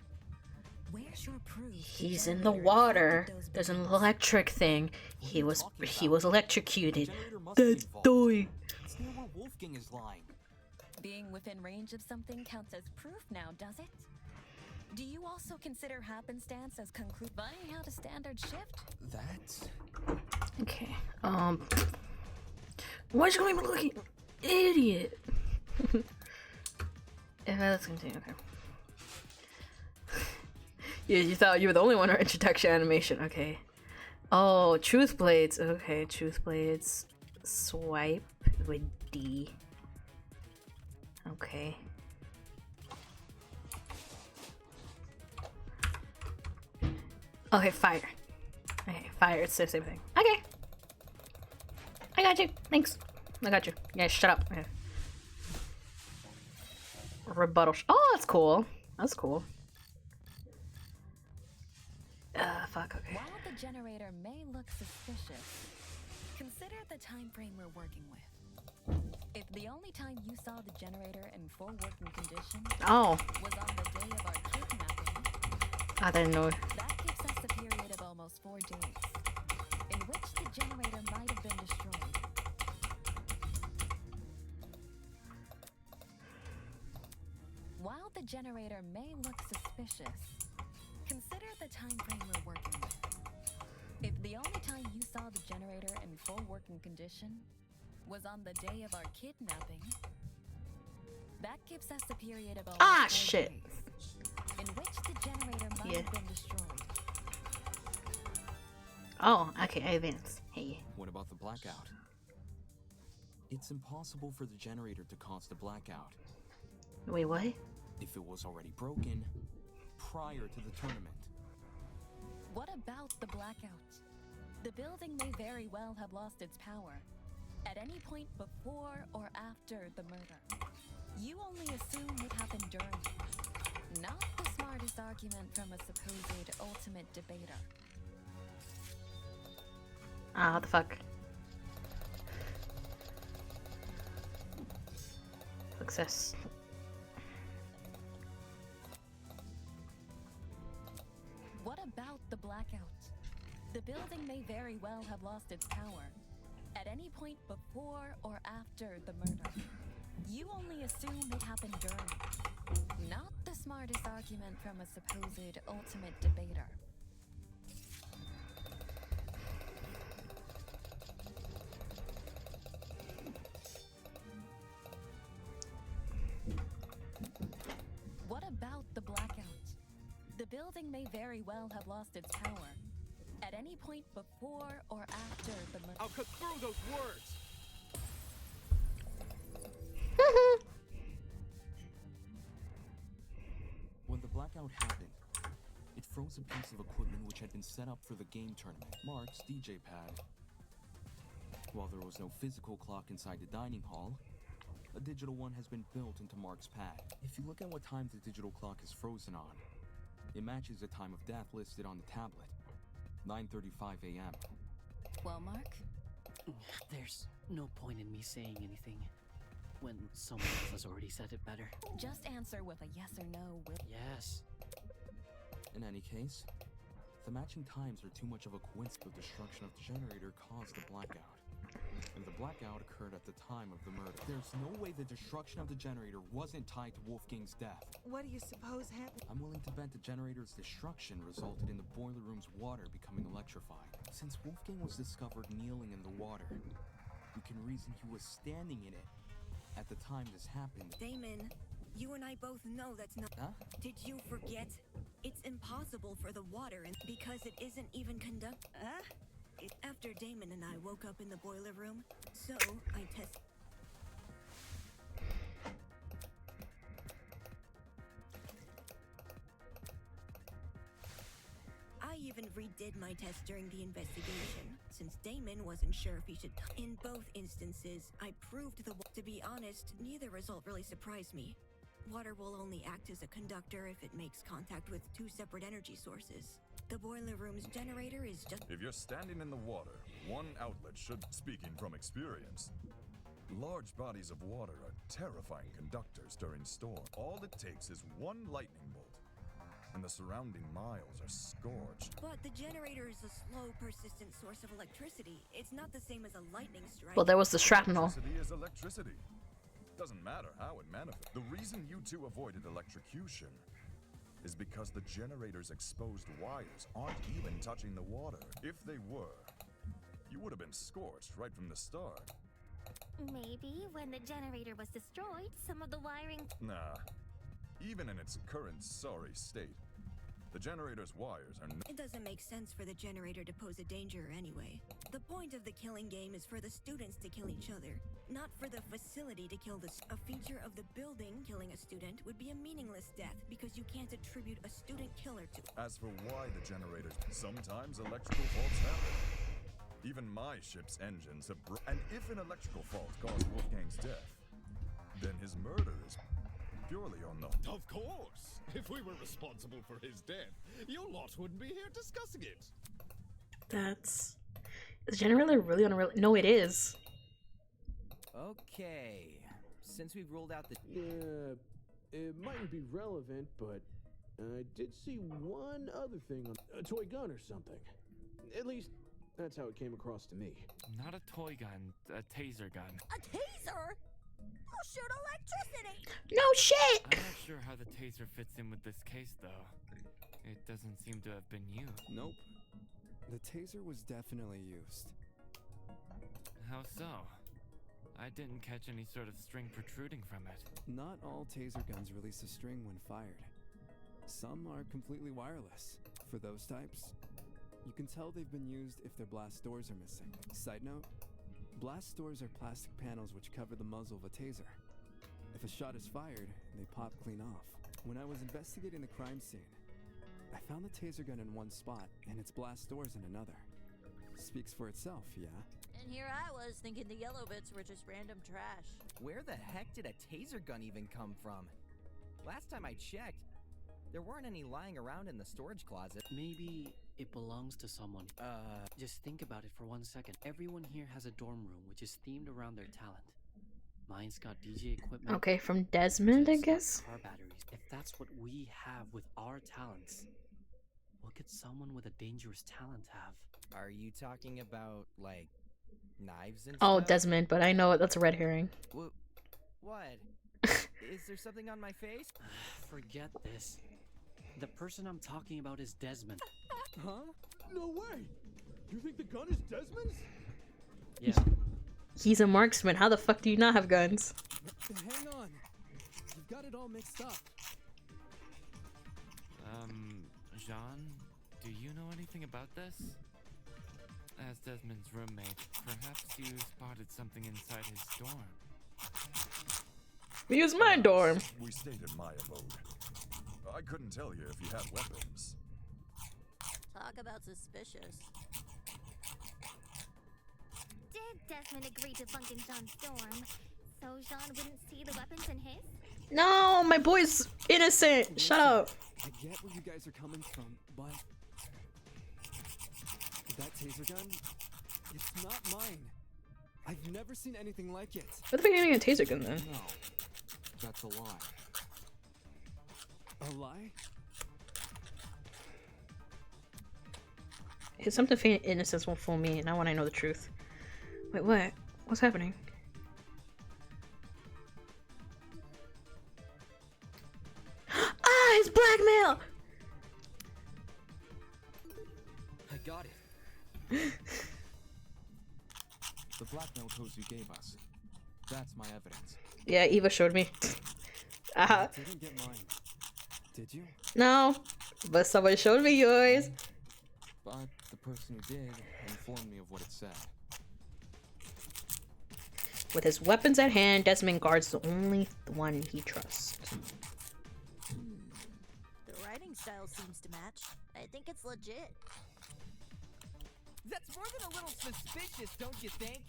C: where's your proof?
A: He's in the water. There's an electric thing. He was electrocuted. That's doing.
B: It's near where Wolfgang is lying.
C: Being within range of something counts as proof now, does it? Do you also consider happenstance as finding out a standard shift?
B: That?
A: Okay. Why is she going to be looking? Idiot. Yeah, let's continue. Okay. You thought you were the only one for introduction animation. Okay. Oh, truth blades. Okay, truth blades. Swipe with D. Okay. Okay, fire. Okay, fire. It's the same thing. Okay. I got you. Thanks. I got you. Yeah, shut up. Okay. Rebuttal. Oh, that's cool. That's cool. Fuck, okay.
C: While the generator may look suspicious, consider the time frame we're working with. If the only time you saw the generator in full working condition was on the day of our kidnapping,
A: I didn't know.
C: that gives us a period of almost 4 days, in which the generator might have been destroyed. While the generator may look suspicious, consider the time frame we're working with. If the only time you saw the generator in full working condition was on the day of our kidnapping, that gives us a period of almost 4
A: shit.
C: days, in which the generator might have been destroyed.
A: Oh, okay, I advance. Hey.
B: What about the blackout? It's impossible for the generator to cause the blackout.
A: Wait, what?
B: if it was already broken prior to the tournament.
C: What about the blackout? The building may very well have lost its power at any point before or after the murder. You only assume what happened during. Not the smartest argument from a supposed ultimate debater.
A: Ah, what the fuck? Success.
C: What about the blackout? The building may very well have lost its power at any point before or after the murder. You only assume what happened during. Not the smartest argument from a supposed ultimate debater. What about the blackout? The building may very well have lost its power at any point before or after the murder.
J: I'll cut through those words!
B: When the blackout happened, it froze a piece of equipment which had been set up for the game tournament, Mark's DJ pad. While there was no physical clock inside the dining hall, a digital one has been built into Mark's pad. If you look at what time the digital clock is frozen on, it matches the time of death listed on the tablet, 9:35 a.m.
C: Well, Mark?
O: There's no point in me saying anything when someone else has already said it better.
C: Just answer with a yes or no.
O: Yes.
B: In any case, the matching times are too much of a coincidence. The destruction of the generator caused the blackout, and the blackout occurred at the time of the murder. There's no way the destruction of the generator wasn't tied to Wolfgang's death.
N: What do you suppose happened?
B: I'm willing to bet the generator's destruction resulted in the boiler room's water becoming electrified. Since Wolfgang was discovered kneeling in the water, we can reason he was standing in it at the time this happened.
G: Damon, you and I both know that's not.
B: Huh?
G: Did you forget? It's impossible for the water, and because it isn't even after Damon and I woke up in the boiler room, so I tested. I even redid my test during the investigation, since Damon wasn't sure if he should. In both instances, I proved the. To be honest, neither result really surprised me. Water will only act as a conductor if it makes contact with two separate energy sources. The boiler room's generator is just.
L: If you're standing in the water, one outlet should. Speaking from experience, large bodies of water are terrifying conductors during storm. All it takes is one lightning bolt, and the surrounding miles are scorched.
G: But the generator is a slow, persistent source of electricity. It's not the same as a lightning strike.
A: Well, there was the shrapnel.
L: Electricity is electricity. Doesn't matter how it manifests. The reason you two avoided electrocution is because the generator's exposed wires aren't even touching the water. If they were, you would have been scorched right from the start.
Q: Maybe when the generator was destroyed, some of the wiring.
L: Nah. Even in its current sorry state, the generator's wires are.
G: It doesn't make sense for the generator to pose a danger anyway. The point of the killing game is for the students to kill each other, not for the facility to kill a feature of the building killing a student would be a meaningless death because you can't attribute a student killer to.
L: As for why the generators, sometimes electrical faults happen. Even my ship's engines have and if an electrical fault caused Wolfgang's death, then his murder is purely on the.
D: Of course! If we were responsible for his death, your lot wouldn't be here discussing it.
A: That's. Is generator really unreal? No, it is.
I: Okay, since we've ruled out the.
J: Yeah, it mightn't be relevant, but I did see one other thing on a toy gun or something. At least, that's how it came across to me.
M: Not a toy gun, a taser gun.
P: A taser? I'll shoot electricity!
A: No shit!
M: I'm not sure how the taser fits in with this case, though. It doesn't seem to have been used.
H: Nope. The taser was definitely used.
M: How so? I didn't catch any sort of string protruding from it.
H: Not all taser guns release a string when fired. Some are completely wireless. For those types, you can tell they've been used if their blast doors are missing. Side note, blast doors are plastic panels which cover the muzzle of a taser. If a shot is fired, they pop clean off. When I was investigating the crime scene, I found the taser gun in one spot and its blast doors in another. Speaks for itself, yeah?
P: And here I was thinking the yellow bits were just random trash.
I: Where the heck did a taser gun even come from? Last time I checked, there weren't any lying around in the storage closet.
O: Maybe it belongs to someone. Just think about it for 1 second. Everyone here has a dorm room which is themed around their talent. Mine's got DJ equipment.
A: Okay, from Desmond, I
O: Jeff's got
A: guess.
O: Car batteries. If that's what we have with our talents, what could someone with a dangerous talent have?
I: Are you talking about, like, knives and
A: Oh,
I: stuff?
A: Desmond, but I know it. That's a red herring.
I: What? Is there something on my face?
O: Forget this. The person I'm talking about is Desmond.
J: Huh? No way! You think the gun is Desmond's?
O: Yeah.
A: He's a marksman. How the fuck do you not have guns?
H: Hang on. You've got it all mixed up.
M: Jean, do you know anything about this? As Desmond's roommate, perhaps you spotted something inside his dorm.
A: Use my dorm.
L: We stayed in my abode. I couldn't tell you if you had weapons.
P: Talk about suspicious.
Q: Did Desmond agree to bunk in John's dorm so Jean wouldn't see the weapons in his?
A: No, my boy's innocent. Shut up.
H: I get where you guys are coming from, but that taser gun, it's not mine. I've never seen anything like it.
A: What the fuck are you getting a taser gun then?
B: No, that's a lie.
H: A lie?
A: Hey, something faint innocence won't fool me. Not when I know the truth. Wait, what? What's happening? Ah, it's blackmail!
I: I got it.
B: The blackmail codes you gave us. That's my evidence.
A: Yeah, Eva showed me.
H: I didn't get mine. Did you?
A: No, but someone showed me yours.
B: But the person who did informed me of what it said.
A: With his weapons at hand, Desmond guards the only one he trusts.
P: The writing style seems to match. I think it's legit.
I: That's more than a little suspicious, don't you think?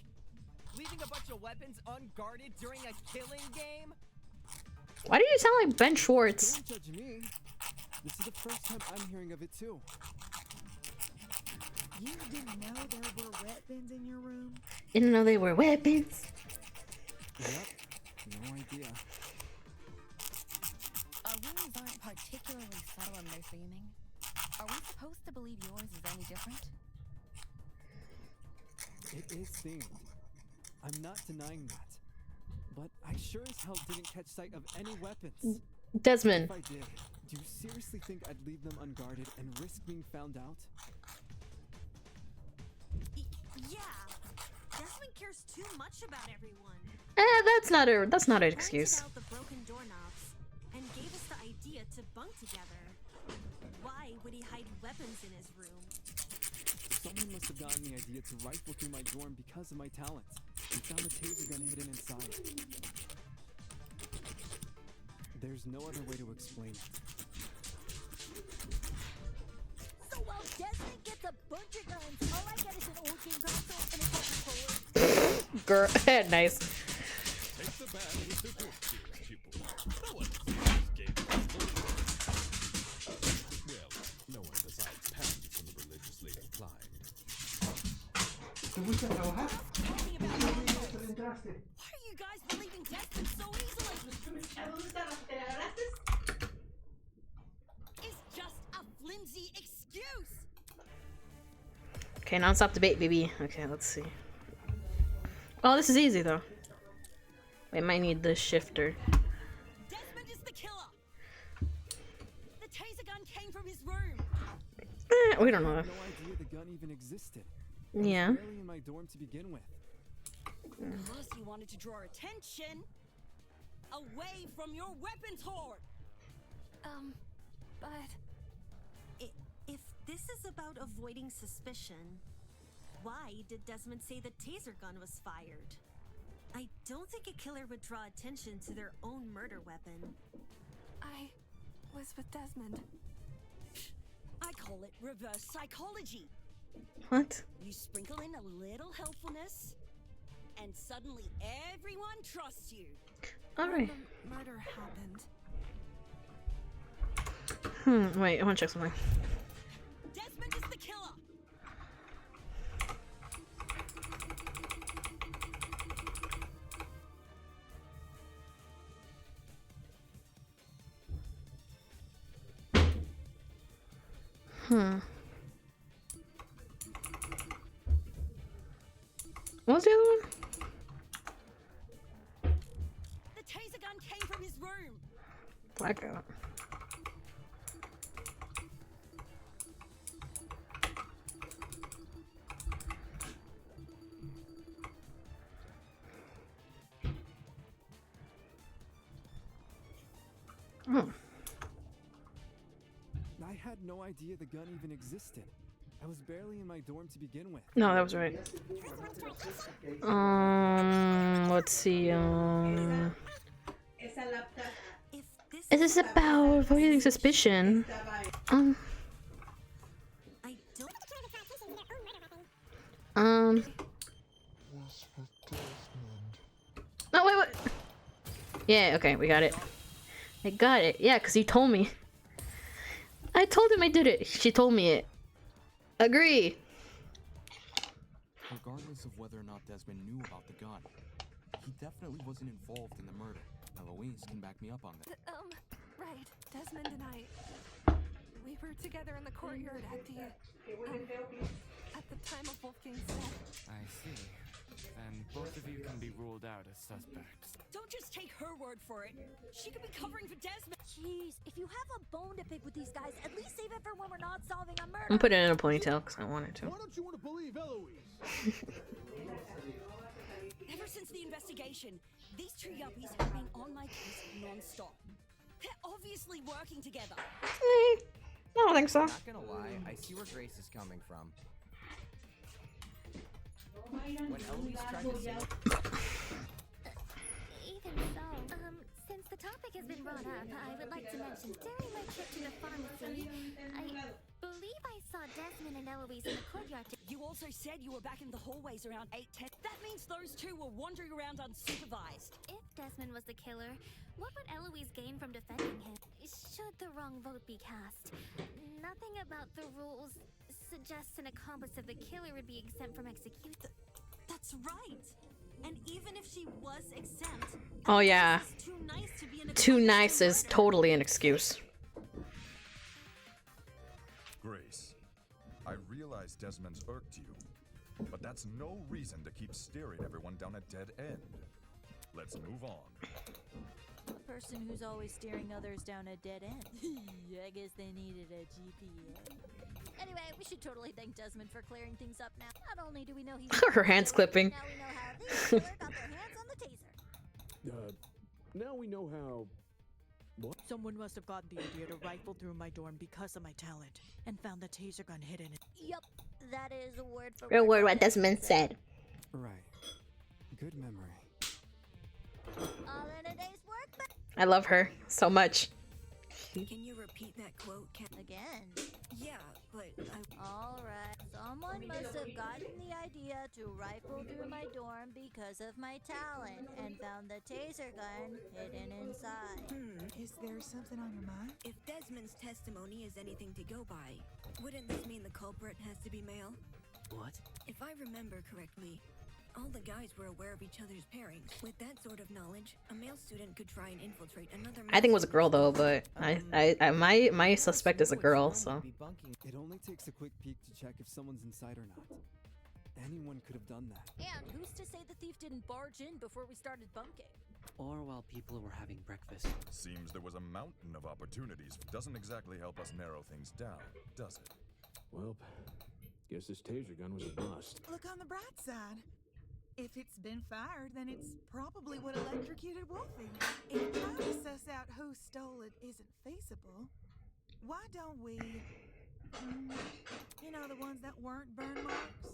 I: Leaving a bunch of weapons unguarded during a killing game?
A: Why do you sound like Ben Schwartz?
H: Don't judge me. This is the first time I'm hearing of it too.
N: You didn't know there were weapons in your room?
A: Didn't know they were weapons.
H: Yep, no idea.
C: Our rooms aren't particularly subtle in their theming. Are we supposed to believe yours is any different?
H: It is themed. I'm not denying that. But I sure as hell didn't catch sight of any weapons.
A: Desmond.
H: If I did, do you seriously think I'd leave them unguarded and risk being found out?
G: Yeah. Desmond cares too much about everyone.
A: That's not an excuse.
G: Pointed out the broken doorknobs and gave us the idea to bunk together. Why would he hide weapons in his room?
H: Someone must have gotten the idea to rifle through my dorm because of my talent. We found a taser gun hidden inside. There's no other way to explain it.
P: So while Desmond gets a bunch of guns, all I get is an old game console and a Coca-Cola.
A: Girl, nice.
D: Take the bad with the good, pupil. No one sees game Well, no one besides parents and the religiously inclined.
G: Why are you guys believing Desmond so easily? It's just a flimsy excuse.
A: Okay, non-stop debate, baby. Okay, let's see. Oh, this is easy though. We might need the shifter.
G: Desmond is the killer. The taser gun came from his room.
A: We don't know.
H: I had no idea the gun even existed.
A: Yeah.
H: I was barely in my dorm to begin with.
G: Plus, he wanted to draw attention away from your weapons hoard.
C: But
G: If this is about avoiding suspicion, why did Desmond say the taser gun was fired? I don't think a killer would draw attention to their own murder weapon.
K: was with Desmond.
G: I call it reverse psychology.
A: What?
G: You sprinkle in a little helpfulness, and suddenly everyone trusts you.
A: Alright.
K: The murder happened.
A: Wait, I wanna check something.
G: Desmond is the killer.
A: What was the other one?
G: The taser gun came from his room.
A: Blackout.
H: I had no idea the gun even existed. I was barely in my dorm to begin with.
A: No, that was right. Let's see. Is this about avoiding suspicion? No, wait, what? Yeah, okay, we got it. I got it. Yeah, because he told me. I told him I did it. She told me it. Agree.
B: Regardless of whether or not Desmond knew about the gun, he definitely wasn't involved in the murder. Eloise can back me up on that.
K: Right. Desmond and I, we were together in the courtyard at the time of Wolfgang's death.
M: I see. Then both of you can be ruled out as suspects.
G: Don't just take her word for it. She could be covering for Desmond.
P: Jeez, if you have a bone to pick with these guys, at least save it for when we're not solving a murder.
A: I'm putting it in a ponytail because I wanted to.
J: Why don't you want to believe Eloise?
G: Ever since the investigation, these two yuppies have been on my case non-stop. They're obviously working together.
A: I don't think so.
I: Not gonna lie, I see where Grace is coming from. When Eloise tried to say
Q: Even so, since the topic has been brought up, I would like to mention during my trip to the pharmacy, I believe I saw Desmond and Eloise in the courtyard.
G: You also said you were back in the hallways around 8:10. That means those two were wandering around unsupervised.
Q: If Desmond was the killer, what would Eloise gain from defending him? Should the wrong vote be cast? Nothing about the rules suggests an accomplice of the killer would be exempt from execution.
P: That's right. And even if she was exempt,
A: Oh yeah.
P: too nice to be an
A: Too nice is totally an excuse.
L: Grace, I realize Desmond's irked you, but that's no reason to keep steering everyone down a dead end. Let's move on.
P: A person who's always steering others down a dead end. I guess they needed a GPS. Anyway, we should totally thank Desmond for clearing things up now. Not only do we know he's
A: Her hands clipping.
P: now we know how this killer got their hands on the taser.
J: Now we know how. What?
S: Someone must have gotten the idea to rifle through my dorm because of my talent and found the taser gun hidden in.
P: Yup, that is a word for
A: Real word what Desmond said.
H: Right. Good memory.
P: All in a day's work, but
A: I love her so much.
G: Can you repeat that quote,
P: again.
G: Yeah, but
P: All right. Someone must have gotten the idea to rifle through my dorm because of my talent and found the taser gun hidden inside.
N: Is there something on your mind?
G: If Desmond's testimony is anything to go by, wouldn't this mean the culprit has to be male?
O: What?
G: If I remember correctly, all the guys were aware of each other's pairings. With that sort of knowledge, a male student could try and infiltrate another male
A: I think it was a girl though, but my suspect is a girl, so.
H: It only takes a quick peek to check if someone's inside or not. Anyone could have done that.
P: And who's to say the thief didn't barge in before we started bunking?
O: Or while people were having breakfast.
L: Seems there was a mountain of opportunities. Doesn't exactly help us narrow things down, does it?
J: Well, guess this taser gun was a bust.
N: Look on the bright side. If it's been fired, then it's probably what electrocuted Wolfie. If trying to suss out who stole it isn't feasible, why don't we, you know, the ones that weren't burn marks?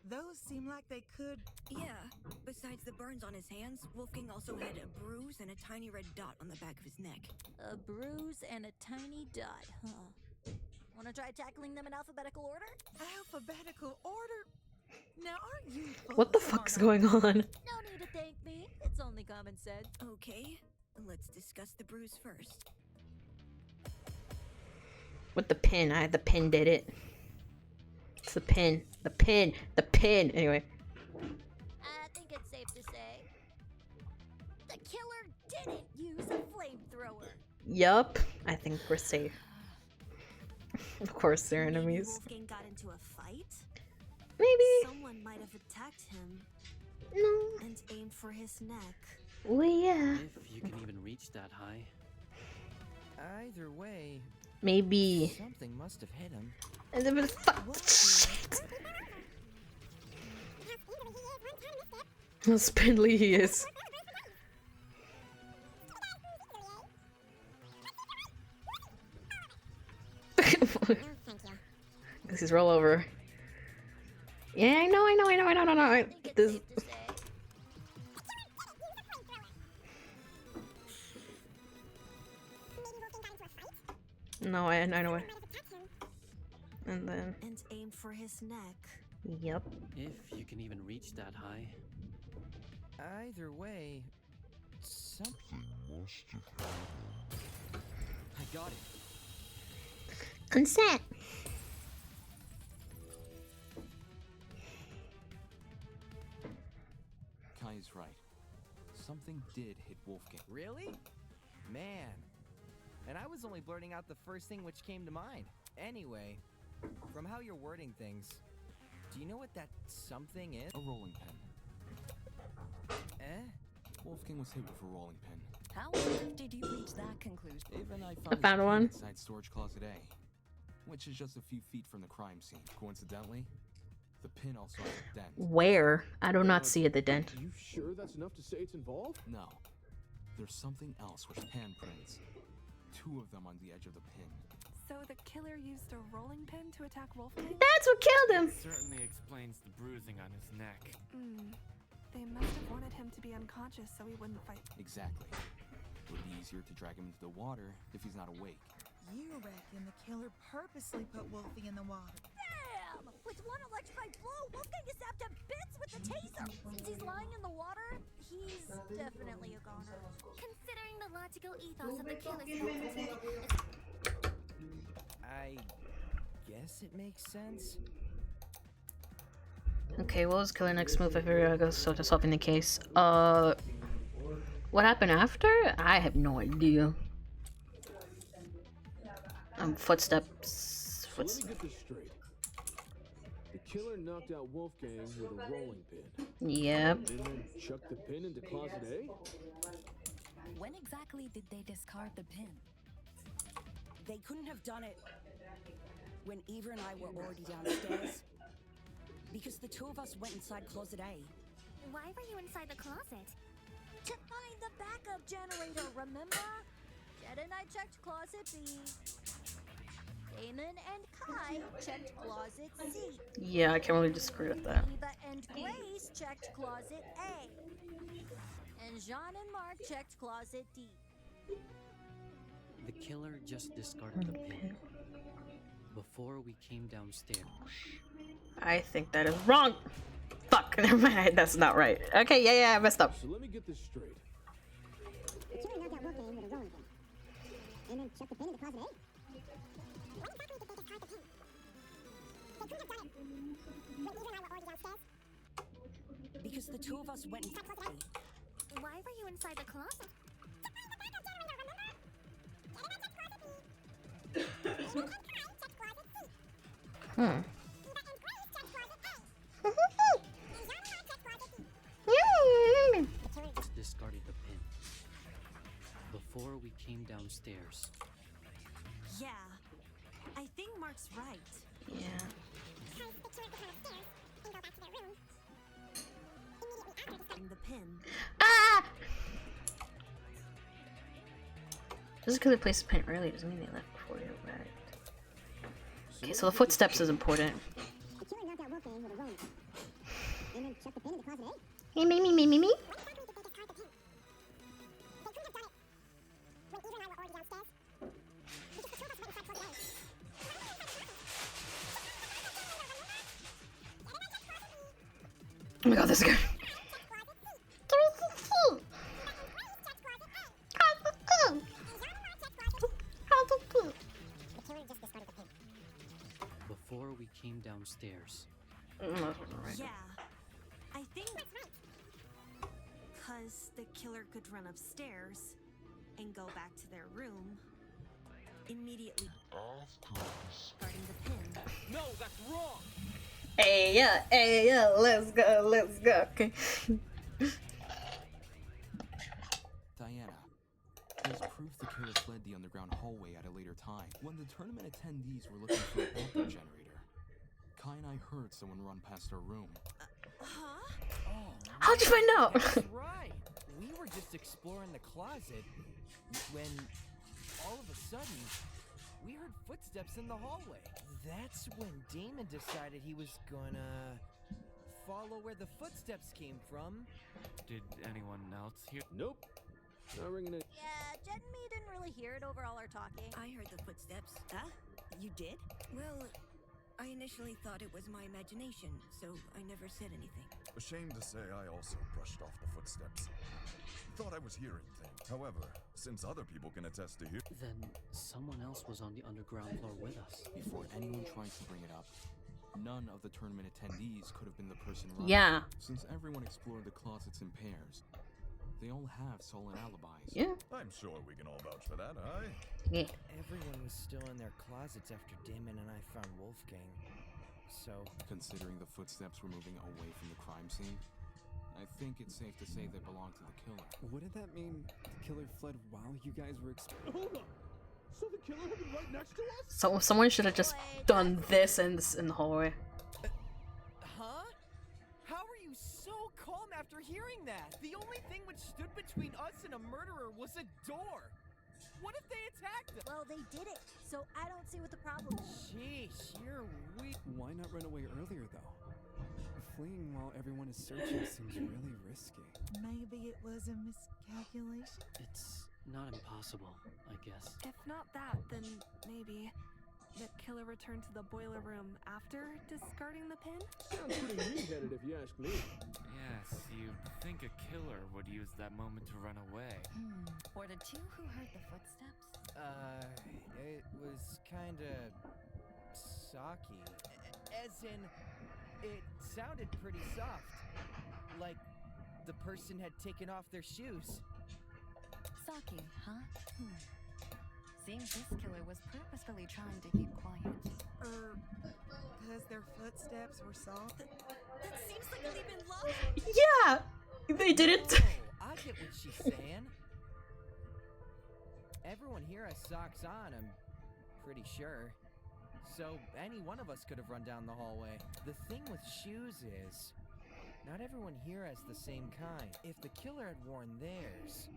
N: Those seem like they could...
G: Yeah, but
T: Besides the burns on his hands, Wolfgang also had a bruise and a tiny red dot on the back of his neck.
P: A bruise and a tiny dot, huh? Wanna try tackling them in alphabetical order?
N: Alphabetical order? Now, aren't you
A: What the fuck's going on?
P: No need to thank me. It's only common sense.
T: Okay, let's discuss the bruise first.
A: With the pin. The pin did it. It's the pin. The pin. The pin. Anyway.
P: I think it's safe to say the killer didn't use a flamethrower.
A: Yup. I think we're safe. Of course, they're enemies.
G: Wolfgang got into a fight?
A: Maybe.
G: Someone might have attacked him.
A: No.
G: And aimed for his neck.
A: Well, yeah.
O: If you can even reach that high.
I: Either way,
A: Maybe.
I: something must have hit him.
A: And then it shit. How spindly he is. This is roll over. Yeah, I know. This. No, I know it. And then.
G: And aimed for his neck.
A: Yep.
O: If you can even reach that high.
I: Either way, something must have happened. I got it.
A: Consent.
B: Kai's right. Something did hit Wolfgang.
I: Really? Man. And I was only blurting out the first thing which came to mind. Anyway, from how you're wording things, do you know what that something is?
B: A rolling pin.
I: Eh?
B: Wolfgang was hit with a rolling pin.
C: How on earth did you reach that conclusion?
B: Ava and I
A: I
B: found
A: found
B: his pin
A: one.
B: inside storage closet A, which is just a few feet from the crime scene. Coincidentally, the pin also has a dent.
A: Where? I do not see it, the dent.
J: You sure that's enough to say it's involved?
B: No. There's something else with handprints. 2 of them on the edge of the pin.
K: So the killer used a rolling pin to attack Wolfgang?
A: That's what killed him!
M: Certainly explains the bruising on his neck.
K: They must have wanted him to be unconscious so he wouldn't fight.
B: Exactly. It would be easier to drag him into the water if he's not awake.
N: You reckon the killer purposely put Wolfie in the water?
P: Damn! With one electrified blow, Wolfgang is zapped to bits with the taser. Since he's lying in the water, he's definitely a goner.
Q: Considering the logical ethos of the killer's entity,
I: I guess it makes sense.
A: Okay, what was killer next move? I figured I goes to solving the case. What happened after? I have no idea. Footsteps.
J: So let me get this straight. The killer knocked out Wolfgang with a rolling pin.
A: Yep.
J: And then chucked the pin into closet A?
C: When exactly did they discard the pin?
G: They couldn't have done it when Eva and I were already downstairs. Because the 2 of us went inside closet A.
Q: why were you inside the closet?
P: To find the backup generator, remember? Jed and I checked closet B. Damon and Kai checked closet C.
A: Yeah, I can't really disagree with that.
P: Eva and Grace checked closet A. And Jean and Mark checked closet D.
O: The killer just discarded the pin before we came downstairs.
A: I think that is wrong. Fuck, never mind. That's not right. Okay, yeah, I messed up.
J: So let me get this straight.
R: The killer knocked out Wolfgang with a rolling pin. And then chucked the pin into closet A? When exactly did they discard the pin? They couldn't have done it when Eva and I were already downstairs.
G: Because the 2 of us went inside closet A.
Q: Why were you inside the closet?
A: Hmm.
O: Discarded the pin before we came downstairs.
G: Yeah, I think Mark's right.
A: Yeah.
G: The pin.
A: Ah! Just because they placed the pin early doesn't mean they left before they arrived. Okay, so the footsteps is important.
R: The killer knocked out Wolfgang with a rolling pin. And then chucked the pin into closet A?
A: Me. Oh my god, this is good.
O: Before we came downstairs.
G: Yeah, I think because the killer could run upstairs and go back to their room immediately starting the pin.
J: No, that's wrong.
A: Hey yeah, let's go. Okay.
B: Diana, there's proof the killer fled the underground hallway at a later time, when the tournament attendees were looking for a backup generator. Kai and I heard someone run past our room.
A: How'd you find out?
I: That's right. We were just exploring the closet when all of a sudden we heard footsteps in the hallway. That's when Damon decided he was gonna follow where the footsteps came from.
M: Did anyone else hear?
J: Nope. Not ringing it.
P: Yeah, Jen and me didn't really hear it over all our talking.
T: I heard the footsteps.
G: Huh? You did?
T: Well, I initially thought it was my imagination, so I never said anything.
L: Ashamed to say, I also brushed off the footsteps. Thought I was hearing things. However, since other people can attest to hear,
O: Then someone else was on the underground floor with us.
B: Before anyone tries to bring it up, none of the tournament attendees could have been the person running.
A: Yeah.
B: Since everyone explored the closets in pairs, they all have solid alibis.
A: Yeah.
L: I'm sure we can all vouch for that, aye?
A: Yeah.
I: Everyone was still in their closets after Damon and I found Wolfgang. So,
B: Considering the footsteps were moving away from the crime scene, I think it's safe to say they belong to the killer.
H: What did that mean? The killer fled while you guys were
J: Hold on. So the killer had been right next to us?
A: So someone should have just done this in the hallway.
I: huh? How are you so calm after hearing that? The only thing which stood between us and a murderer was a door. What if they attacked us?
P: Well, they did it, so I don't see what the problem is.
I: Sheesh, you're weak.
H: Why not run away earlier, though? Fleeing while everyone is searching seems really risky.
N: Maybe it was a miscalculation.
O: It's not impossible, I guess.
K: If not that, then maybe the killer returned to the boiler room after discarding the pin?
J: Sounds pretty mean-headed if you ask me.
M: Yes, you'd think a killer would use that moment to run away.
C: Were the two who heard the footsteps?
I: It was kinda socky. As in, it sounded pretty soft. Like the person had taken off their shoes.
C: Saki, huh? Seems this killer was purposefully trying to keep quiet.
N: Because their footsteps were soft?
G: That seems like a leap in love.
A: Yeah, they did it.
I: Oh, I get what she's saying. Everyone here has socks on, I'm pretty sure. So any one of us could have run down the hallway. The thing with shoes is, not everyone here has the same kind. If the killer had worn theirs,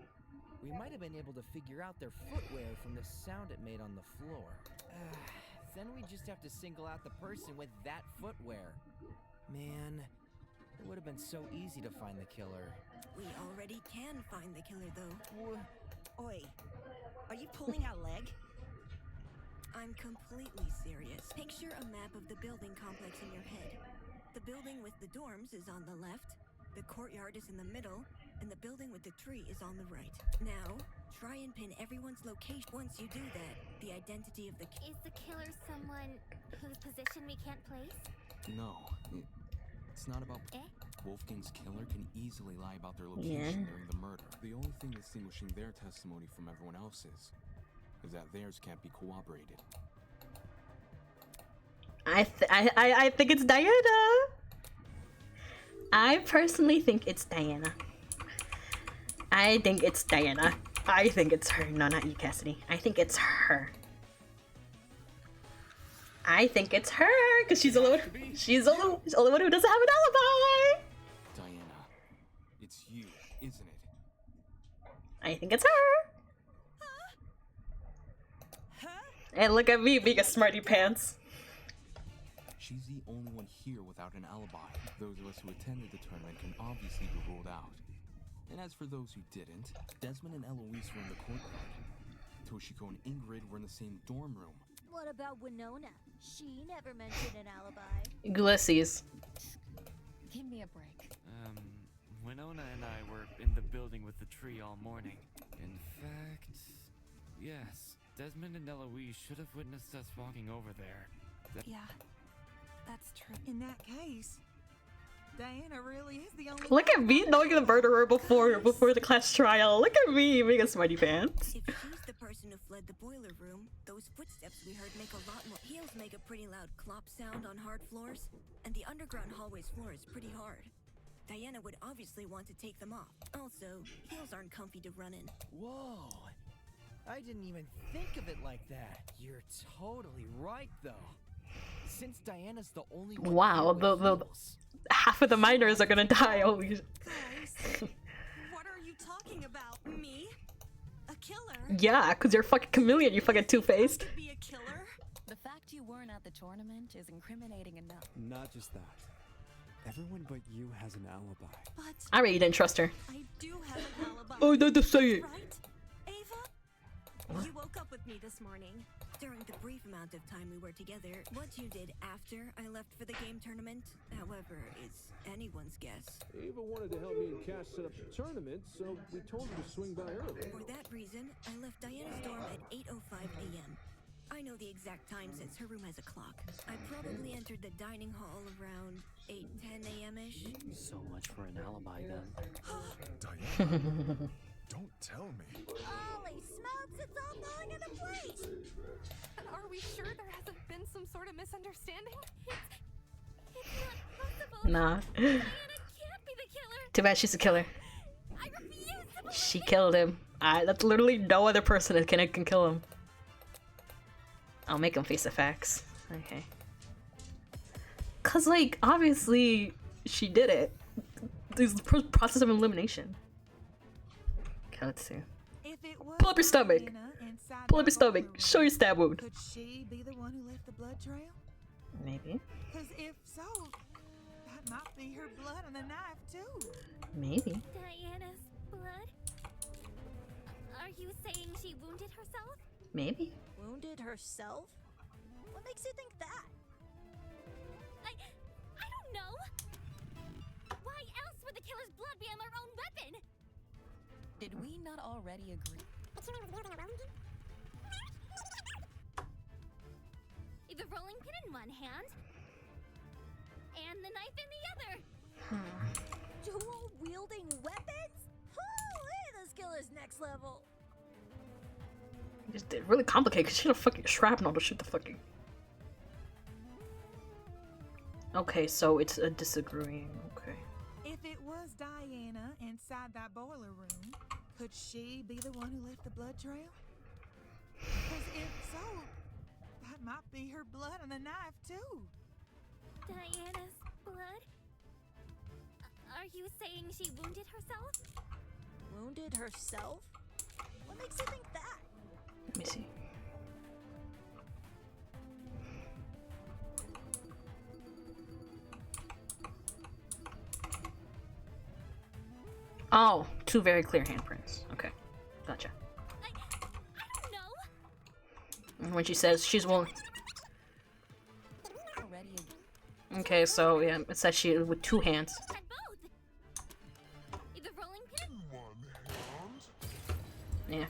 I: we might have been able to figure out their footwear from the sound it made on the floor. Then we just have to single out the person with that footwear. Man, it would have been so easy to find the killer.
T: We already can find the killer, though.
G: Oi, are you pulling out leg?
T: I'm completely serious. Picture a map of the building complex in your head. The building with the dorms is on the left, the courtyard is in the middle, and the building with the tree is on the right. Now, try and pin everyone's location. Once you do that, the identity of the
Q: Is the killer someone whose position we can't place?
B: No, it's not about.
Q: Eh?
B: Wolfgang's killer can easily lie about their location
A: Yeah.
B: during the murder. The only thing distinguishing their testimony from everyone else's is that theirs can't be corroborated.
A: I think it's Diana. I personally think it's Diana. I think it's Diana. I think it's her. No, not you, Cassidy. I think it's her. I think it's her because she's the only one who doesn't have an alibi.
B: Diana, it's you, isn't it?
A: I think it's her. And look at me being a smarty pants.
B: She's the only one here without an alibi. Those of us who attended the tournament can obviously be ruled out. And as for those who didn't, Desmond and Eloise were in the courtyard. Toshiko and Ingrid were in the same dorm room.
P: What about Winona? She never mentioned an alibi.
A: Ulysses.
C: Give me a break.
M: Winona and I were in the building with the tree all morning. In fact, yes, Desmond and Eloise should have witnessed us walking over there.
K: Yeah, that's true.
N: In that case, Diana really is the only
A: Look at me knowing the murderer before the class trial. Look at me being a smarty pants.
T: If she's the person who fled the boiler room, those footsteps we heard make a lot more. Heels make a pretty loud clop sound on hard floors, and the underground hallway's floor is pretty hard. Diana would obviously want to take them off. Also, heels aren't comfy to run in.
I: Whoa! I didn't even think of it like that. You're totally right, though. Since Diana's the only one.
A: Wow, the half of the miners are gonna die. Holy shit.
G: What are you talking about? Me? A killer?
A: Yeah, cause you're a fucking chameleon, you fucking two-faced.
G: Be a killer?
C: The fact you weren't at the tournament is incriminating enough.
H: Not just that. Everyone but you has an alibi.
G: But
A: I really didn't trust her.
G: I do have an alibi.
A: Oh, don't just say it.
G: Right? Ava? You woke up with me this morning.
T: During the brief amount of time we were together, what you did after I left for the game tournament, however, is anyone's guess.
J: Ava wanted to help me and Cash set up the tournament, so we told her to swing by early.
T: For that reason, I left Diana's dorm at 8:05 a.m. I know the exact time since her room has a clock. I probably entered the dining hall around 8:10 a.m.-ish.
O: So much for an alibi then.
L: Diana, don't tell me.
P: Holy smokes, it's all falling into place!
K: Are we sure there hasn't been some sort of misunderstanding?
P: It's not possible.
A: Nah.
P: Diana can't be the killer.
A: Too bad she's a killer.
P: I refuse to believe
A: She killed him. That's literally no other person that can kill him. I'll make him face the facts. Okay. Cause like, obviously, she did it. This is the process of elimination. Okay, let's see.
N: If it was
A: Pull up your stomach.
N: Diana inside
A: Pull up
N: that
A: your stomach.
N: boiler
A: Show your stab wound.
N: Could she be the one who left the blood trail?
A: Maybe.
N: Because if so, that might be her blood on the knife too.
A: Maybe.
P: Diana's blood? Are you saying she wounded herself?
A: Maybe.
P: Wounded herself? What makes you think that? I don't know. Why else would the killer's blood be on their own weapon?
C: Did we not already agree?
P: The rolling pin in one hand, and the knife in the other. Dual wielding weapons? Holy, this killer's next level.
A: It's really complicated because she had a fucking shrapnel to shoot the fucking. Okay, so it's a disagreeing. Okay.
N: If it was Diana inside that boiler room, could she be the one who left the blood trail? Because if so, that might be her blood on the knife too.
P: Diana's blood? Are you saying she wounded herself? Wounded herself? What makes you think that?
A: Let me see. Oh, two very clear handprints. Okay, gotcha.
P: I don't know.
A: And when she says she's willing. Okay, so yeah, it says she with two hands.
P: The rolling pin?
A: Yeah,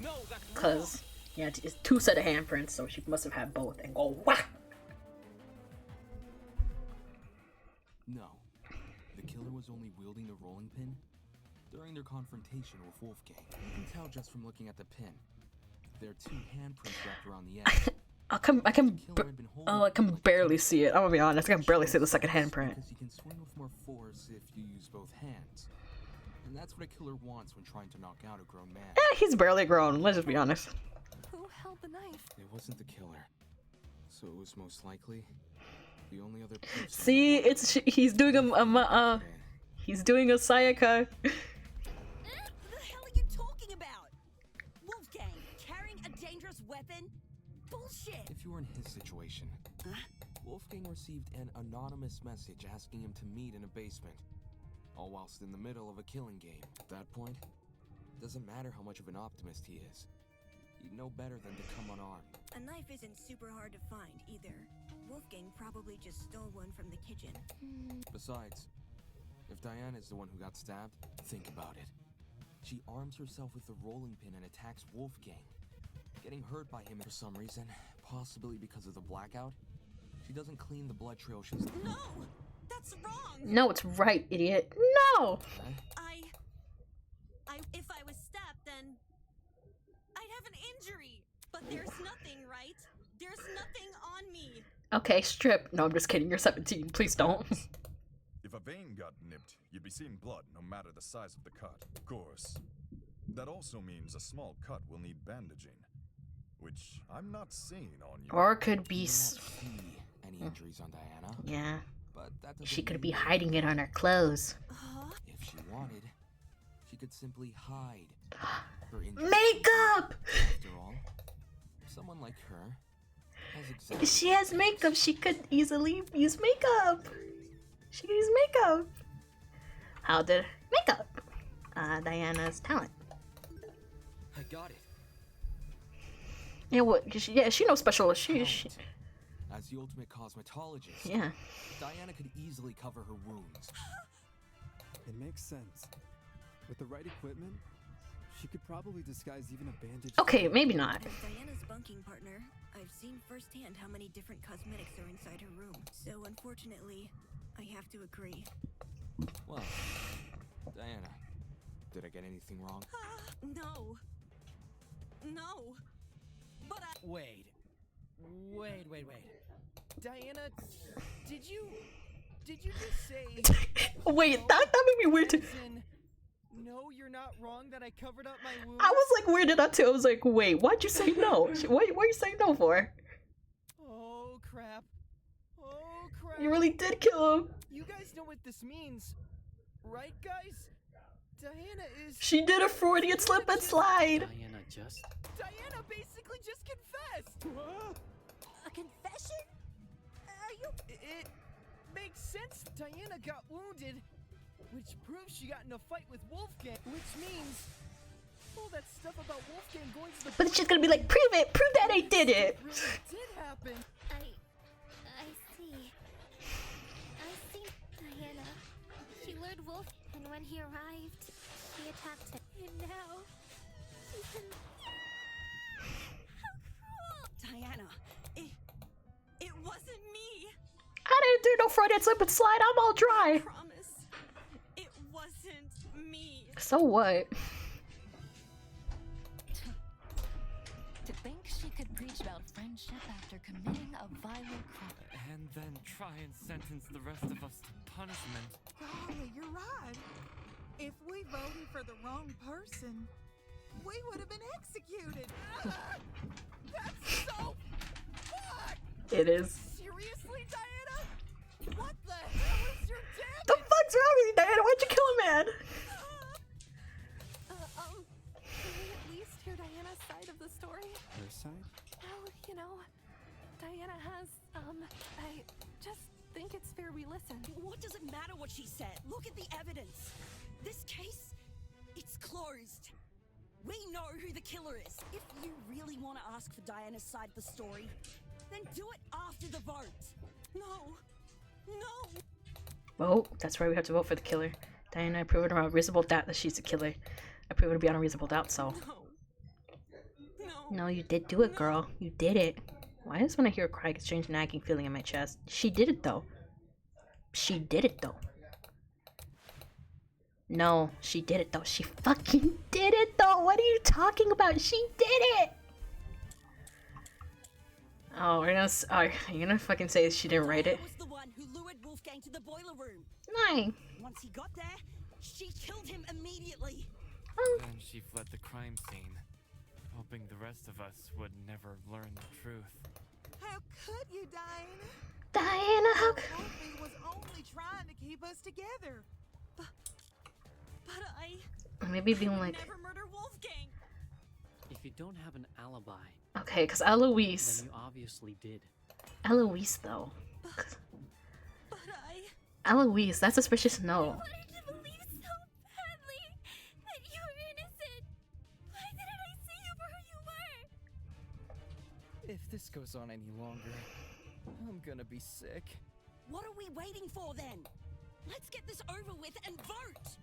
A: cause yeah, it's two set of handprints, so she must have had both and go whack.
B: No, the killer was only wielding the rolling pin during their confrontation with Wolfgang. You can tell just from looking at the pin. There are two handprints wrapped around the edge.
A: I can barely see it. I'm gonna be honest, I can barely see the second handprint.
B: Because you can swing with more force if you use both hands. And that's what a killer wants when trying to knock out a grown man.
A: He's barely grown, let's just be honest.
K: Who held the knife?
B: It wasn't the killer. So it was most likely the only other person.
A: See, he's doing he's doing a Sayaka.
G: What the hell are you talking about? Wolfgang carrying a dangerous weapon? Bullshit.
B: If you were in his situation, Wolfgang received an anonymous message asking him to meet in a basement, all whilst in the middle of a killing game. At that point, doesn't matter how much of an optimist he is. He'd know better than to come unarmed.
T: A knife isn't super hard to find, either. Wolfgang probably just stole one from the kitchen.
B: Besides, if Diana is the one who got stabbed, think about it. She arms herself with the rolling pin and attacks Wolfgang, getting hurt by him for some reason, possibly because of the blackout. She doesn't clean the blood trail she's...
G: No! That's wrong!
A: No, it's right, idiot. No!
G: If I was stabbed, then I'd have an injury. But there's nothing, right? There's nothing on me.
A: Okay, strip. No, I'm just kidding. You're 17. Please don't.
L: If a vein got nipped, you'd be seeing blood no matter the size of the cut. Of course. That also means a small cut will need bandaging, which I'm not seeing on you.
A: Or could be...
B: Any injuries on Diana?
A: Yeah.
B: But that doesn't
A: She could
B: mean
A: be hiding it on her clothes.
B: If she wanted, she could simply hide her injuries.
A: Makeup!
B: After all, someone like her has exactly...
A: She has makeup. She could easily use makeup. She could use makeup. How did makeup? Diana's talent.
I: I got it.
A: Yeah, what? She knows special. She
B: As the ultimate cosmetologist,
A: yeah.
B: Diana could easily cover her wounds.
H: It makes sense. With the right equipment, she could probably disguise even a bandage.
A: Okay, maybe not.
T: As Diana's bunking partner, I've seen firsthand how many different cosmetics are inside her room. So unfortunately, I have to agree.
B: Well, Diana, did I get anything wrong?
G: No. No. But I...
I: Wait. Diana, did you just say...
A: Wait, that made me weird too.
I: No, you're not wrong that I covered up my wounds?
A: I was like weirded out too. I was like, wait, why'd you say no? What are you saying no for?
I: Oh crap.
A: You really did kill him.
I: You guys know what this means, right guys? Diana is...
A: She did a Freudian slip and slide.
I: Diana basically just confessed!
G: A confession? Are you...
I: It makes sense. Diana got wounded, which proves she got in a fight with Wolfgang, which means all that stuff about Wolfgang going to the...
A: But she's gonna be like, prove that I did it.
I: Really did happen.
Q: I see Diana. She lured Wolf, and when he arrived, she attacked him. And now, she's been...
G: Diana, it wasn't me.
A: I didn't do no Freudian slip and slide. I'm all dry.
G: I promise. It wasn't me.
A: So what?
C: To think she could preach about friendship after committing a violent crime.
M: And then try and sentence the rest of us to punishment.
N: Golly, you're right. If we voted for the wrong person, we would have been executed. That's so fucked!
A: It is.
N: Seriously, Diana? What the hell is your damage?
A: The fuck's wrong with you, Diana? Why'd you kill a man?
K: Can we at least hear Diana's side of the story?
H: Her side?
K: Well, you know, Diana has, I just think it's fair we listen.
G: What does it matter what she said? Look at the evidence. This case, it's closed. We know who the killer is. If you really want to ask for Diana's side of the story, then do it after the vote. No.
A: Vote? That's right, we have to vote for the killer. Diana, I prove it around reasonable doubt that she's the killer. I prove it to be on a reasonable doubt, so. No, you did do it, girl. You did it. Why is when I hear her cry, I get a strange nagging feeling in my chest? She did it, though. She did it, though. No, she did it, though. She fucking did it, though. What are you talking about? She did it. Oh, you're gonna fucking say she didn't write it?
G: Was the one who lured Wolfgang to the boiler room.
A: No.
G: Once he got there, she killed him immediately.
M: Then she fled the crime scene, hoping the rest of us would never learn the truth.
N: How could you, Diana?
A: Diana, how
N: Wolfie was only trying to keep us together.
G: But I
A: maybe being like,
G: never murder Wolfgang.
O: If you don't have an alibi,
A: okay, because Eloise.
O: then you obviously did.
A: Eloise, though.
G: But I
A: Eloise, that's suspicious. No.
Q: wanted to believe so badly that you were innocent. Why didn't I see you for who you were?
I: If this goes on any longer, I'm gonna be sick.
G: What are we waiting for then? Let's get this over with and vote!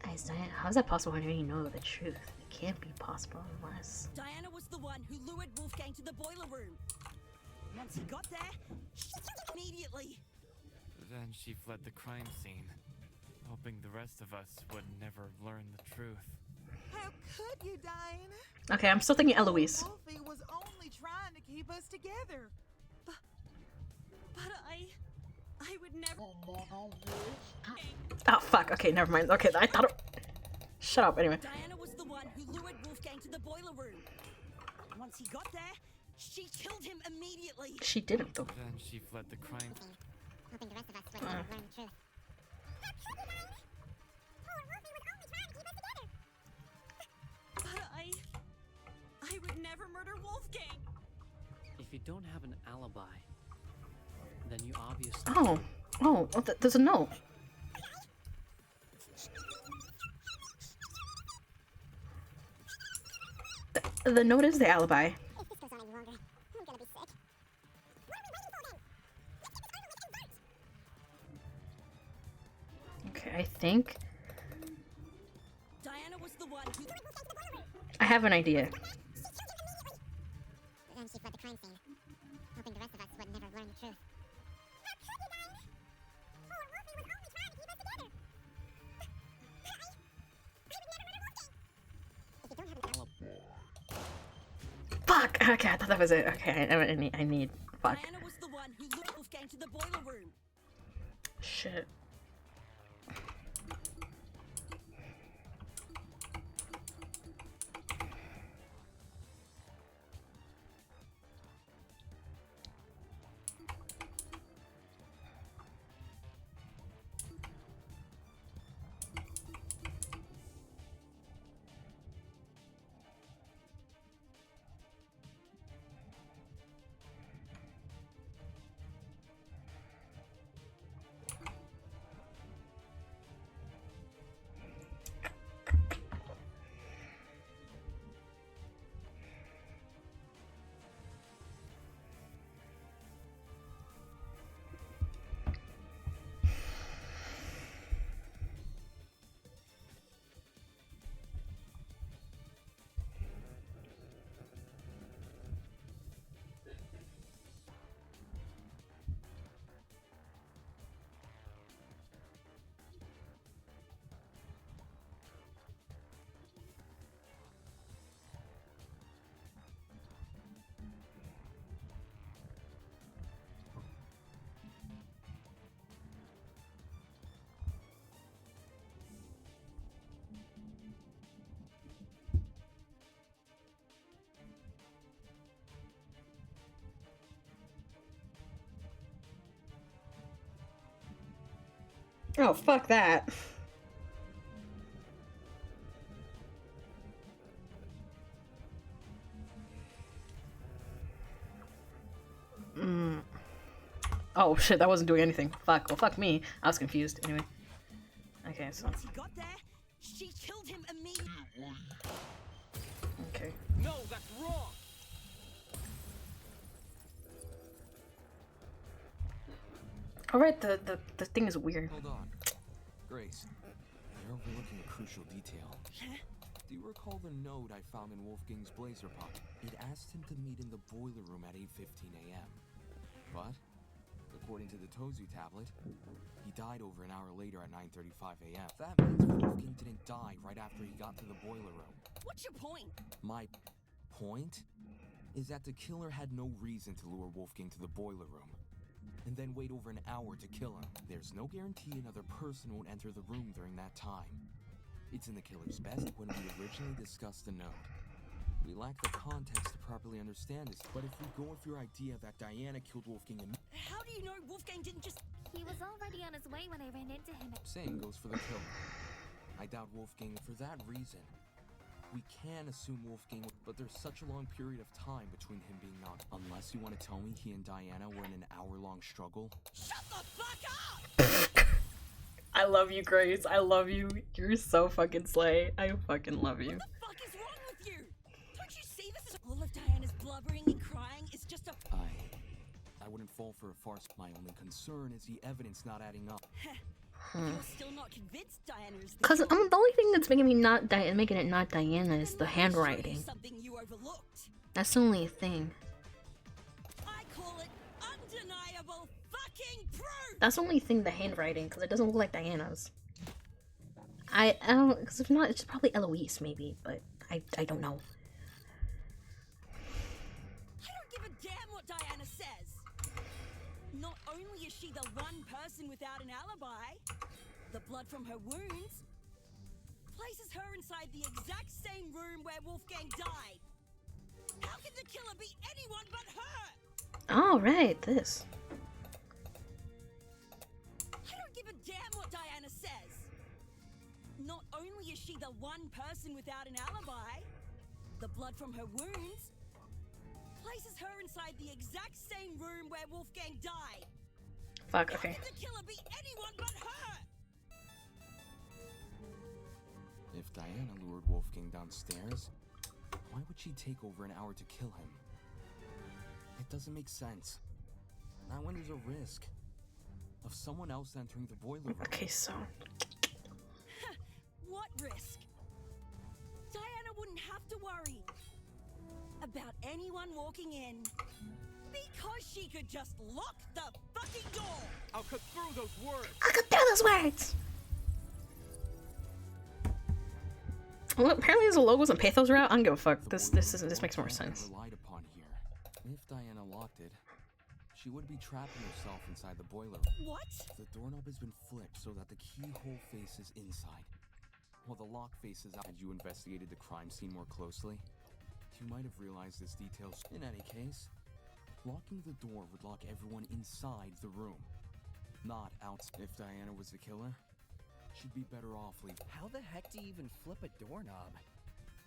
A: Guys, Diana, how is that possible when you already know the truth? It can't be possible unless.
G: Diana was the one who lured Wolfgang to the boiler room. Once he got there, she killed him immediately.
M: Then she fled the crime scene, hoping the rest of us would never learn the truth.
N: How could you, Diana?
A: Okay, I'm still thinking Eloise.
N: Wolfie was only trying to keep us together.
G: But I would never.
A: Oh fuck. Okay, never mind. Okay, I thought. Shut up. Anyway.
G: Diana was the one who lured Wolfgang to the boiler room. Once he got there, she killed him immediately.
A: She didn't though.
M: Then she fled the crime.
R: Hoping the rest of us would never learn the truth.
G: But I would never murder Wolfgang.
O: If you don't have an alibi, then you obviously.
A: Oh. Oh. There's a note. The note is the alibi.
R: If this goes on any longer, I'm gonna be sick. What are we waiting for then? Let's get this over with and vote!
A: Okay, I think
G: Diana was the one who.
A: I have an idea.
R: Then she fled the crime scene, hoping the rest of us would never learn the truth.
A: Fuck. Okay, I thought that was it. Okay, I need. Fuck.
G: Diana was the one who lured Wolfgang to the boiler room.
A: Shit. Oh, fuck that. Oh shit, that wasn't doing anything. Fuck. Well, fuck me. I was confused. Anyway. Okay, so.
G: Once he got there, she killed him immediately.
A: Okay.
B: No, that's wrong.
A: Alright, the thing is weird.
B: Hold on. Grace, you're overlooking a crucial detail. Do you recall the note I found in Wolfgang's blazer pocket? It asked him to meet in the boiler room at 8:15 a.m. But, according to the Tozu tablet, he died over an hour later at 9:35 a.m. That means Wolfgang didn't die right after he got to the boiler room.
G: What's your point?
B: My point is that the killer had no reason to lure Wolfgang to the boiler room and then wait over an hour to kill him. There's no guarantee another person won't enter the room during that time. It's in the killer's best when we originally discussed the note. We lack the context to properly understand this, but if we go with your idea that Diana killed Wolfgang and...
G: How do you know Wolfgang didn't just...
Q: He was already on his way when I ran into him.
B: Same goes for the killer. I doubt Wolfgang for that reason We can assume Wolfgang, but there's such a long period of time between him being knocked. Unless you want to tell me he and Diana were in an hour-long struggle.
G: Shut the fuck up!
A: I love you, Grace. I love you. You're so fucking slay. I fucking love you.
G: What the fuck is wrong with you? Don't you see this is all of Diana's blubbering and crying is just a.
B: I wouldn't fall for a farce. My only concern is the evidence not adding up.
G: You're still not convinced Diana is the
A: Cause
G: killer.
A: the only thing that's making me not making it not Diana is the handwriting.
G: Something you overlooked.
A: That's the only thing.
G: I call it undeniable fucking proof.
A: That's the only thing, the handwriting, because it doesn't look like Diana's. I don't, because if not, it's probably Eloise maybe, but I don't know.
G: I don't give a damn what Diana says. Not only is she the one person without an alibi, the blood from her wounds places her inside the exact same room where Wolfgang died. How can the killer be anyone but her?
A: Alright, this.
G: I don't give a damn what Diana says. Not only is she the one person without an alibi, the blood from her wounds places her inside the exact same room where Wolfgang died.
A: Fuck, okay.
G: How can the killer be anyone but her?
B: If Diana lured Wolfgang downstairs, why would she take over an hour to kill him? It doesn't make sense. Not when there's a risk of someone else entering the boiler room.
A: Okay, so.
G: What risk? Diana wouldn't have to worry about anyone walking in because she could just lock the fucking door.
I: I'll cut through those words.
A: I could throw those words! Well, apparently there's a logos and pathos route. I don't give a fuck. This makes more sense.
B: Relied upon here. If Diana locked it, she would be trapping herself inside the boiler.
G: What?
B: The doorknob has been flipped so that the keyhole faces inside, while the lock faces out. Had you investigated the crime scene more closely, you might have realized this detail. In any case, locking the door would lock everyone inside the room, not outside. If Diana was the killer, she'd be better off leaving.
I: How the heck do you even flip a doorknob?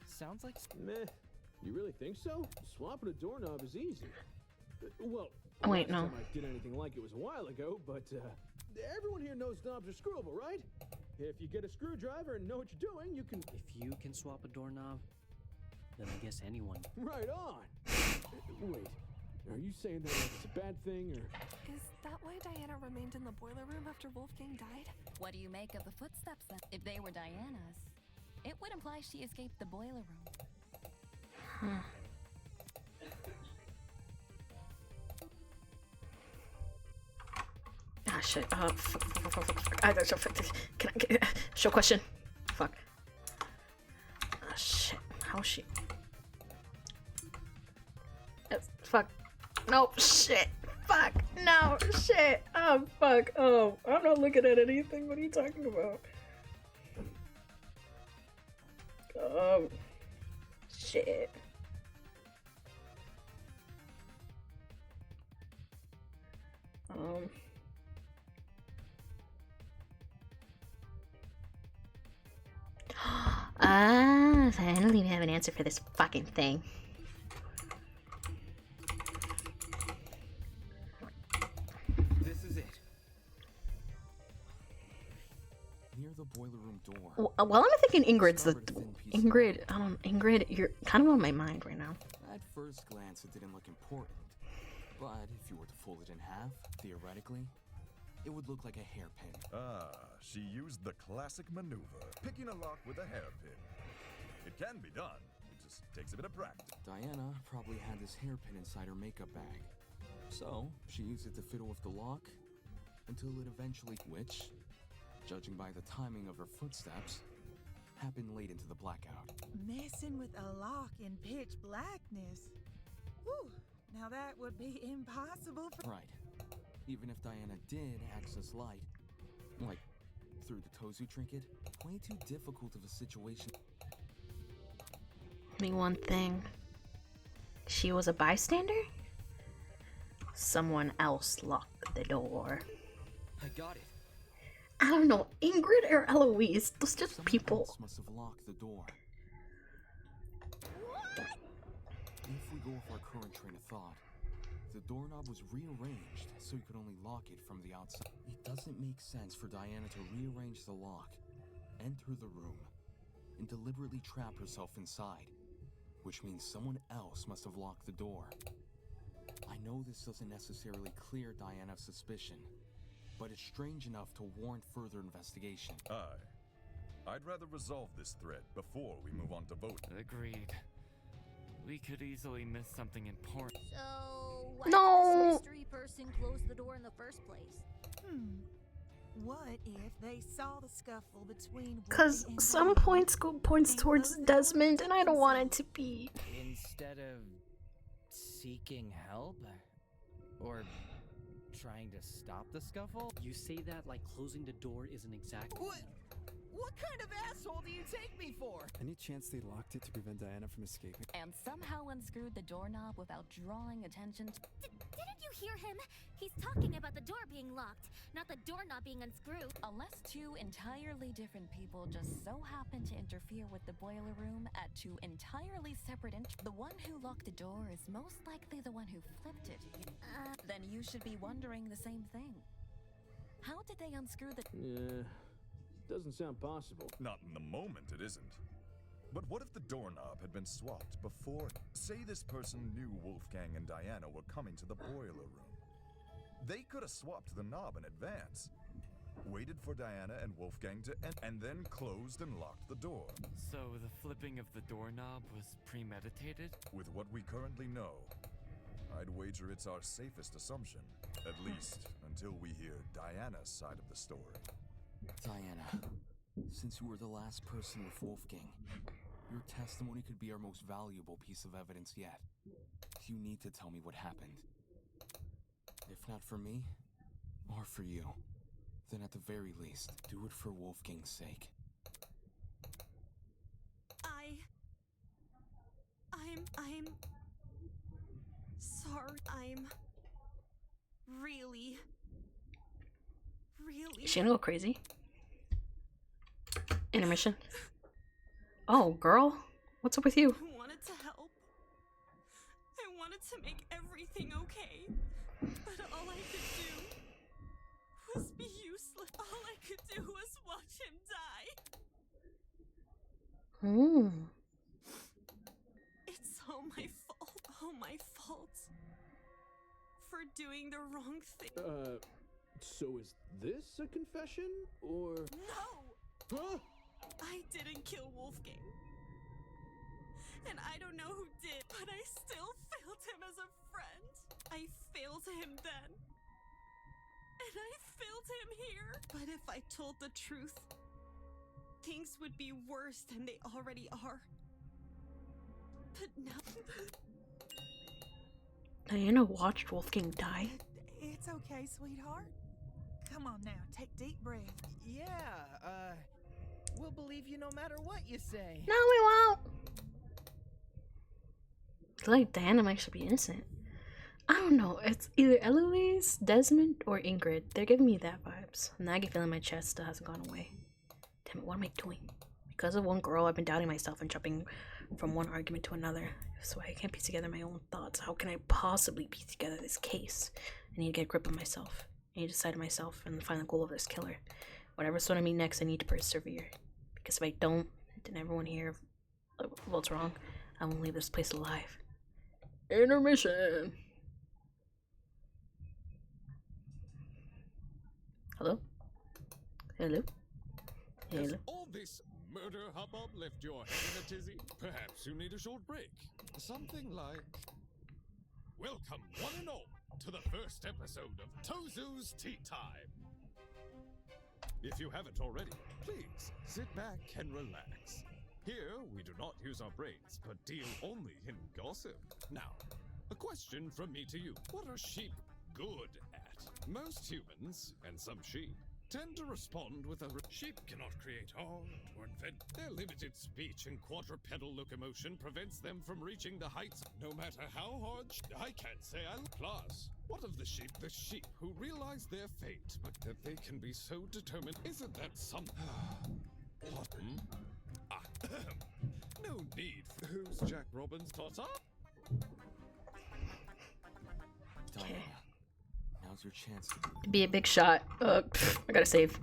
I: Sounds like.
J: Meh. You really think so? Swapping a doorknob is easy. Well,
A: oh, wait, no.
J: last time I did anything like it was a while ago, but everyone here knows knobs are screwable, right? If you get a screwdriver and know what you're doing, you can.
O: If you can swap a doorknob, then I guess anyone.
J: Right on. Wait, are you saying that it's a bad thing, or?
K: Is that why Diana remained in the boiler room after Wolfgang died?
C: What do you make of the footsteps then? If they were Diana's, it would imply she escaped the boiler room.
A: Ah, shit. Can I show question? Fuck. Ah, shit. How is she? Fuck. No, shit. Fuck. No, shit. Oh, fuck. Oh, I'm not looking at anything. What are you talking about? Shit. Finally we have an answer for this fucking thing.
I: This is it.
B: Near the boiler room door.
A: Well, I'm thinking Ingrid's the Ingrid. Ingrid, you're kind of on my mind right now.
B: At first glance, it didn't look important, but if you were to fold it in half, theoretically, it would look like a hairpin.
L: Ah, she used the classic maneuver, picking a lock with a hairpin. It can be done. It just takes a bit of practice.
B: Diana probably had this hairpin inside her makeup bag, so she used it to fiddle with the lock until it eventually, which, judging by the timing of her footsteps, happened late into the blackout.
N: Messing with a lock in pitch blackness. Whew, now that would be impossible for—
B: Right. Even if Diana did access light, like through the Tozu trinket, way too difficult of a situation.
A: Me one thing. She was a bystander? Someone else locked the door.
I: I got it.
A: I don't know, Ingrid or Eloise. Those just people.
B: Must have locked the door. go with our current train of thought, the doorknob was rearranged so you could only lock it from the outside. It doesn't make sense for Diana to rearrange the lock, enter the room, and deliberately trap herself inside, which means someone else must have locked the door. I know this doesn't necessarily clear Diana's suspicion, but it's strange enough to warrant further investigation.
L: I'd rather resolve this thread before we move on to voting.
M: Agreed. We could easily miss something important.
P: So, why
A: No.
P: did this mystery person close the door in the first place?
N: What if they saw the scuffle between
A: Because
N: Wookie and
A: some
N: Diana
A: points towards Desmond, and I don't want it to be.
I: Instead of seeking help or trying to stop the scuffle?
O: You say that like closing the door isn't exact.
I: What kind of asshole do you take me for?
H: Any chance they locked it to prevent Diana from escaping?
C: And somehow unscrewed the doorknob without drawing attention to...
Q: Didn't you hear him? He's talking about the door being locked, not the doorknob being unscrewed.
C: Unless two entirely different people just so happen to interfere with the boiler room at two entirely separate the one who locked the door is most likely the one who flipped it. Then you should be wondering the same thing. How did they unscrew the...
J: Yeah, doesn't sound possible.
L: Not in the moment, it isn't. But what if the doorknob had been swapped before? Say this person knew Wolfgang and Diana were coming to the boiler room. They could have swapped the knob in advance, waited for Diana and Wolfgang to enter, and then closed and locked the door.
M: So the flipping of the doorknob was premeditated?
L: With what we currently know, I'd wager it's our safest assumption, at least until we hear Diana's side of the story.
B: Diana, since you were the last person with Wolfgang, your testimony could be our most valuable piece of evidence yet. You need to tell me what happened. If not for me, or for you, then at the very least, do it for Wolfgang's sake.
G: I'm sorry. I'm really
A: Is she gonna go crazy? Intermission. Oh, girl. What's up with you?
G: I wanted to help. I wanted to make everything okay. But all I could do was be useless. All I could do was watch him die. It's all my fault. All my fault. For doing the wrong thing.
J: So is this a confession, or...
G: No!
J: Huh?
G: I didn't kill Wolfgang. And I don't know who did, but I still failed him as a friend. I failed him then. And I failed him here. But if I told the truth, things would be worse than they already are. But now...
A: Diana watched Wolfgang die?
N: It's okay, sweetheart. Come on now, take deep breath.
I: Yeah, we'll believe you no matter what you say.
A: No, we won't. I feel like Diana might actually be innocent. I don't know. It's either Eloise, Desmond, or Ingrid. They're giving me that vibes. The nagging feeling in my chest still hasn't gone away. Damn it, what am I doing? Because of one girl, I've been doubting myself and jumping from one argument to another. So I can't piece together my own thoughts. How can I possibly piece together this case? I need to get a grip of myself. I need to decide to myself and find the goal of this killer. Whatever's thrown at me next, I need to persevere. Because if I don't, then everyone here what's wrong. I won't leave this place alive. Intermission. Hello? Hello? Hello?
D: Has all this murder hubbub left your head in a tizzy? Perhaps you need a short break. Something like... Welcome, one and all, to the first episode of Tozu's Tea Time. If you haven't already, please sit back and relax. Here, we do not use our brains, but deal only in gossip. Now, a question from me to you. What are sheep good at? Most humans, and some sheep, tend to respond with a... Sheep cannot create art or invent. Their limited speech and quadrupedal locomotion prevents them from reaching the heights, no matter how hard... I can't say I... Plus, what of the sheep who realize their fate, but that they can be so determined? Isn't that some... What? No need. Who's Jack Robbins' daughter?
B: now's your chance to
A: Be a big shot. I gotta save.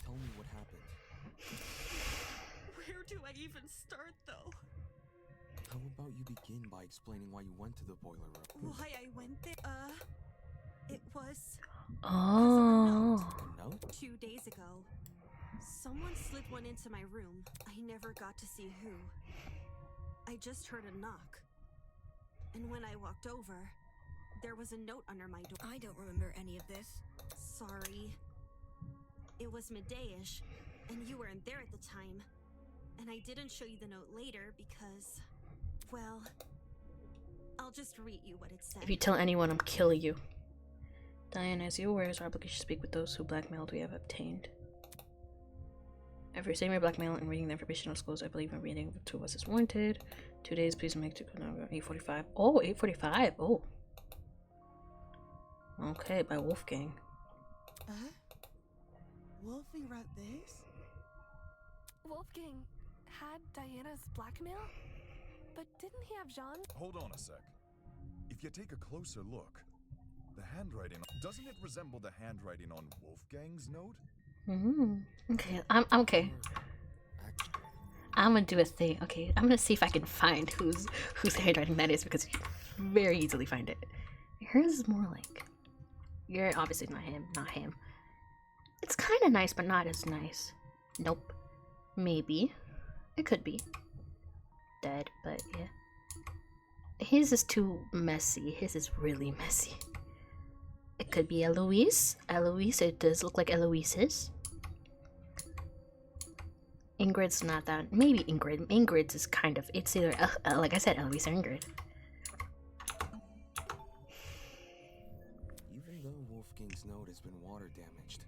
B: tell me what happened.
G: Where do I even start, though?
B: How about you begin by explaining why you went to the boiler room?
G: Why I went there? It was
A: Oh.
B: A note?
G: 2 days ago. Someone slid one into my room. I never got to see who. I just heard a knock. And when I walked over, there was a note under my door.
T: I don't remember any of this.
G: Sorry. It was midday-ish, and you weren't there at the time. And I didn't show you the note later because, well, I'll just read you what it said.
A: If you tell anyone, I'm killing you. Diana, as you aware, it's our obligation to speak with those who blackmailed we have obtained. After receiving your blackmail and reading the information disclosed, I believe in reading the two of us is warranted. 2 days, please make to 8:45. Oh, 8:45. Oh. Okay, by Wolfgang.
N: Wolfie wrote this?
K: Wolfgang had Diana's blackmail? But didn't he have Jean?
L: Hold on a sec. If you take a closer look, the handwriting, doesn't it resemble the handwriting on Wolfgang's note?
A: Okay, I'm okay. I'm gonna do a thing. Okay, I'm gonna see if I can find whose handwriting that is because you can very easily find it. Hers is more like, you're obviously not him. It's kind of nice, but not as nice. Nope. Maybe. It could be. Dead, but yeah. His is too messy. His is really messy. It could be Eloise. Eloise, it does look like Eloise's. Ingrid's not that. Maybe Ingrid. Ingrid's is kind of. It's either, like I said, Eloise or Ingrid.
B: Even though Wolfgang's note has been water damaged,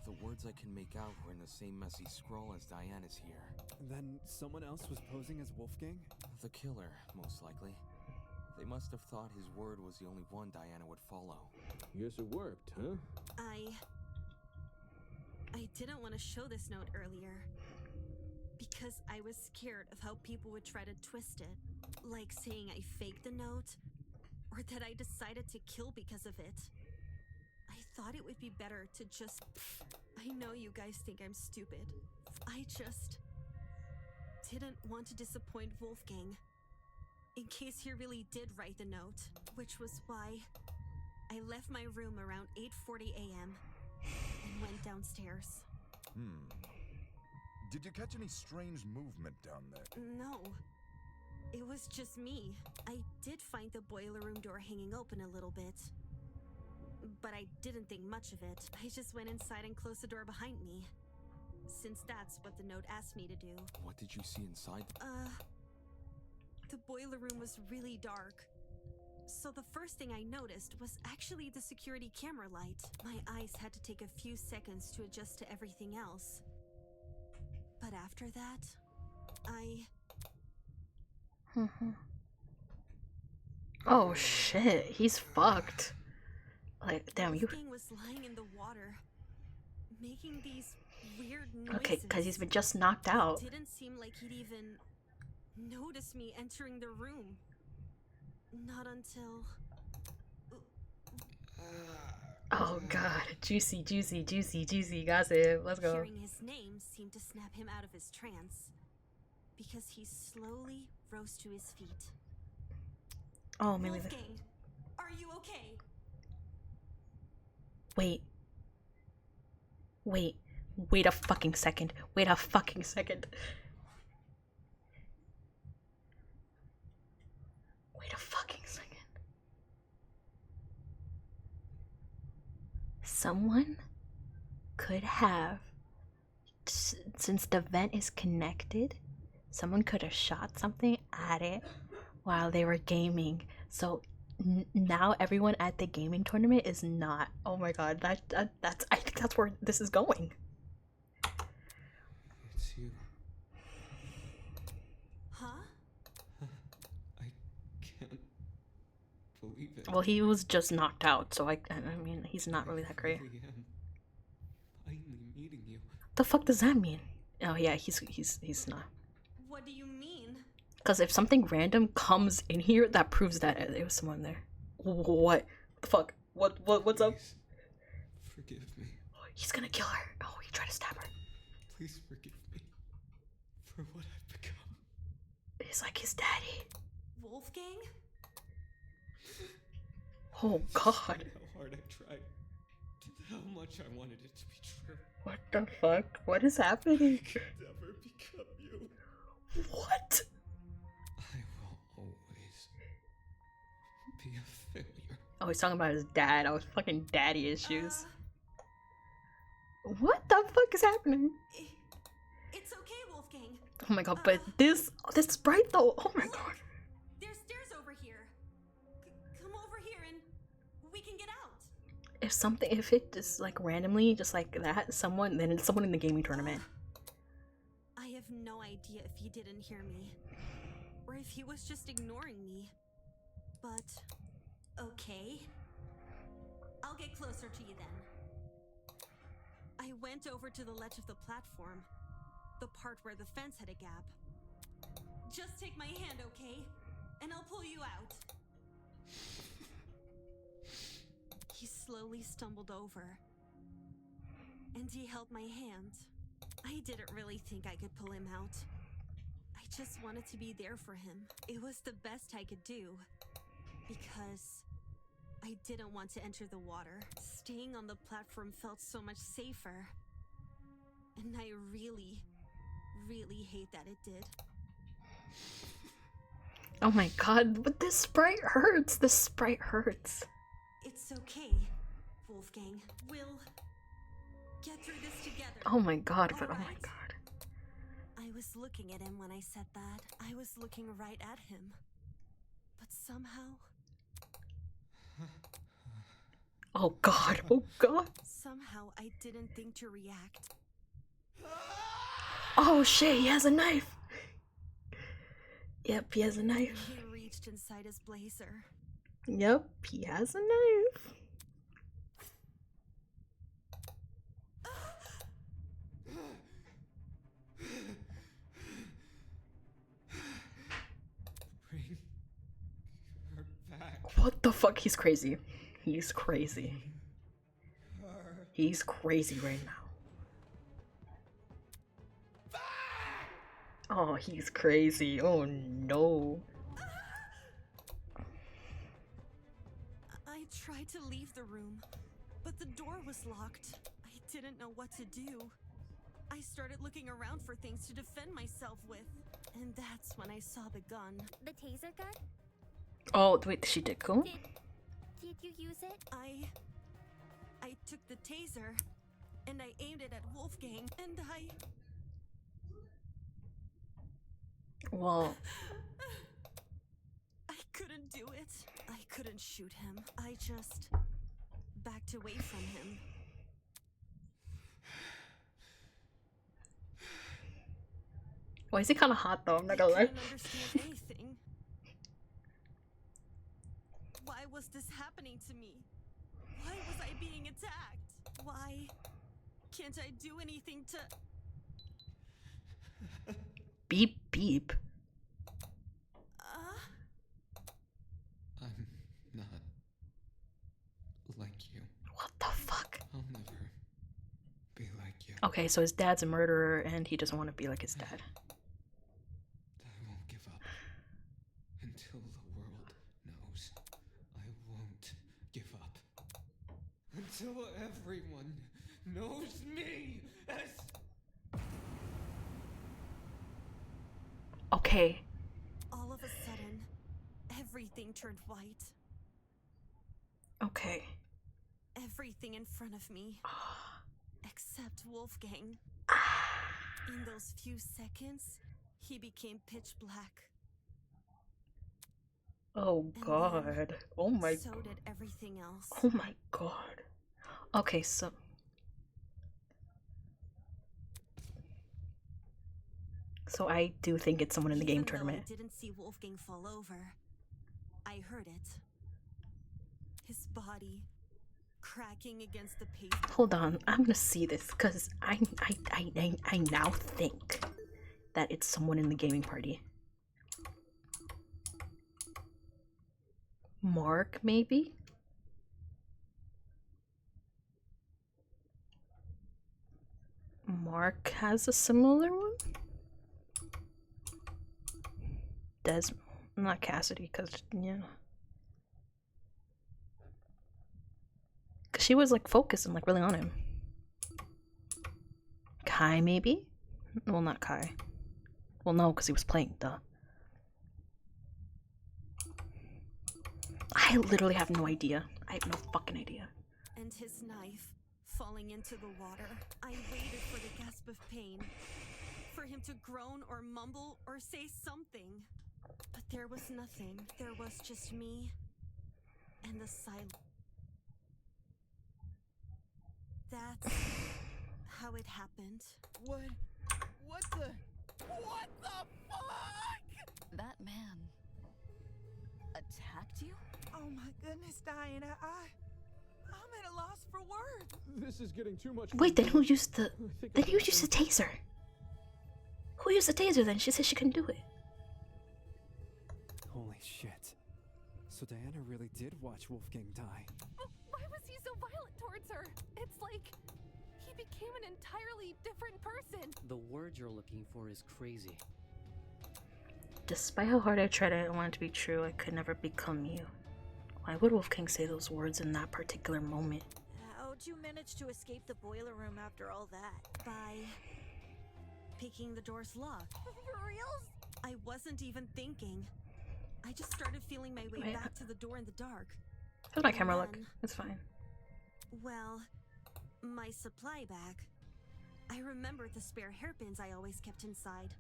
B: the words I can make out were in the same messy scrawl as Diana's here.
H: Then someone else was posing as Wolfgang?
B: The killer, most likely. They must have thought his word was the only one Diana would follow.
J: Guess it worked, huh?
G: I didn't want to show this note earlier because I was scared of how people would try to twist it. Like saying I faked the note or that I decided to kill because of it. I thought it would be better to just... I know you guys think I'm stupid. I just didn't want to disappoint Wolfgang in case he really did write the note, which was why I left my room around 8:40 a.m. and went downstairs.
L: Did you catch any strange movement down there?
G: No, it was just me. I did find the boiler room door hanging open a little bit, but I didn't think much of it. I just went inside and closed the door behind me, since that's what the note asked me to do.
B: What did you see inside?
G: The boiler room was really dark. So the first thing I noticed was actually the security camera light. My eyes had to take a few seconds to adjust to everything else. But after that,
A: Oh shit, he's fucked. Like, damn, you.
G: Wolfgang was lying in the water, making these weird noises.
A: Okay, because he's been just knocked out.
G: It didn't seem like he'd even notice me entering the room. Not until...
A: Oh god, juicy gossip. Let's go.
G: Hearing his name seemed to snap him out of his trance, because he slowly rose to his feet.
A: Oh, maybe
G: Wolfgang, are you okay?
A: Wait a fucking second. Wait a fucking second. Wait a fucking second. Someone could have, since the vent is connected, someone could have shot something at it while they were gaming. So now everyone at the gaming tournament is not. Oh my god, that's I think that's where this is going.
B: It's you.
G: Huh?
B: I can't believe it.
A: Well, he was just knocked out, so I mean, he's not really that great.
B: I am finally meeting you.
A: the fuck does that mean? Oh yeah, he's not.
G: What do you mean?
A: Because if something random comes in here, that proves that there was someone there. What the fuck? What's up?
B: Forgive me.
A: He's gonna kill her. Oh, he tried to stab her.
B: Please forgive me for what I've become.
A: He's like his daddy.
G: Wolfgang?
A: Oh god.
B: How hard I tried. How much I wanted it to be true.
A: What the fuck? What is happening?
B: I could never become you.
A: What?
B: I will always be a failure.
A: Oh, he's talking about his dad. Oh, fucking daddy issues. What the fuck is happening?
G: It's okay, Wolfgang.
A: Oh my god, but this sprite though. Oh my god.
G: There's stairs over here. Come over here and we can get out.
A: If it just like randomly, just like that, then it's someone in the gaming tournament.
G: I have no idea if he didn't hear me, or if he was just ignoring me. But, okay. I'll get closer to you then. I went over to the ledge of the platform, the part where the fence had a gap. Just take my hand, okay? And I'll pull you out. He slowly stumbled over, and he held my hand. I didn't really think I could pull him out. I just wanted to be there for him. It was the best I could do, because I didn't want to enter the water. Staying on the platform felt so much safer. And I really, really hate that it did.
A: Oh my god, but this sprite hurts. This sprite hurts.
G: It's okay, Wolfgang. We'll get through this together.
A: Oh my god, but oh my god.
G: I was looking at him when I said that. I was looking right at him. But somehow...
A: Oh god, oh god.
G: Somehow I didn't think to react.
A: Oh shit, he has a knife. Yep, he has a knife.
G: He reached inside his blazer.
A: Yep, he has a knife.
B: Bring her back.
A: What the fuck? He's crazy. He's crazy. He's crazy right now. Oh, he's crazy. Oh no.
G: I tried to leave the room, but the door was locked. I didn't know what to do. I started looking around for things to defend myself with, and that's when I saw the gun.
Q: The taser gun?
A: Oh, wait, she did cool?
Q: Did you use it?
G: I took the taser, and I aimed it at Wolfgang, and
A: Well...
G: I couldn't do it. I couldn't shoot him. I just backed away from him.
A: Why is he kind of hot though? I'm not gonna lie.
G: I couldn't understand anything. Why was this happening to me? Why was I being attacked? Why can't I do anything to...
A: Beep beep.
B: I'm not like you.
A: What the fuck?
B: I'll never be like you.
A: Okay, so his dad's a murderer and he doesn't want to be like his dad.
B: I won't give up until the world knows. I won't give up until everyone knows me as...
A: Okay.
G: All of a sudden, everything turned white.
A: Okay.
G: Everything in front of me. Except Wolfgang. In those few seconds, he became pitch black.
A: Oh god. Oh my
G: So did everything else.
A: Oh my god. Okay, so... So I do think it's someone in the game tournament.
G: I didn't see Wolfgang fall over. I heard it. His body cracking against the pavement.
A: Hold on, I'm gonna see this because I now think that it's someone in the gaming party. Mark, maybe? Mark has a similar one? Desmond, not Cassidy, because, yeah. Cause she was like focused and like really on him. Kai, maybe? Well, not Kai. Well, no, because he was playing, duh. I literally have no idea. I have no fucking idea.
G: And his knife falling into the water. I waited for the gasp of pain, for him to groan or mumble or say something. But there was nothing. There was just me and the silence. That's how it happened.
I: What the fuck?
C: That man attacked you?
N: Oh my goodness, Diana, I'm at a loss for words.
J: This is getting too much.
A: Wait, then who used the taser? Who used the taser then? She said she couldn't do it.
H: Holy shit. So Diana really did watch Wolfgang die.
K: Why was he so violent towards her? It's like he became an entirely different person.
O: The word you're looking for is crazy.
A: Despite how hard I tried, I want it to be true. I could never become you. Why would Wolfgang say those words in that particular moment?
P: How'd you manage to escape the boiler room after all that?
G: By picking the door's lock.
P: For reals?
G: I wasn't even thinking. I just started feeling my way
A: Wait.
G: back to the door in the dark.
A: How's my camera
G: And
A: look?
G: then,
A: It's fine.
G: well, my supply bag. I remembered the spare hairpins I always kept inside.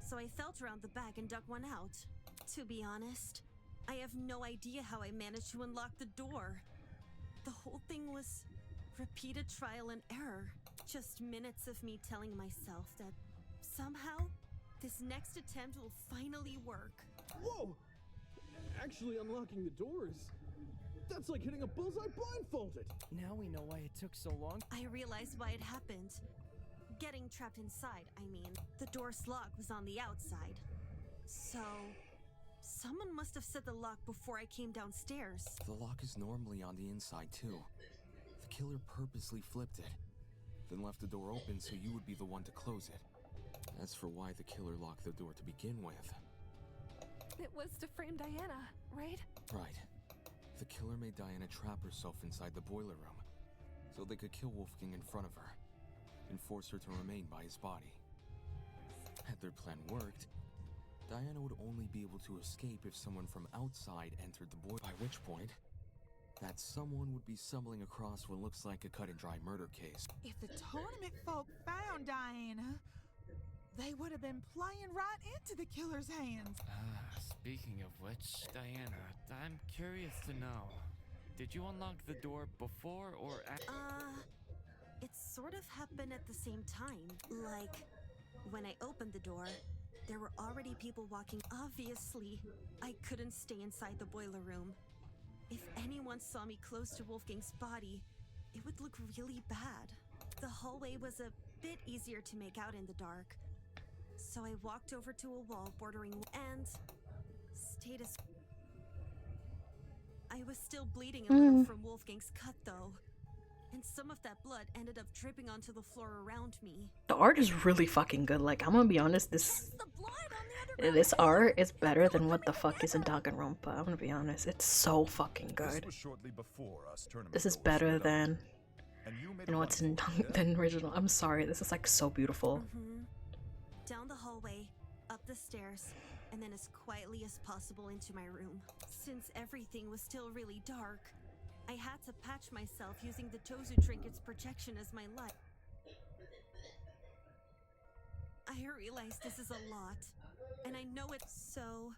G: So I felt around the bag and dug one out. To be honest, I have no idea how I managed to unlock the door. The whole thing was repeated trial and error. Just minutes of me telling myself that somehow this next attempt will finally work.
J: Whoa! Actually unlocking the doors. That's like hitting a bullseye blindfolded.
I: Now we know why it took so long.
G: I realized why it happened. Getting trapped inside, I mean. The door's lock was on the outside. So, someone must have set the lock before I came downstairs.
B: The lock is normally on the inside too. The killer purposely flipped it, then left the door open so you would be the one to close it. That's for why the killer locked the door to begin with.
K: It was to frame Diana, right?
B: Right. The killer made Diana trap herself inside the boiler room, so they could kill Wolfgang in front of her, and force her to remain by his body. Had their plan worked, Diana would only be able to escape if someone from outside entered the boiler, by which point, that someone would be stumbling across what looks like a cut-and-dry murder case.
N: If the tournament folk found Diana, they would have been playing right into the killer's hands.
M: Speaking of which, Diana, I'm curious to know. Did you unlock the door before or after?
G: It sort of happened at the same time. Like, when I opened the door, there were already people walking. Obviously, I couldn't stay inside the boiler room. If anyone saw me close to Wolfgang's body, it would look really bad. The hallway was a bit easier to make out in the dark. So I walked over to a wall bordering and stayed as... I was still bleeding a little from Wolfgang's cut though. And some of that blood ended up dripping onto the floor around me.
A: The art is really fucking good. Like, I'm gonna be honest, this art is better than what the fuck is in Danganronpa. I'm gonna be honest, it's so fucking good.
L: This was shortly before us tournament
A: This is
L: goals
A: better
L: were done.
A: than what's in the original. I'm sorry, this is like so beautiful.
G: Down the hallway, up the stairs, and then as quietly as possible into my room. Since everything was still really dark, I had to patch myself using the Tozu Trinket's projection as my light. I realize this is a lot, and I know it, so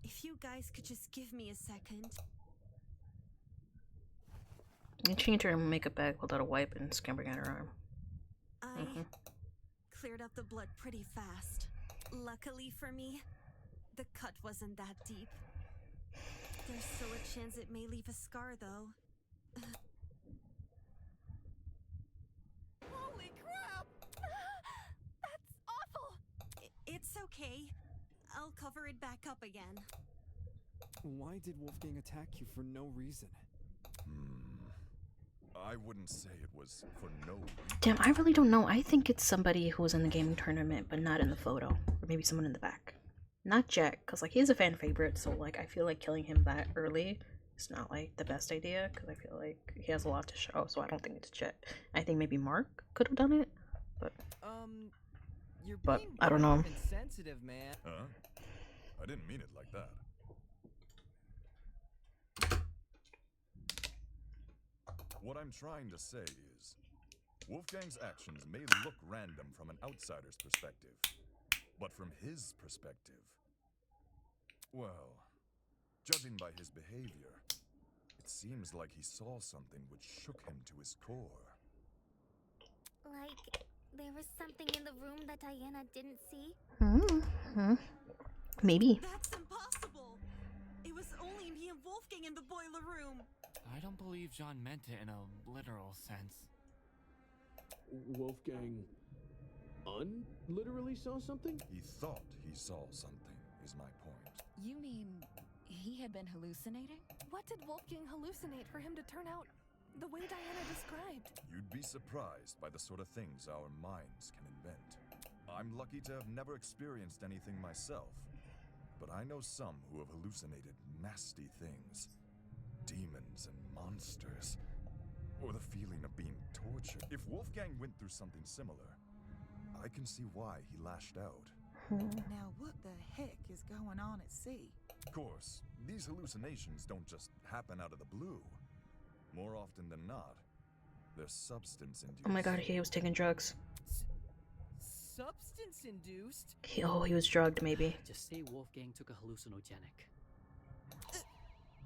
G: if you guys could just give me a second.
A: You changed her makeup bag, pulled out a wipe, and scampering at her arm.
G: I cleared up the blood pretty fast. Luckily for me, the cut wasn't that deep. There's still a chance it may leave a scar, though. I'll cover it back up again.
H: Why did Wolfgang attack you for no reason?
L: I wouldn't say it was for no reason.
A: Damn, I really don't know. I think it's somebody who was in the gaming tournament, but not in the photo. Or maybe someone in the back. Not Jack, because like he's a fan favorite, so like I feel like killing him that early is not like the best idea, because I feel like he has a lot to show, so I don't think it's Jack. I think maybe Mark could have done it, but
I: you're
A: but
I: being
A: I don't know.
I: insensitive, man.
L: Huh? I didn't mean it like that. What I'm trying to say is, Wolfgang's actions may look random from an outsider's perspective, but from his perspective, well, judging by his behavior, it seems like he saw something which shook him to his core.
Q: Like, there was something in the room that Diana didn't see?
A: Maybe.
G: That's impossible! It was only me and Wolfgang in the boiler room.
M: I don't believe John meant it in a literal sense.
J: Wolfgang literally saw something?
L: He thought he saw something, is my point.
C: You mean he had been hallucinating?
K: What did Wolfgang hallucinate for him to turn out the way Diana described?
L: You'd be surprised by the sort of things our minds can invent. I'm lucky to have never experienced anything myself, but I know some who have hallucinated nasty things. Demons and monsters. Or the feeling of being tortured. If Wolfgang went through something similar, I can see why he lashed out.
N: Now what the heck is going on at sea?
L: Of course, these hallucinations don't just happen out of the blue. More often than not, they're substance-induced.
A: Oh my god, he was taking drugs.
I: Substance-induced?
A: He was drugged, maybe.
O: Just say Wolfgang took a hallucinogenic.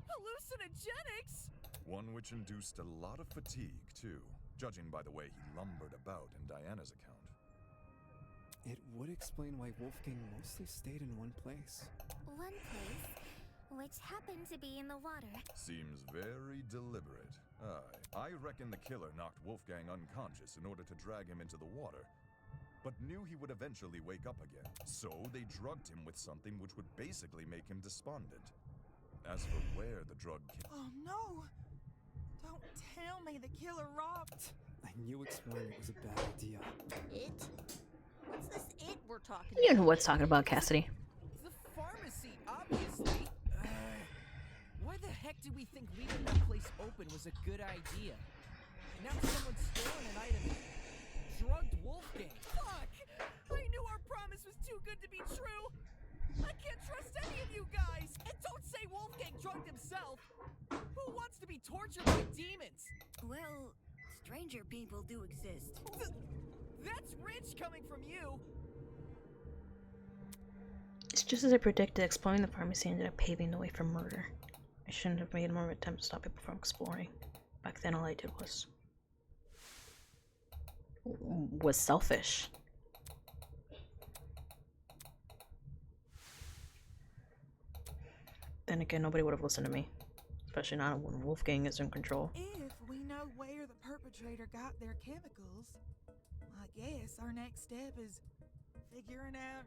I: Hallucinogenics?
L: One which induced a lot of fatigue, too, judging by the way he lumbered about in Diana's account.
H: It would explain why Wolfgang mostly stayed in one place.
Q: One place, which happened to be in the water.
L: Seems very deliberate. I reckon the killer knocked Wolfgang unconscious in order to drag him into the water, but knew he would eventually wake up again. So they drugged him with something which would basically make him despondent. As for where the drug came...
N: Oh no! Don't tell me the killer robbed.
H: I knew exploring it was a bad idea.
P: It? What's this it we're talking
A: You know
P: about?
A: what's talking about, Cassidy.
I: The pharmacy, obviously. Why the heck did we think leaving that place open was a good idea? Now someone's stolen an item and drugged Wolfgang. Fuck! I knew our promise was too good to be true. I can't trust any of you guys. And don't say Wolfgang drugged himself. Who wants to be tortured by demons?
T: Well, stranger people do exist.
I: That's rich coming from you.
A: It's just as I predicted, exploring the pharmacy ended up paving the way for murder. I shouldn't have made more of an attempt to stop people from exploring. Back then all I did was selfish. Then again, nobody would have listened to me. Especially not when Wolfgang is in control.
N: If we know where the perpetrator got their chemicals, I guess our next step is figuring out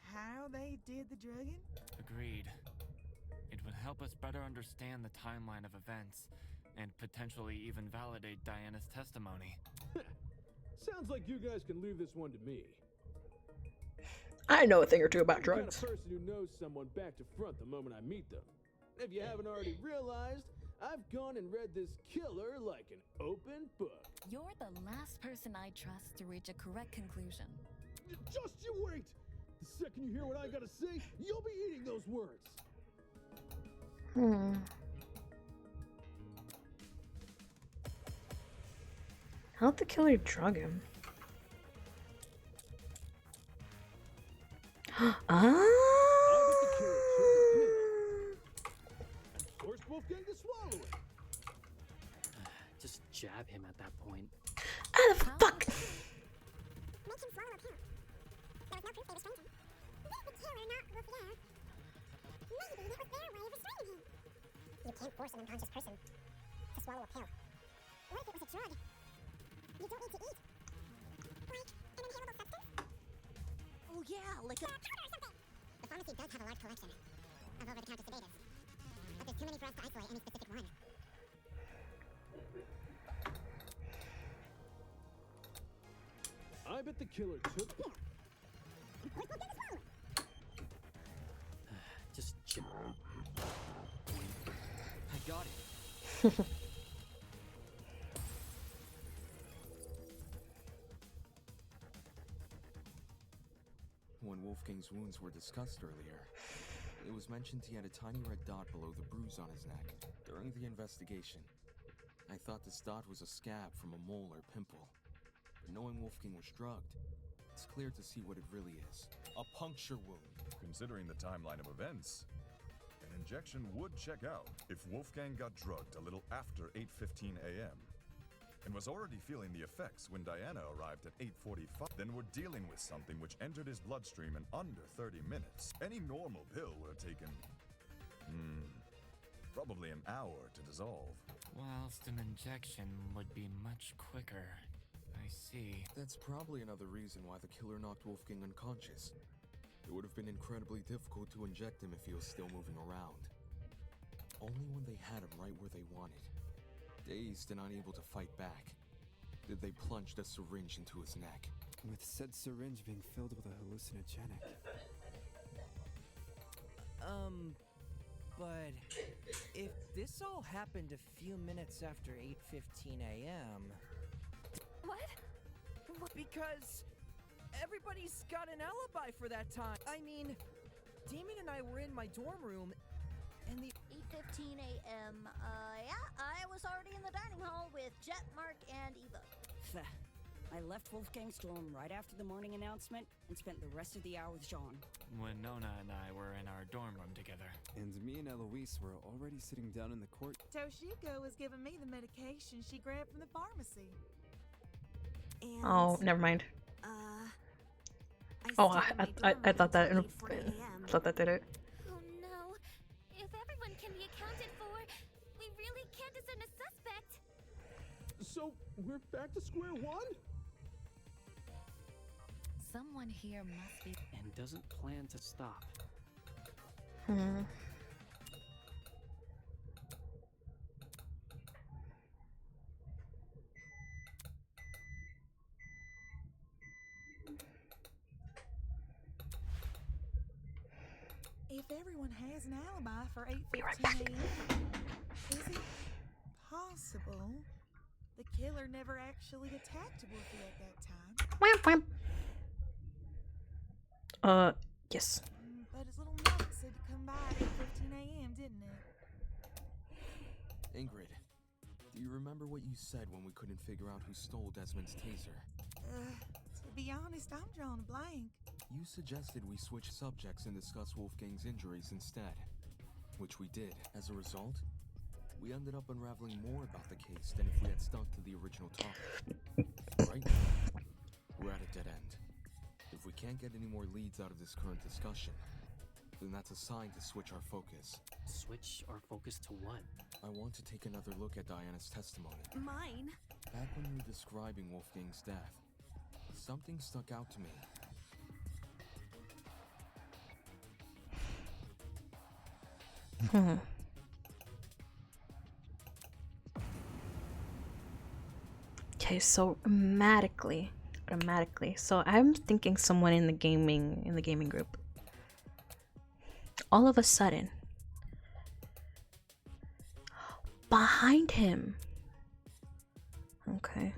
N: how they did the drugging.
M: Agreed. It would help us better understand the timeline of events, and potentially even validate Diana's testimony.
J: Sounds like you guys can leave this one to me.
A: I know a thing or two about
J: I'm the kind
A: drugs.
J: of person who knows someone back to front the moment I meet them. If you haven't already realized, I've gone and read this killer like an open book.
C: You're the last person I trust to reach a correct conclusion.
J: Just you wait! The second you hear what I gotta say, you'll be eating those words.
A: How'd the killer drug him?
J: Forced Wolfgang to swallow it.
O: Just jab him at that point.
A: How the fuck?
R: Make him swallow a pill. There was no proof they restrained him. The killer, not Wolfgang. Maybe that was their way of restraining him. You can't force an unconscious person to swallow a pill. What if it was a drug? You don't need to eat. Like an inhalable substance?
P: Oh yeah, like a...
R: Powder or something. The pharmacy does have a large collection of over-the-counter sedatives, but there's too many for us to isolate any specific one.
J: I bet the killer took.
O: Just chill.
I: I got it.
B: When Wolfgang's wounds were discussed earlier, it was mentioned he had a tiny red dot below the bruise on his neck. During the investigation, I thought this dot was a scab from a mole or pimple. But knowing Wolfgang was drugged, it's clear to see what it really is. A puncture wound.
L: Considering the timeline of events, an injection would check out. If Wolfgang got drugged a little after 8:15 a.m. and was already feeling the effects when Diana arrived at 8:45, then we're dealing with something which entered his bloodstream in under 30 minutes. Any normal pill would have taken, probably an hour to dissolve.
M: Whilst an injection would be much quicker. I see.
B: That's probably another reason why the killer knocked Wolfgang unconscious. It would have been incredibly difficult to inject him if he was still moving around. Only when they had him right where they wanted, dazed and unable to fight back, did they plunge the syringe into his neck.
H: With said syringe being filled with a hallucinogenic.
I: But if this all happened a few minutes after 8:15 a.m.
G: What?
I: Because everybody's got an alibi for that time. I mean, Damien and I were in my dorm room, and the
P: 8:15 a.m. Yeah, I was already in the dining hall with Jet, Mark, and Eva.
G: I left Wolfgang's dorm right after the morning announcement and spent the rest of the hour with Jean.
M: When Nona and I were in our dorm room together.
H: And me and Eloise were already sitting down in the court.
N: Toshiko was giving me the medication she grabbed from the pharmacy.
G: And,
A: Oh, never mind.
G: I
A: I thought that thought that did it.
Q: Oh no. If everyone can be accounted for, we really can't discern a suspect.
J: So, we're back to square one?
C: Someone here must be.
O: And doesn't plan to stop.
N: If everyone has an alibi for 8:15 a.m., is it possible the killer never actually attacked Wolfie at that time?
A: Yes.
N: But his little note said to come by at 8:15 a.m., didn't it?
B: Ingrid, do you remember what you said when we couldn't figure out who stole Desmond's taser?
N: To be honest, I'm drawing a blank.
B: You suggested we switch subjects and discuss Wolfgang's injuries instead, which we did. As a result, we ended up unraveling more about the case than if we had stuck to the original topic. Right now, we're at a dead end. If we can't get any more leads out of this current discussion, then that's a sign to switch our focus.
O: Switch our focus to what?
B: I want to take another look at Diana's testimony.
G: Mine?
B: Back when you were describing Wolfgang's death, something stuck out to me.
A: Okay, so automatically, so I'm thinking someone in the gaming group. All of a sudden, behind him. Okay.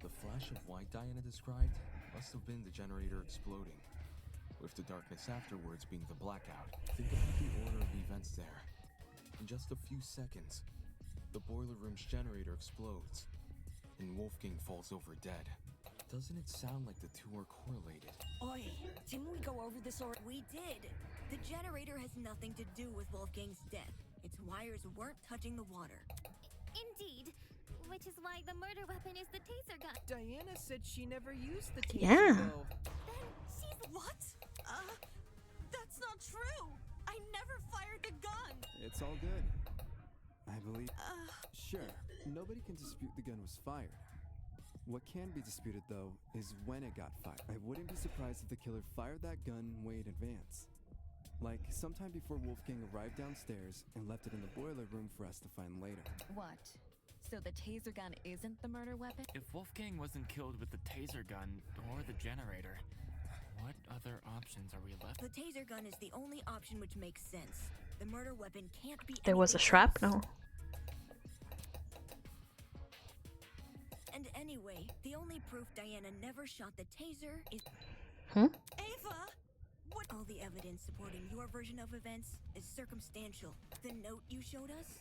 B: The flash of white Diana described must have been the generator exploding, with the darkness afterwards being the blackout. Think about the order of events there. In just a few seconds, the boiler room's generator explodes, and Wolfgang falls over dead. Doesn't it sound like the two are correlated?
G: Oi, didn't we go over this already? We did. The generator has nothing to do with Wolfgang's death. Its wires weren't touching the water.
Q: Indeed. Which is why the murder weapon is the taser gun.
I: Diana said she never used the taser.
A: Yeah.
I: Though.
G: Then she's what? That's not true. I never fired the gun.
H: It's all good. I I believe. Sure, nobody can dispute the gun was fired. What can be disputed, though, is when it got fired. I wouldn't be surprised if the killer fired that gun way in advance. Like, sometime before Wolfgang arrived downstairs and left it in the boiler room for us to find later.
U: What? So the taser gun isn't the murder weapon?
M: If Wolfgang wasn't killed with the taser gun or the generator, what other options are we left?
T: The taser gun is the only option which makes sense. The murder weapon can't be.
A: There was a
T: anything
A: shrapnel.
T: else. And anyway, the only proof Diana never shot the taser is. Ava! What? All the evidence supporting your version of events is circumstantial. The note you showed us?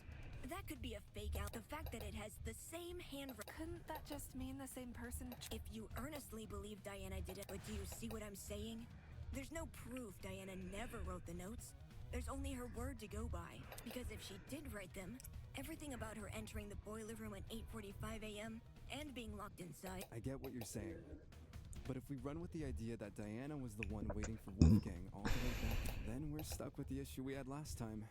T: That could be a fake out. The fact that it has the same handwriting.
K: Couldn't that just mean the same person?
T: If you earnestly believe Diana did it, but do you see what I'm saying? There's no proof Diana never wrote the notes. There's only her word to go by. Because if she did write them, everything about her entering the boiler room at 8:45 a.m. and being locked inside.
H: I get what you're saying. But if we run with the idea that Diana was the one waiting for Wolfgang all the way back, then we're stuck with the issue we had last time.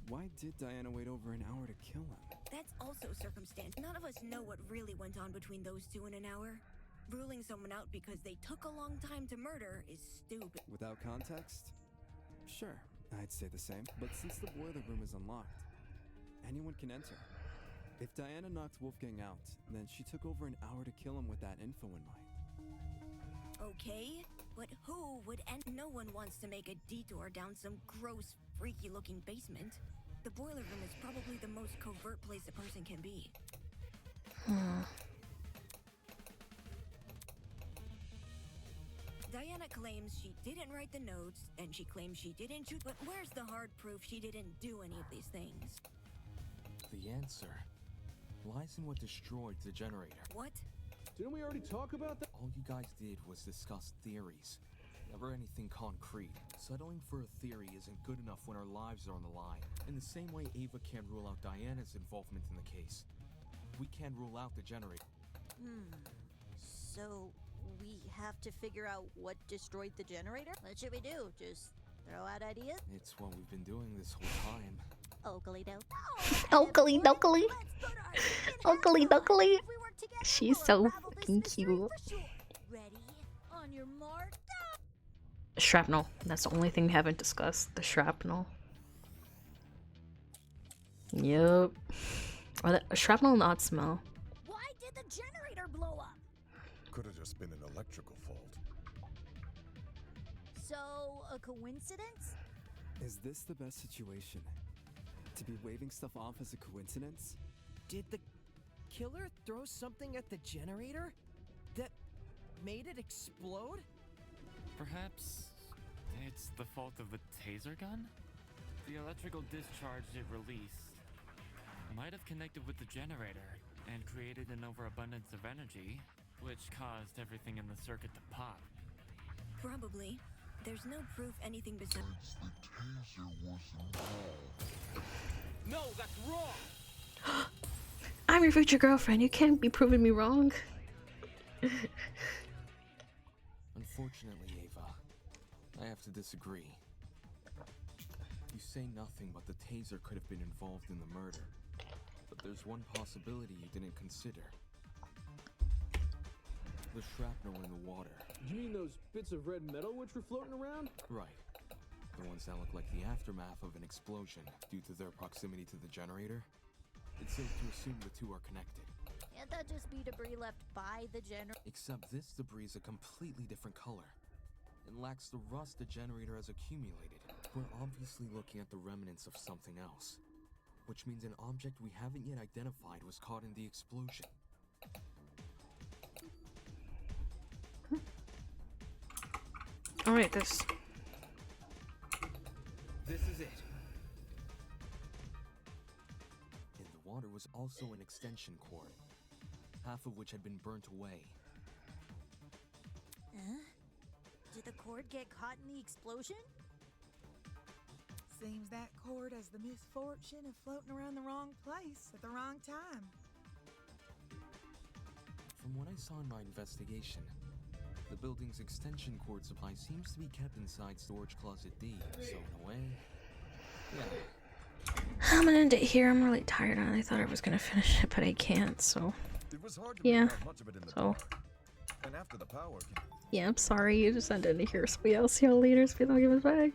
H: Why did Diana wait over an hour to kill him?
T: That's also circumstance. None of us know what really went on between those two in an hour. Ruling someone out because they took a long time to murder is stupid.
H: Without context? Sure, I'd say the same. But since the boiler room is unlocked, anyone can enter. If Diana knocked Wolfgang out, then she took over an hour to kill him with that info in mind.
T: Okay, but who would end? No one wants to make a detour down some gross, freaky-looking basement. The boiler room is probably the most covert place a person can be. Diana claims she didn't write the notes, and she claims she didn't shoot, but where's the hard proof she didn't do any of these things?
B: The answer lies in what destroyed the generator.
T: What?
J: Didn't we already talk about that?
B: All you guys did was discuss theories, never anything concrete. Settling for a theory isn't good enough when our lives are on the line. In the same way Ava can't rule out Diana's involvement in the case, we can't rule out the generator.
P: So we have to figure out what destroyed the generator? What should we do? Just throw out ideas?
B: It's what we've been doing this whole time.
P: Oakley doke.
A: Oakley dokley. Oakley dokley. She's so fucking cute.
P: Ready? On your mark.
A: Shrapnel. That's the only thing we haven't discussed. The shrapnel. Yup. Or the shrapnel not smell.
P: Why did the generator blow up?
L: Could have just been an electrical fault.
P: So, a coincidence?
H: Is this the best situation? To be waving stuff off as a coincidence?
I: Did the killer throw something at the generator that made it explode?
M: Perhaps it's the fault of the taser gun? The electrical discharge it released might have connected with the generator and created an overabundance of energy, which caused everything in the circuit to pop.
T: Probably. There's no proof anything besides
V: the taser was involved.
I: No, that's wrong!
A: I'm your future girlfriend. You can't be proving me wrong.
B: Unfortunately, Ava, I have to disagree. You say nothing but the taser could have been involved in the murder. But there's one possibility you didn't consider. The shrapnel in the water.
J: You mean those bits of red metal which were floating around?
B: Right. The ones that look like the aftermath of an explosion due to their proximity to the generator. It's safe to assume the two are connected.
P: Can't that just be debris left by the generator?
B: Except this debris is a completely different color. It lacks the rust the generator has accumulated. We're obviously looking at the remnants of something else. Which means an object we haven't yet identified was caught in the explosion.
A: Alright, this
I: is it.
B: In the water was also an extension cord, half of which had been burnt away.
P: Did the cord get caught in the explosion?
N: Seems that cord has the misfortune of floating around the wrong place at the wrong time.
B: From what I saw in my investigation, the building's extension cord supply seems to be kept inside storage closet D, so in a way, yeah.
A: I'm gonna end it here. I'm really tired. I thought I was gonna finish it, but I can't. So yeah. So
L: And after the power
A: yeah, I'm sorry. You just ended it here. So yeah, I'll see y'all later. Speed, I'll give it back.